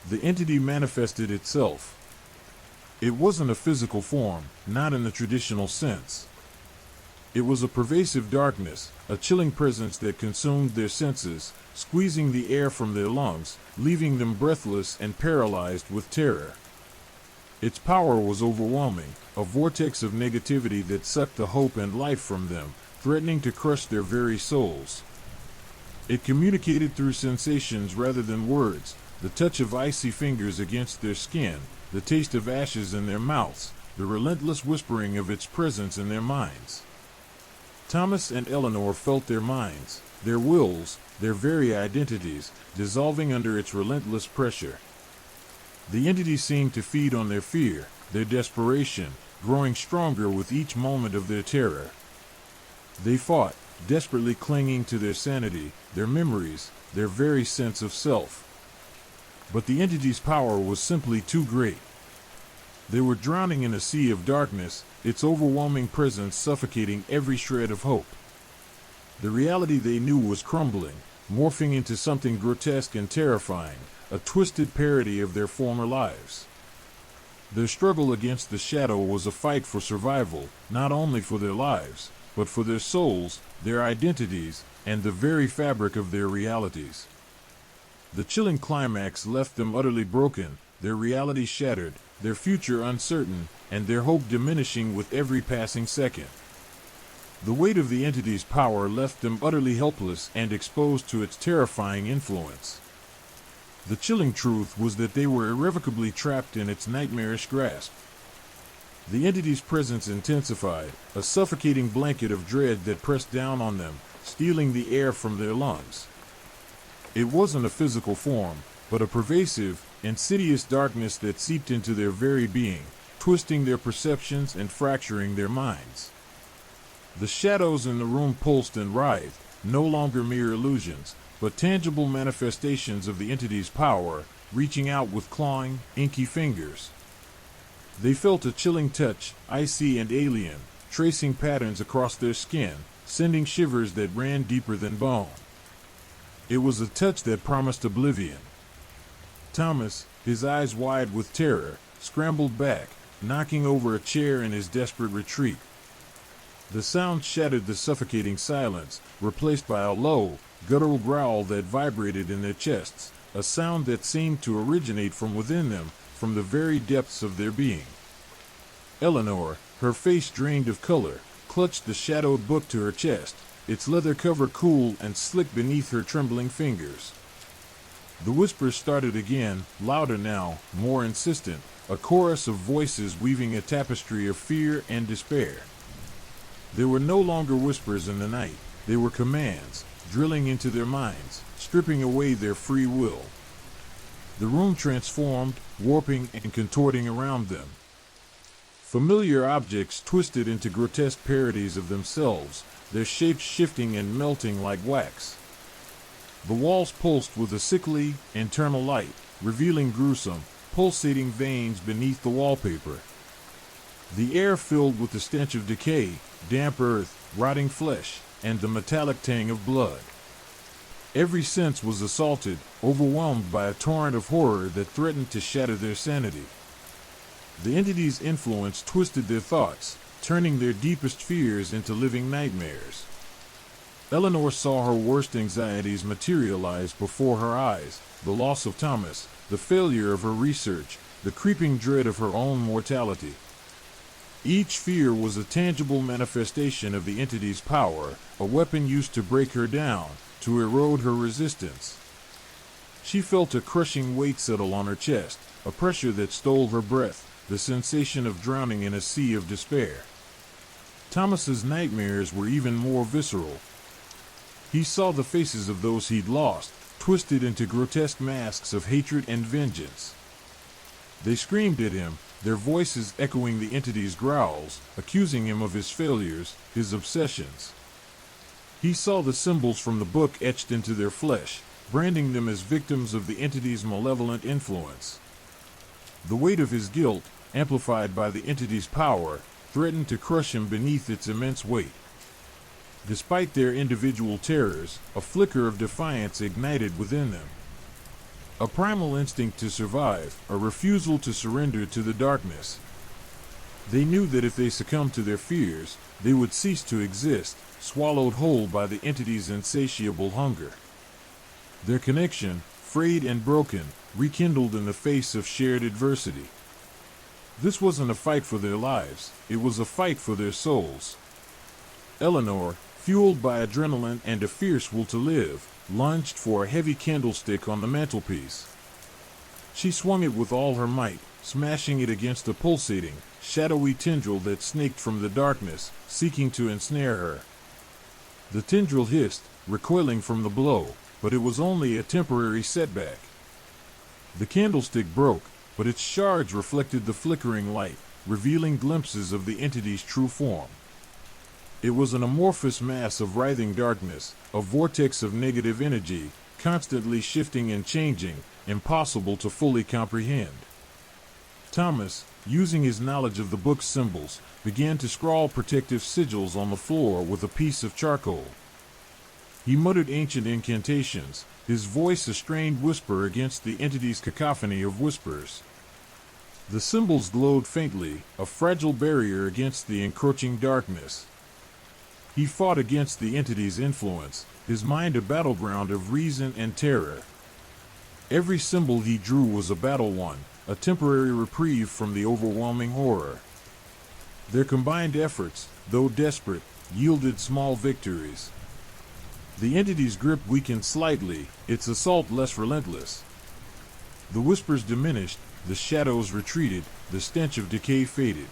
The entity manifested itself. It wasn't a physical form, not in the traditional sense. It was a pervasive darkness, a chilling presence that consumed their senses, squeezing the air from their lungs, leaving them breathless and paralyzed with terror. Its power was overwhelming, a vortex of negativity that sucked the hope and life from them, threatening to crush their very souls. It communicated through sensations rather than words, the touch of icy fingers against their skin, the taste of ashes in their mouths, the relentless whispering of its presence in their minds. Thomas and Eleanor felt their minds, their wills, their very identities, dissolving under its relentless pressure. The entity seemed to feed on their fear, their desperation, growing stronger with each moment of their terror. They fought, desperately clinging to their sanity, their memories, their very sense of self. But the entity's power was simply too great. They were drowning in a sea of darkness, its overwhelming presence suffocating every shred of hope. The reality they knew was crumbling, morphing into something grotesque and terrifying, a twisted parody of their former lives. Their struggle against the shadow was a fight for survival, not only for their lives, but for their souls, their identities, and the very fabric of their realities. The chilling climax left them utterly broken, their reality shattered, their future uncertain, and their hope diminishing with every passing second. The weight of the entity's power left them utterly helpless and exposed to its terrifying influence. The chilling truth was that they were irrevocably trapped in its nightmarish grasp. The entity's presence intensified, a suffocating blanket of dread that pressed down on them, stealing the air from their lungs. It wasn't a physical form, but a pervasive, insidious darkness that seeped into their very being, twisting their perceptions and fracturing their minds. The shadows in the room pulsed and writhed, no longer mere illusions, but tangible manifestations of the entity's power, reaching out with clawing, inky fingers. They felt a chilling touch, icy and alien, tracing patterns across their skin, sending shivers that ran deeper than bone. It was a touch that promised oblivion. Thomas, his eyes wide with terror, scrambled back, knocking over a chair in his desperate retreat. The sound shattered the suffocating silence, replaced by a low, guttural growl that vibrated in their chests, a sound that seemed to originate from within them, from the very depths of their being. Eleanor, her face drained of color, clutched the shadowed book to her chest, its leather cover cool and slick beneath her trembling fingers. The whispers started again, louder now, more insistent, a chorus of voices weaving a tapestry of fear and despair. There were no longer whispers in the night, they were commands, drilling into their minds, stripping away their free will. The room transformed, warping and contorting around them. Familiar objects twisted into grotesque parodies of themselves, their shapes shifting and melting like wax. The walls pulsed with a sickly, internal light, revealing gruesome, pulsating veins beneath the wallpaper. The air filled with the stench of decay, damp earth, rotting flesh, and the metallic tang of blood. Every sense was assaulted, overwhelmed by a torrent of horror that threatened to shatter their sanity. The entity's influence twisted their thoughts, turning their deepest fears into living nightmares. Eleanor saw her worst anxieties materialize before her eyes: the loss of Thomas, the failure of her research, the creeping dread of her own mortality. Each fear was a tangible manifestation of the entity's power, a weapon used to break her down, to erode her resistance. She felt a crushing weight settle on her chest, a pressure that stole her breath, the sensation of drowning in a sea of despair. Thomas's nightmares were even more visceral. He saw the faces of those he'd lost, twisted into grotesque masks of hatred and vengeance. They screamed at him, their voices echoing the entity's growls, accusing him of his failures, his obsessions. He saw the symbols from the book etched into their flesh, branding them as victims of the entity's malevolent influence. The weight of his guilt, amplified by the entity's power, threatened to crush him beneath its immense weight. Despite their individual terrors, a flicker of defiance ignited within them. A primal instinct to survive, a refusal to surrender to the darkness. They knew that if they succumbed to their fears, they would cease to exist, swallowed whole by the entity's insatiable hunger. Their connection, frayed and broken, rekindled in the face of shared adversity. This wasn't a fight for their lives, it was a fight for their souls. Eleanor, fueled by adrenaline and a fierce will to live, lunged for a heavy candlestick on the mantelpiece. She swung it with all her might, smashing it against a pulsating, shadowy tendril that snaked from the darkness, seeking to ensnare her. The tendril hissed, recoiling from the blow, but it was only a temporary setback. The candlestick broke, but its shards reflected the flickering light, revealing glimpses of the entity's true form. It was an amorphous mass of writhing darkness, a vortex of negative energy, constantly shifting and changing, impossible to fully comprehend. Thomas, using his knowledge of the book's symbols, began to scrawl protective sigils on the floor with a piece of charcoal. He muttered ancient incantations, his voice a strained whisper against the entity's cacophony of whispers. The symbols glowed faintly, a fragile barrier against the encroaching darkness. He fought against the entity's influence, his mind a battleground of reason and terror. Every symbol he drew was a battle won, a temporary reprieve from the overwhelming horror. Their combined efforts, though desperate, yielded small victories. The entity's grip weakened slightly, its assault less relentless. The whispers diminished, the shadows retreated, the stench of decay faded.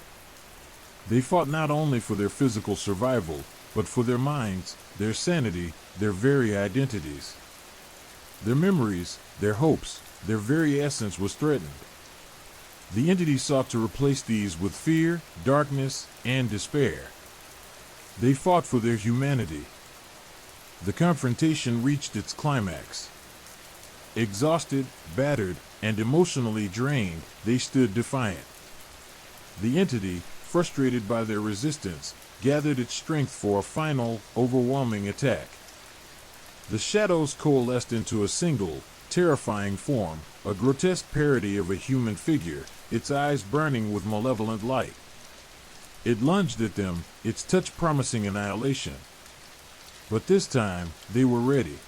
They fought not only for their physical survival, but for their minds, their sanity, their very identities. Their memories, their hopes, their very essence was threatened. The entity sought to replace these with fear, darkness, and despair. They fought for their humanity. The confrontation reached its climax. Exhausted, battered, and emotionally drained, they stood defiant. The entity, frustrated by their resistance, gathered its strength for a final, overwhelming attack. The shadows coalesced into a single, terrifying form, a grotesque parody of a human figure, its eyes burning with malevolent light. It lunged at them, its touch promising annihilation. But this time, they were ready.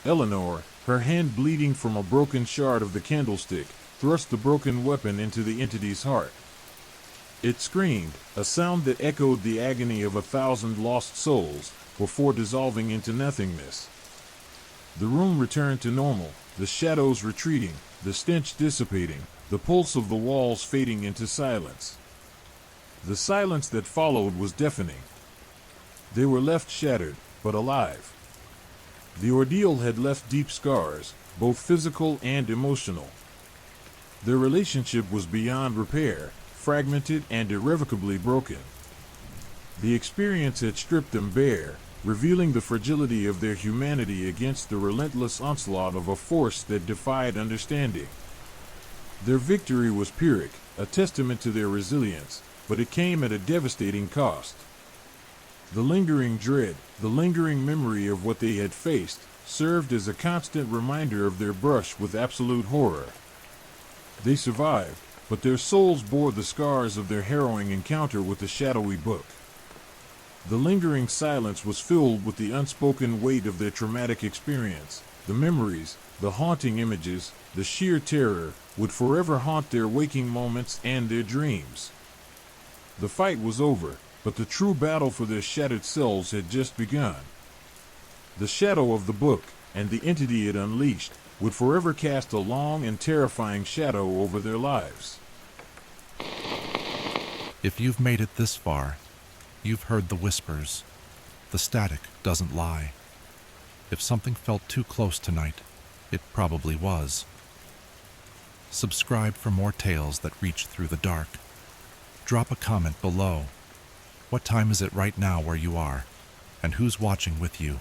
Eleanor, her hand bleeding from a broken shard of the candlestick, thrust the broken weapon into the entity's heart. It screamed, a sound that echoed the agony of 1,000 lost souls, before dissolving into nothingness. The room returned to normal, the shadows retreating, the stench dissipating, the pulse of the walls fading into silence. The silence that followed was deafening. They were left shattered, but alive. The ordeal had left deep scars, both physical and emotional. Their relationship was beyond repair, fragmented and irrevocably broken. The experience had stripped them bare, revealing the fragility of their humanity against the relentless onslaught of a force that defied understanding. Their victory was Pyrrhic, a testament to their resilience, but it came at a devastating cost. The lingering dread, the lingering memory of what they had faced, served as a constant reminder of their brush with absolute horror. They survived, but their souls bore the scars of their harrowing encounter with the shadowy book. The lingering silence was filled with the unspoken weight of their traumatic experience. The memories, the haunting images, the sheer terror would forever haunt their waking moments and their dreams. The fight was over, but the true battle for their shattered selves had just begun. The shadow of the book, and the entity it unleashed, would forever cast a long and terrifying shadow over their lives. If you've made it this far, you've heard the whispers. The static doesn't lie. If something felt too close tonight, it probably was. Subscribe for more tales that reach through the dark. Drop a comment below. What time is it right now where you are? And who's watching with you?